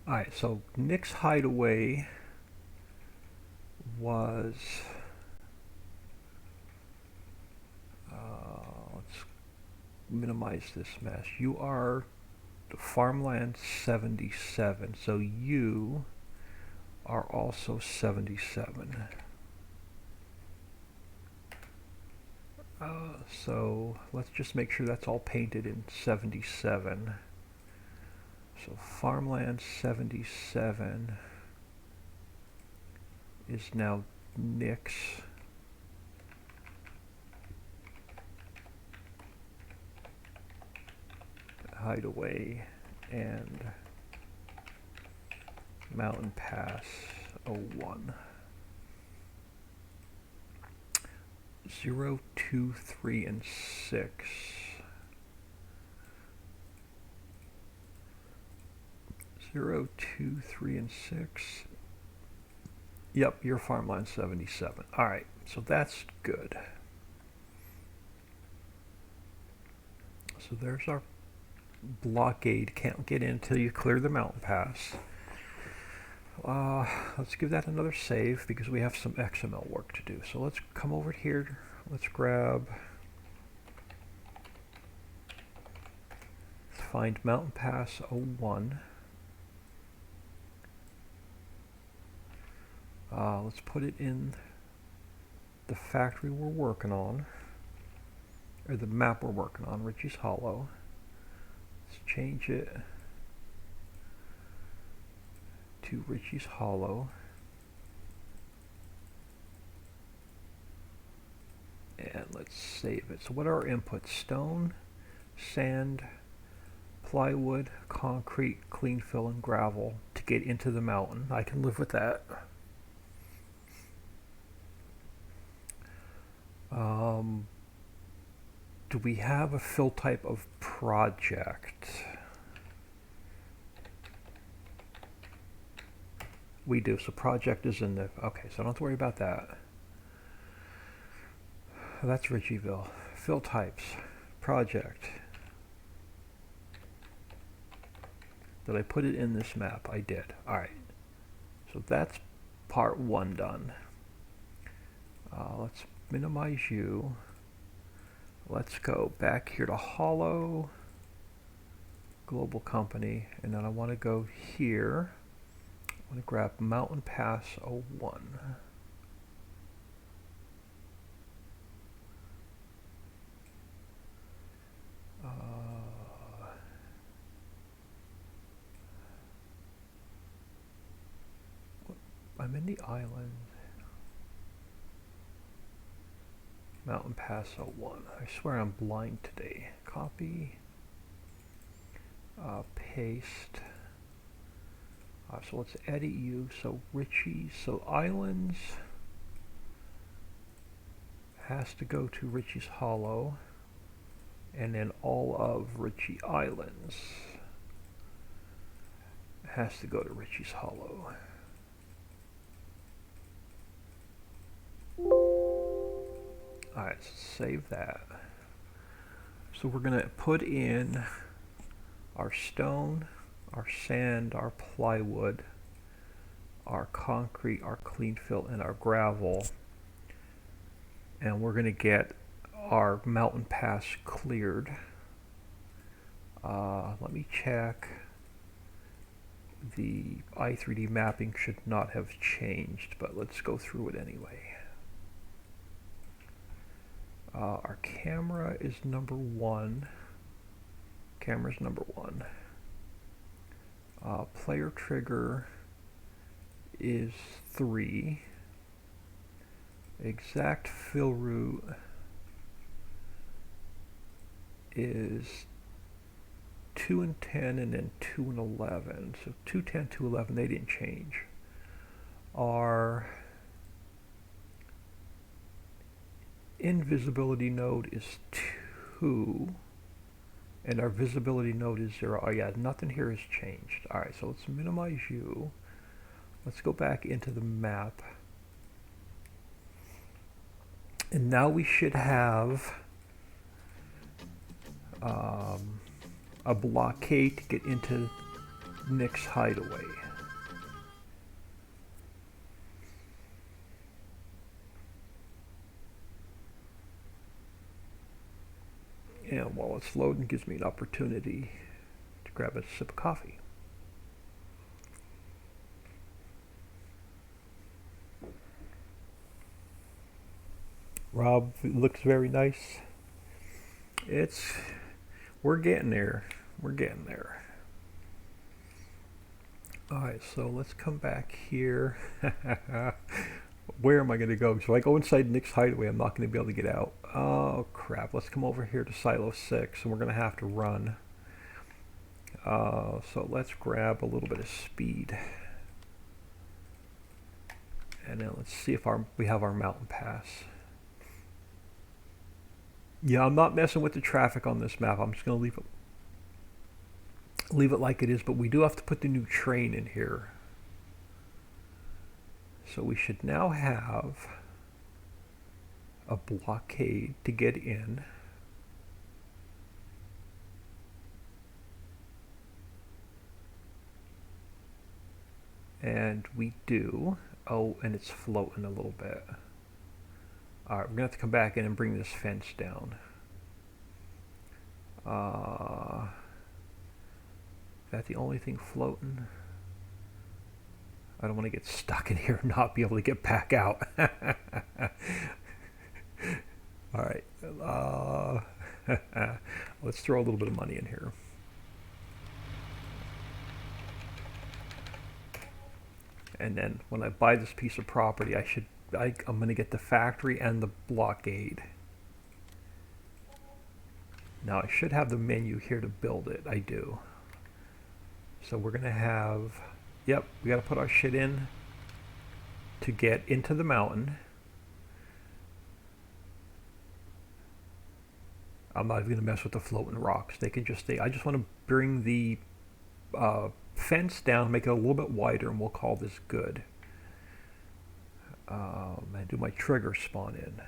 Alright, so Nick's hideaway was... let's minimize this mess. You are farmland 77, so you are also 77. So let's just make sure that's all painted in 77. So farmland 77 is now Nick's. Hideaway and Mountain Pass 01. 0, 2, 3, and 6. 0, 2, 3, and 6. Yep, your farmland 77. Alright, so that's good. So there's our blockade. Can't get in until you clear the mountain pass. Let's give that another save because we have some XML work to do. So let's come over here. Let's grab... Let's find Mountain Pass 01. Let's put it in the factory we're working on, or the map we're working on, Riccis Hollow. Let's change it to Riccis Hollow. And let's save it. So what are our inputs? Stone, sand, plywood, concrete, clean fill, and gravel to get into the mountain. I can live with that. Do we have a fill type of project? We do, so project is in the, okay, so don't have to worry about that. That's Ritchieville. Fill types, project. Did I put it in this map? I did. Alright, so that's part 1 done. Let's minimize you. Let's go back here to Hollow, Global Company, and then I want to go here. I want to grab Mountain Pass 01. I'm in the island. Mountain Pass 01. I swear I'm blind today. Copy. Paste. So let's edit you. So Ritchie. So islands has to go to Ritchie's Hollow. And then all of Ritchie Islands has to go to Ritchie's Hollow. Alright, save that. So we're going to put in our stone, our sand, our plywood, our concrete, our clean fill, and our gravel. And we're going to get our mountain pass cleared. Let me check. The i3D mapping should not have changed, but let's go through it anyway. Our camera is number 1. Camera's number 1. Player trigger is 3. Exact fill route is 2 and 10 and then 2 and 11. So 2, 10, 2, 11, they didn't change. Our invisibility node is 2 and our visibility node is 0. Oh yeah, nothing here has changed. Alright, so let's minimize you. Let's go back into the map. And now we should have a blockade to get into Nick's hideaway. And while it's loading, it gives me an opportunity to grab a sip of coffee. Rob, it looks very nice. We're getting there. We're getting there. Alright, so let's come back here. Where am I going to go? So if I go inside Nick's hideaway, I'm not going to be able to get out. Oh crap, let's come over here to silo 6 and we're going to have to run. So let's grab a little bit of speed. And then let's see if we have our mountain pass. Yeah, I'm not messing with the traffic on this map. I'm just going to leave it like it is, but we do have to put the new train in here. So we should now have a blockade to get in. And we do. Oh, and it's floating a little bit. Alright, we're going to have to come back in and bring this fence down. Is that the only thing floating? I don't want to get stuck in here and not be able to get back out. Alright. Let's throw a little bit of money in here. And then when I buy this piece of property, I'm going to get the factory and the blockade. Now I should have the menu here to build it. I do. So we're going to have, yep, we got to put our shit in to get into the mountain. I'm not even going to mess with the floating rocks. They can just stay. I just want to bring the fence down, make it a little bit wider, and we'll call this good. And do my trigger spawn in.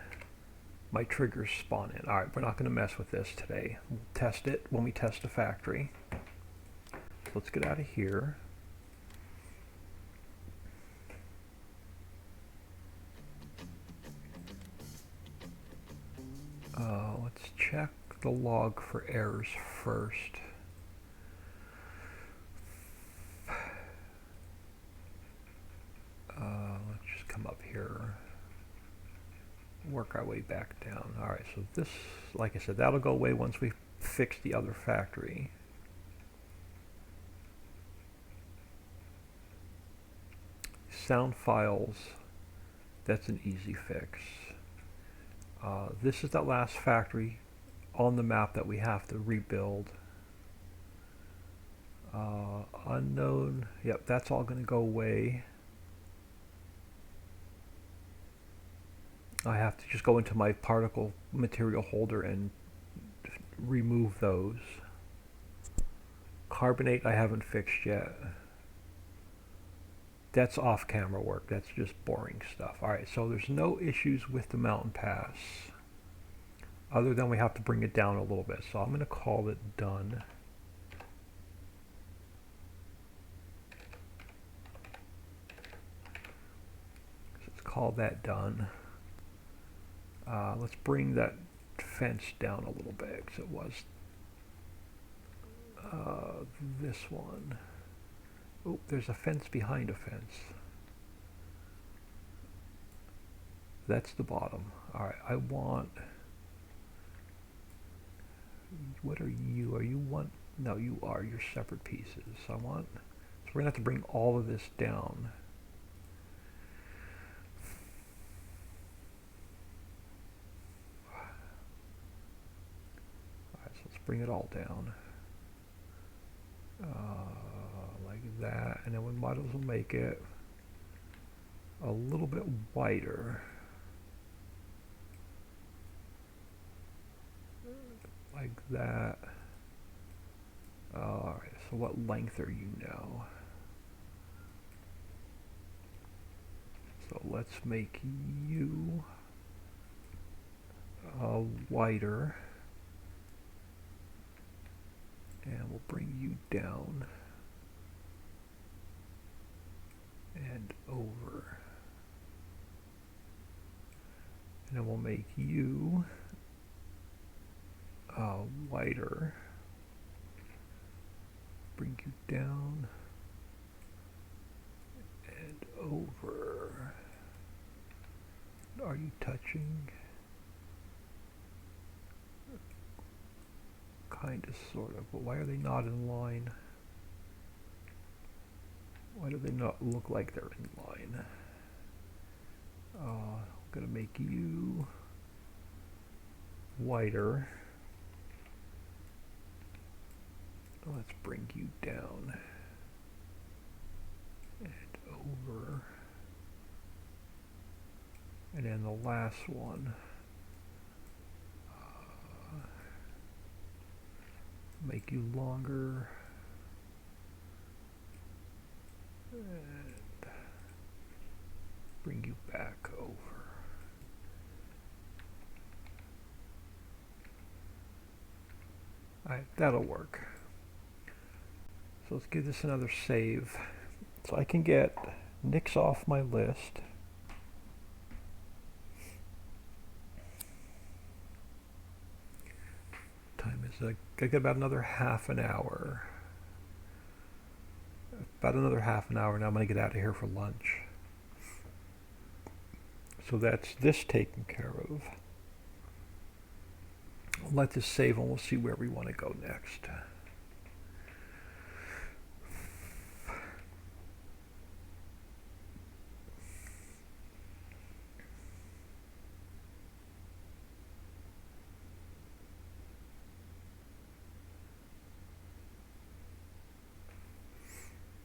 My triggers spawn in. Alright, we're not going to mess with this today. We'll test it when we test the factory. Let's get out of here. Let's check the log for errors first. Let's just come up here. Work our way back down. Alright, so this, like I said, that'll go away once we fix the other factory. Sound files, that's an easy fix. This is that last factory on the map that we have to rebuild. Unknown, yep, that's all going to go away. I have to just go into my particle material holder and remove those. Carbonate I haven't fixed yet. That's off-camera work. That's just boring stuff. Alright, so there's no issues with the mountain pass. Other than we have to bring it down a little bit. So I'm going to call it done. Let's call that done. Let's bring that fence down a little bit, because it was this one. Oh, there's a fence behind a fence. That's the bottom. Alright, I want What are you? Are you one? No, you are. You're separate pieces. So we're gonna have to bring all of this down. Alright, so let's bring it all down. Like that, and then we might as well make it a little bit wider. Like that. Alright, so what length are you now? So let's make you wider. And we'll bring you down and over. And then we'll make you wider. Bring you down and over. Are you touching? Kind of, sort of, but why are they not in line? Why do they not look like they're in line? I'm gonna make you wider. Let's bring you down and over. And then the last one, make you longer and bring you back over. Alright, that'll work. So let's give this another save. So I can get Nick's off my list. Time is I got about another half an hour. About another half an hour, now I'm going to get out of here for lunch. So that's this taken care of. Let this save and we'll see where we want to go next.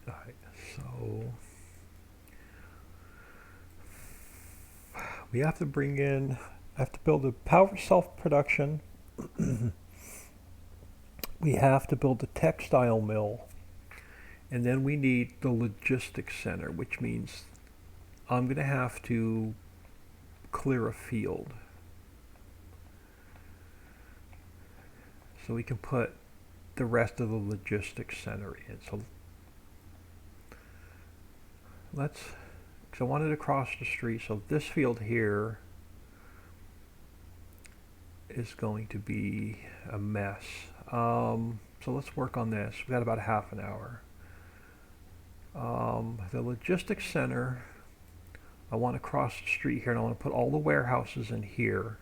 Alright, so we have to bring in, I have to build a power self-production. We have to build a textile mill, and then we need the logistics center, which means I'm going to have to clear a field so we can put the rest of the logistics center in. So let's, because I wanted to cross the street, so this field here is going to be a mess. So let's work on this. We've got about half an hour. The logistics center, I want to cross the street here, and I want to put all the warehouses in here.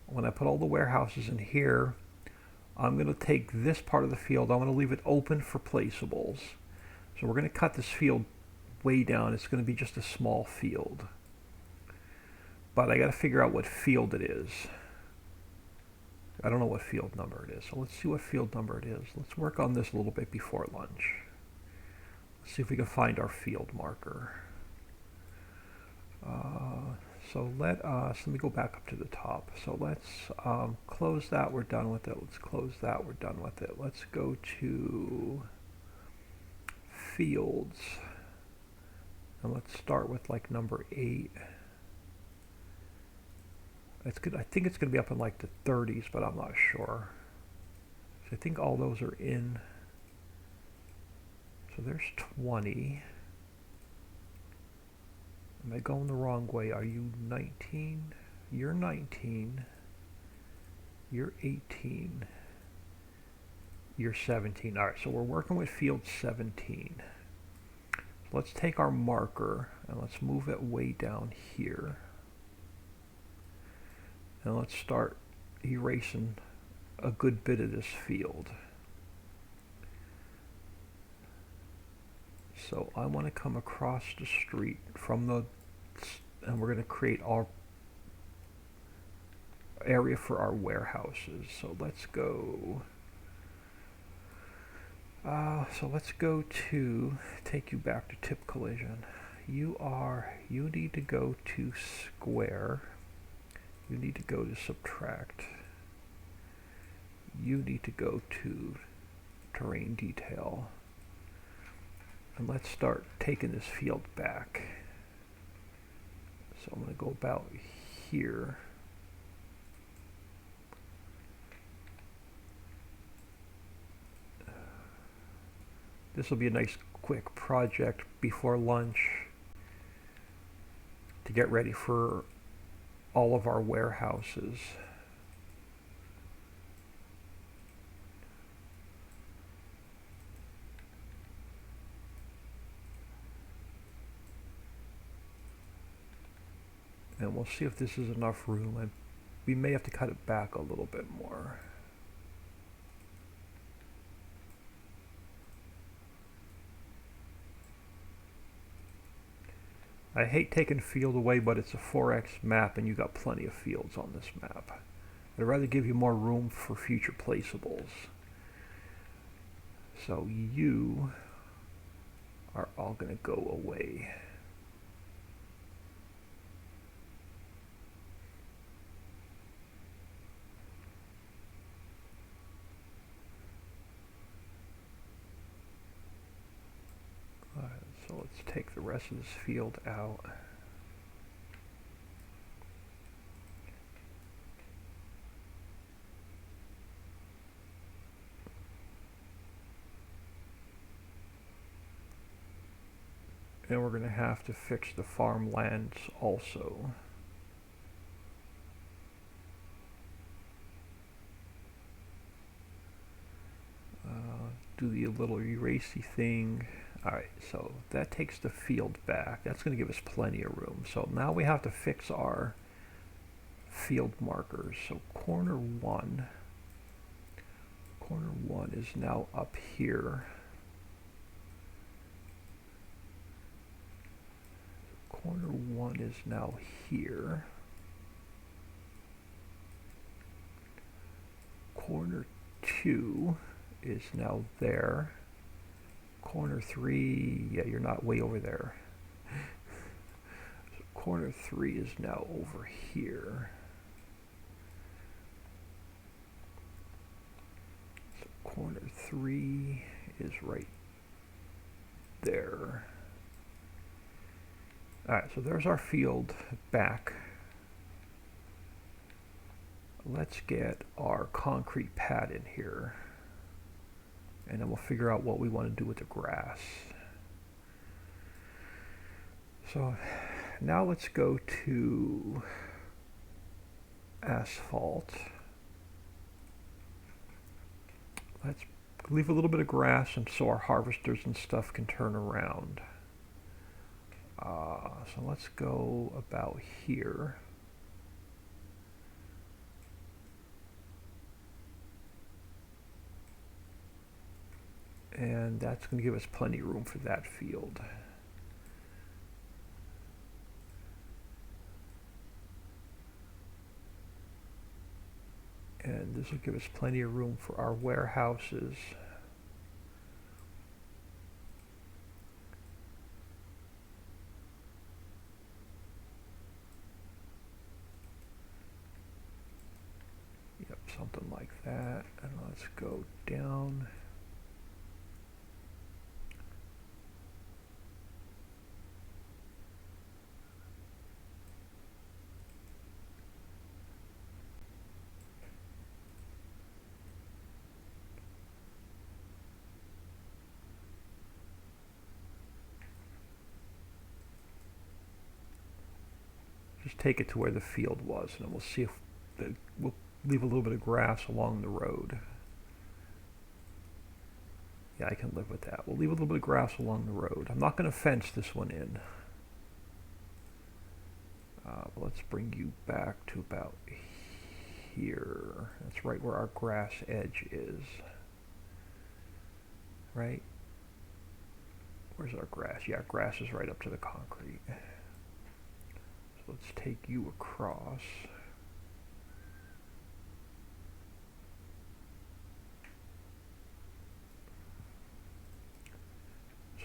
When I put all the warehouses in here, I'm going to take this part of the field, I'm going to leave it open for placeables. So we're going to cut this field way down. It's going to be just a small field. But I got to figure out what field it is. I don't know what field number it is. So let's see what field number it is. Let's work on this a little bit before lunch. Let's see if we can find our field marker. So let me go back up to the top. So let's close that, we're done with it. Let's close that, we're done with it. Let's go to fields. And let's start with like number 8. It's good. I think it's going to be up in like the 30s, but I'm not sure. So I think all those are in. So there's 20. Am I going the wrong way? Are you 19? You're 19. You're 18. You're 17. All right, so we're working with field 17. So let's take our marker and let's move it way down here. And let's start erasing a good bit of this field. So I want to come across the street from the, and we're going to create our area for our warehouses. So let's go. Let's go to, take you back to tip collision. You need to go to square. You need to go to subtract. You need to go to terrain detail. And let's start taking this field back. So I'm going to go about here. This will be a nice quick project before lunch to get ready for all of our warehouses. And we'll see if this is enough room. We may have to cut it back a little bit more. I hate taking field away, but it's a 4x map and you got plenty of fields on this map. I'd rather give you more room for future placeables. So you are all going to go away. So let's take the rest of this field out. And we're going to have to fix the farmlands also. Do the little erasey thing. Alright, so that takes the field back. That's going to give us plenty of room. So now we have to fix our field markers. So corner 1 is now up here. Corner 1 is now here. Corner 2 is now there. Corner 3, yeah, you're not way over there. So corner 3 is now over here. So corner 3 is right there. Alright, so there's our field back. Let's get our concrete pad in here. And then we'll figure out what we want to do with the grass. So now let's go to asphalt. Let's leave a little bit of grass and so our harvesters and stuff can turn around. So let's go about here. And that's going to give us plenty of room for that field. And this will give us plenty of room for our warehouses. Yep, something like that. And let's go down. Just take it to where the field was, and we'll see if we'll leave a little bit of grass along the road. Yeah, I can live with that. We'll leave a little bit of grass along the road. I'm not going to fence this one in. But let's bring you back to about here. That's right where our grass edge is. Right? Where's our grass? Yeah, grass is right up to the concrete. So let's take you across.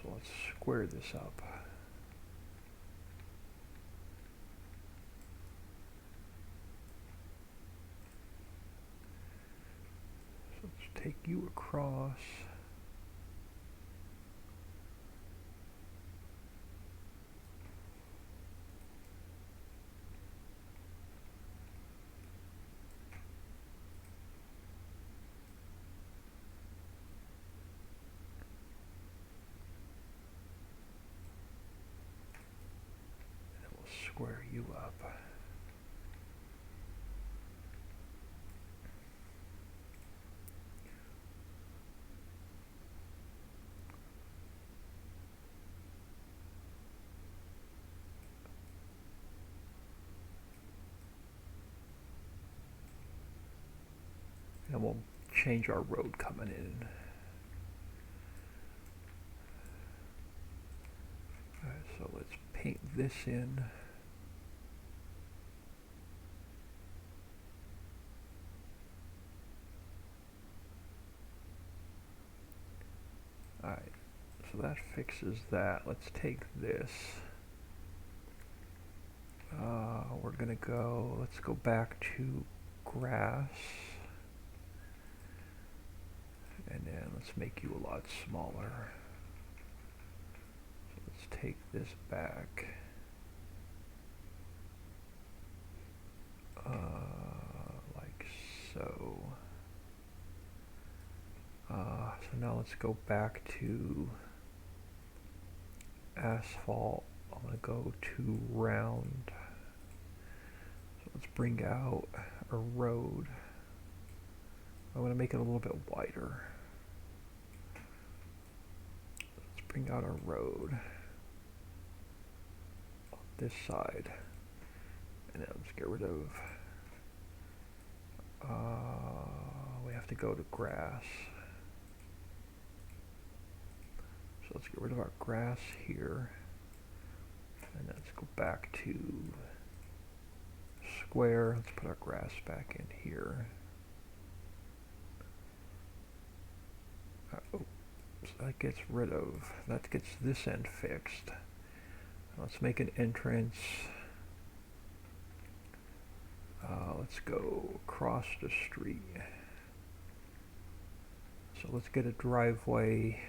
So let's square this up. So let's take you across. Square you up. And we'll change our road coming in. Alright, so let's paint this in. Alright, so that fixes that. Let's take this. We're gonna go, let's go back to grass. And then let's make you a lot smaller. So let's take this back. Like so. So now let's go back to asphalt. I'm going to go to round. So let's bring out a road. I'm going to make it a little bit wider. Let's bring out our road on this side. And then let's get rid of, we have to go to grass. So let's get rid of our grass here. And then let's go back to square. Let's put our grass back in here. Oh, so that gets rid of, that gets this end fixed. Let's make an entrance. Let's go across the street. So let's get a driveway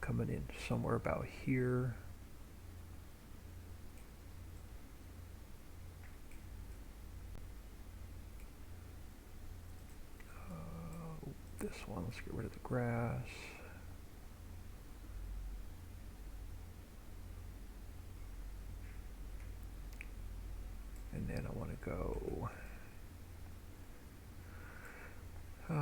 coming in somewhere about here. This one, let's get rid of the grass. And then I want to go,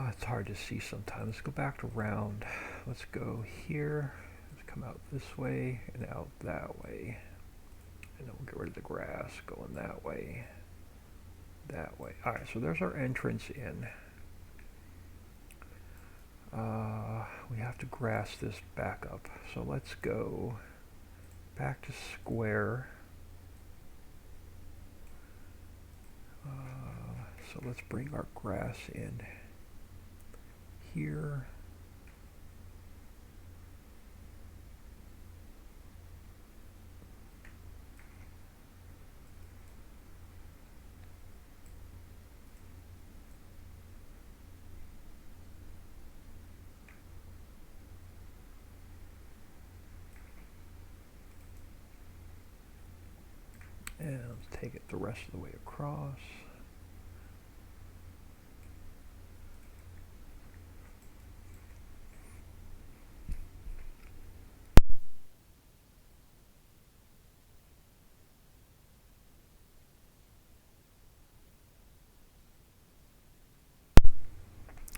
it's hard to see sometimes. Let's go back to round. Let's go here. Let's come out this way and out that way. And then we'll get rid of the grass going that way. That way. Alright, so there's our entrance in. We have to grass this back up. So let's go back to square. So let's bring our grass in here. And let's take it the rest of the way across.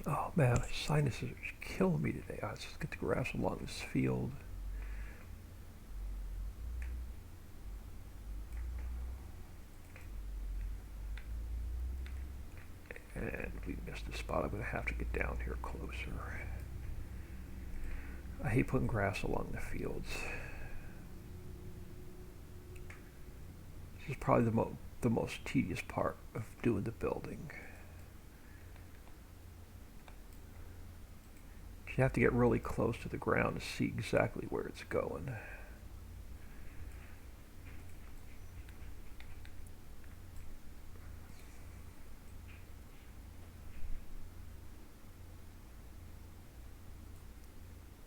Oh man, my sinuses are killing me today. Let's just get the grass along this field. And we missed a spot. I'm going to have to get down here closer. I hate putting grass along the fields. This is probably the most tedious part of doing the building. You have to get really close to the ground to see exactly where it's going.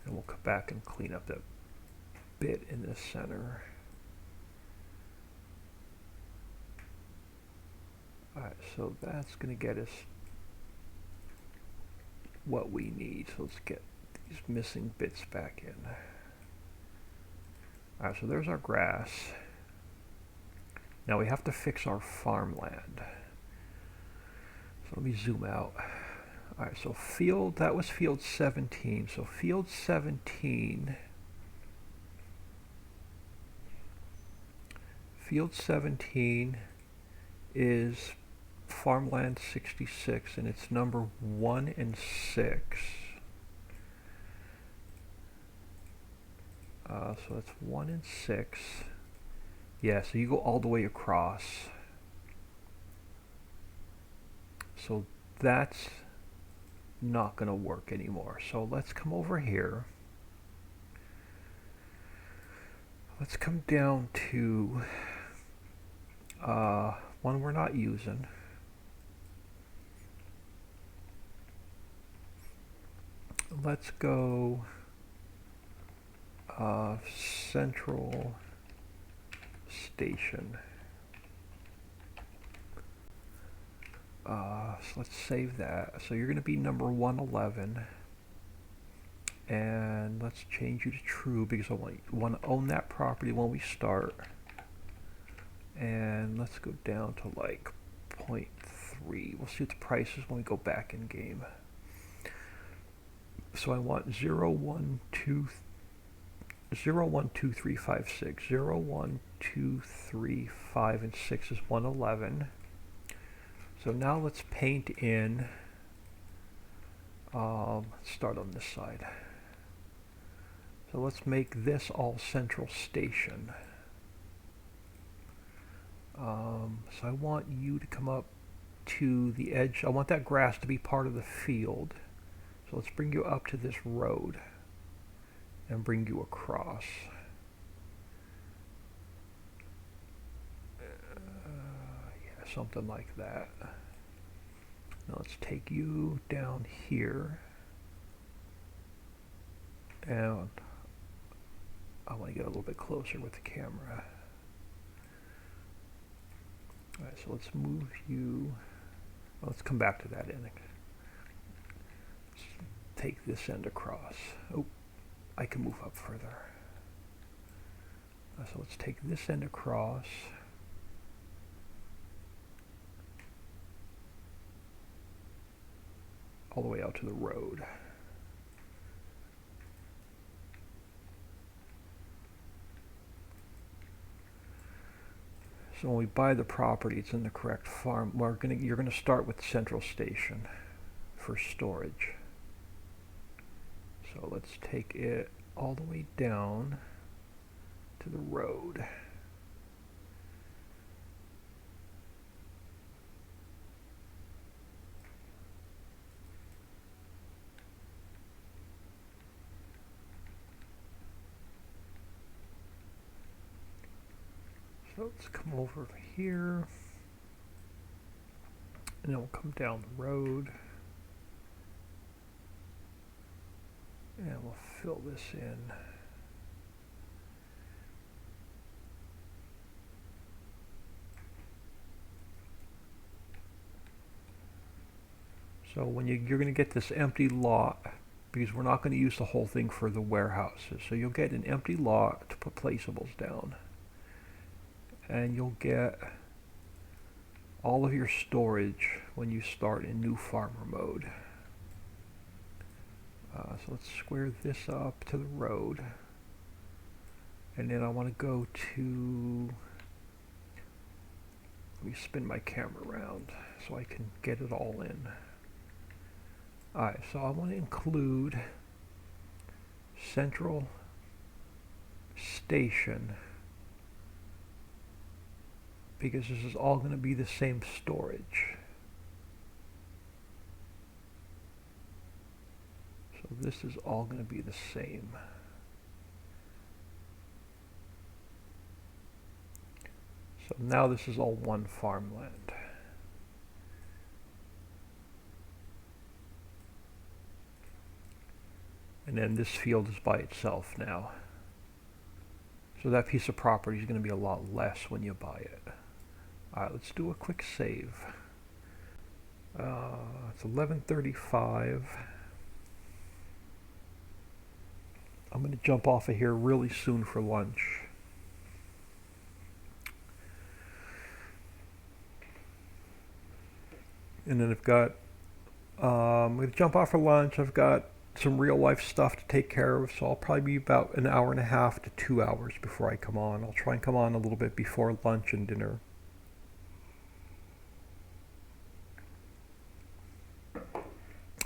And we'll come back and clean up that bit in the center. Alright, so that's going to get us what we need. So let's get these missing bits back in. Alright, so there's our grass. Now we have to fix our farmland. So let me zoom out. Alright, so that was field 17. So field 17. Field 17 is farmland 66, and it's number 1 and 6. So that's 1 and 6. Yeah, so you go all the way across. So that's not going to work anymore. So let's come over here. Let's come down to one we're not using. Let's go central station. So let's save that. So you're going to be number 111, and let's change you to true because I want to own that property when we start. And let's go down to like 0.3. We'll see what the price is when we go back in game. So I want 0, 1, 2, 0, 1, 2, 3, 5, 6. 0, 1, 2, 3, 5, and 6 is 111. So now let's paint in, let's start on this side. So let's make this all central station. So I want you to come up to the edge. I want that grass to be part of the field. So let's bring you up to this road and bring you across. Yeah, something like that. Now let's take you down here. And I want to get a little bit closer with the camera. Alright, so let's move you. Well, let's come back to that end. Let's take this end across. Oh, I can move up further. So let's take this end across. All the way out to the road. So when we buy the property, it's in the correct farm. You're gonna start with Central Station for storage. So let's take it all the way down to the road. So let's come over here, and then we'll come down the road, and we'll fill this in. So when you're going to get this empty lot, because we're not going to use the whole thing for the warehouses, so you'll get an empty lot to put placeables down. And you'll get all of your storage when you start in new farmer mode. So let's square this up to the road. And then I want to go to Let me spin my camera around so I can get it all in. Alright, so I want to include Central Station because this is all going to be the same storage. So this is all going to be the same. So now this is all one farmland. And then this field is by itself now. So that piece of property is going to be a lot less when you buy it. Alright, let's do a quick save. It's 11:35. I'm going to jump off of here really soon for lunch. And then I'm going to jump off for lunch. I've got some real life stuff to take care of, so I'll probably be about an hour and a half to 2 hours before I come on. I'll try and come on a little bit before lunch and dinner.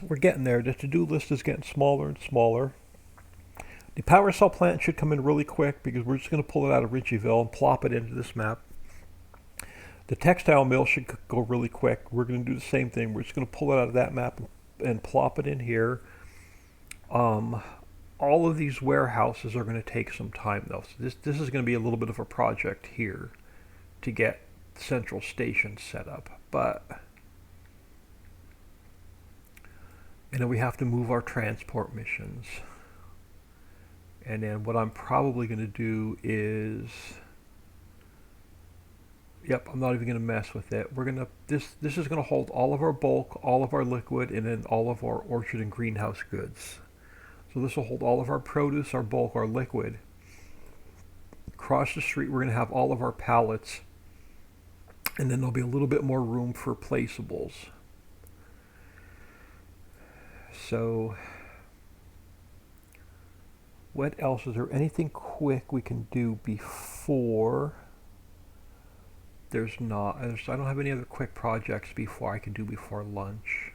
We're getting there. The to-do list is getting smaller and smaller. The power cell plant should come in really quick because we're just going to pull it out of Riccisville and plop it into this map. The textile mill should go really quick. We're going to do the same thing. We're just going to pull it out of that map and plop it in here. All of these warehouses are going to take some time though. So this is going to be a little bit of a project here to get Central Station set up. And then we have to move our transport missions. And then what I'm probably going to do is, yep, I'm not even going to mess with it. This is going to hold all of our bulk, all of our liquid, and then all of our orchard and greenhouse goods. So this will hold all of our produce, our bulk, our liquid. Across the street, we're going to have all of our pallets, and then there'll be a little bit more room for placeables. So, what else? Is there anything quick we can do before? There's not. I don't have any other quick projects before I can do before lunch.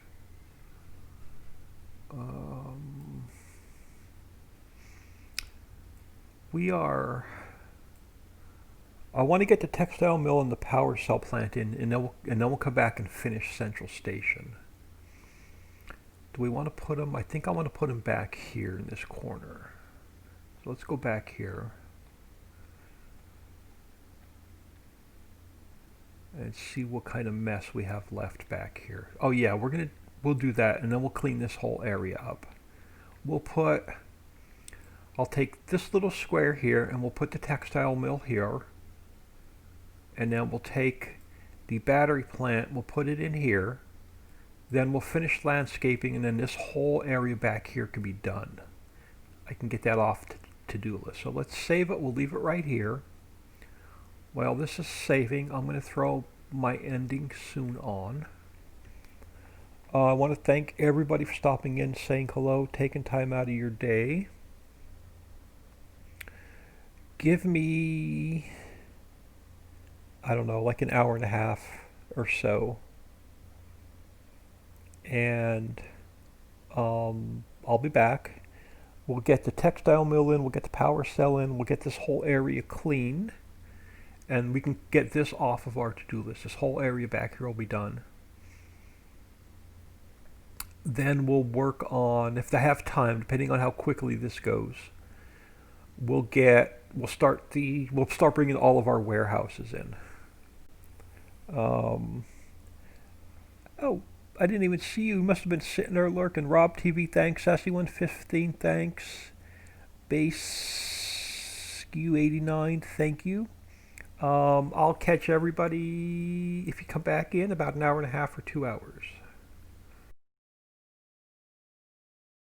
I want to get the textile mill and the power cell plant in, and then we'll come back and finish Central Station. Do we want to put them? I think I want to put them back here in this corner. So let's go back here and see what kind of mess we have left back here. Oh yeah, we'll do that, and then we'll clean this whole area up. I'll take this little square here and we'll put the textile mill here, and then we'll take the battery plant, we'll put it in here, then we'll finish landscaping, and then this whole area back here can be done. I can get that off to-do list. So let's save it. We'll leave it right here. While this is saving, I'm going to throw my ending soon on. I want to thank everybody for stopping in, saying hello, taking time out of your day. Give me, I don't know, like an hour and a half or so. And I'll be back. We'll get the textile mill in, we'll get the power cell in, we'll get this whole area clean, and we can get this off of our to-do list. This whole area back here will be done. Then we'll work on, if I have time, depending on how quickly this goes, we'll start bringing all of our warehouses in. Oh, I didn't even see you. You must have been sitting there lurking. Rob TV, thanks. Sassy115, thanks. Base Skew89, thank you. I'll catch everybody if you come back in about an hour and a half or 2 hours.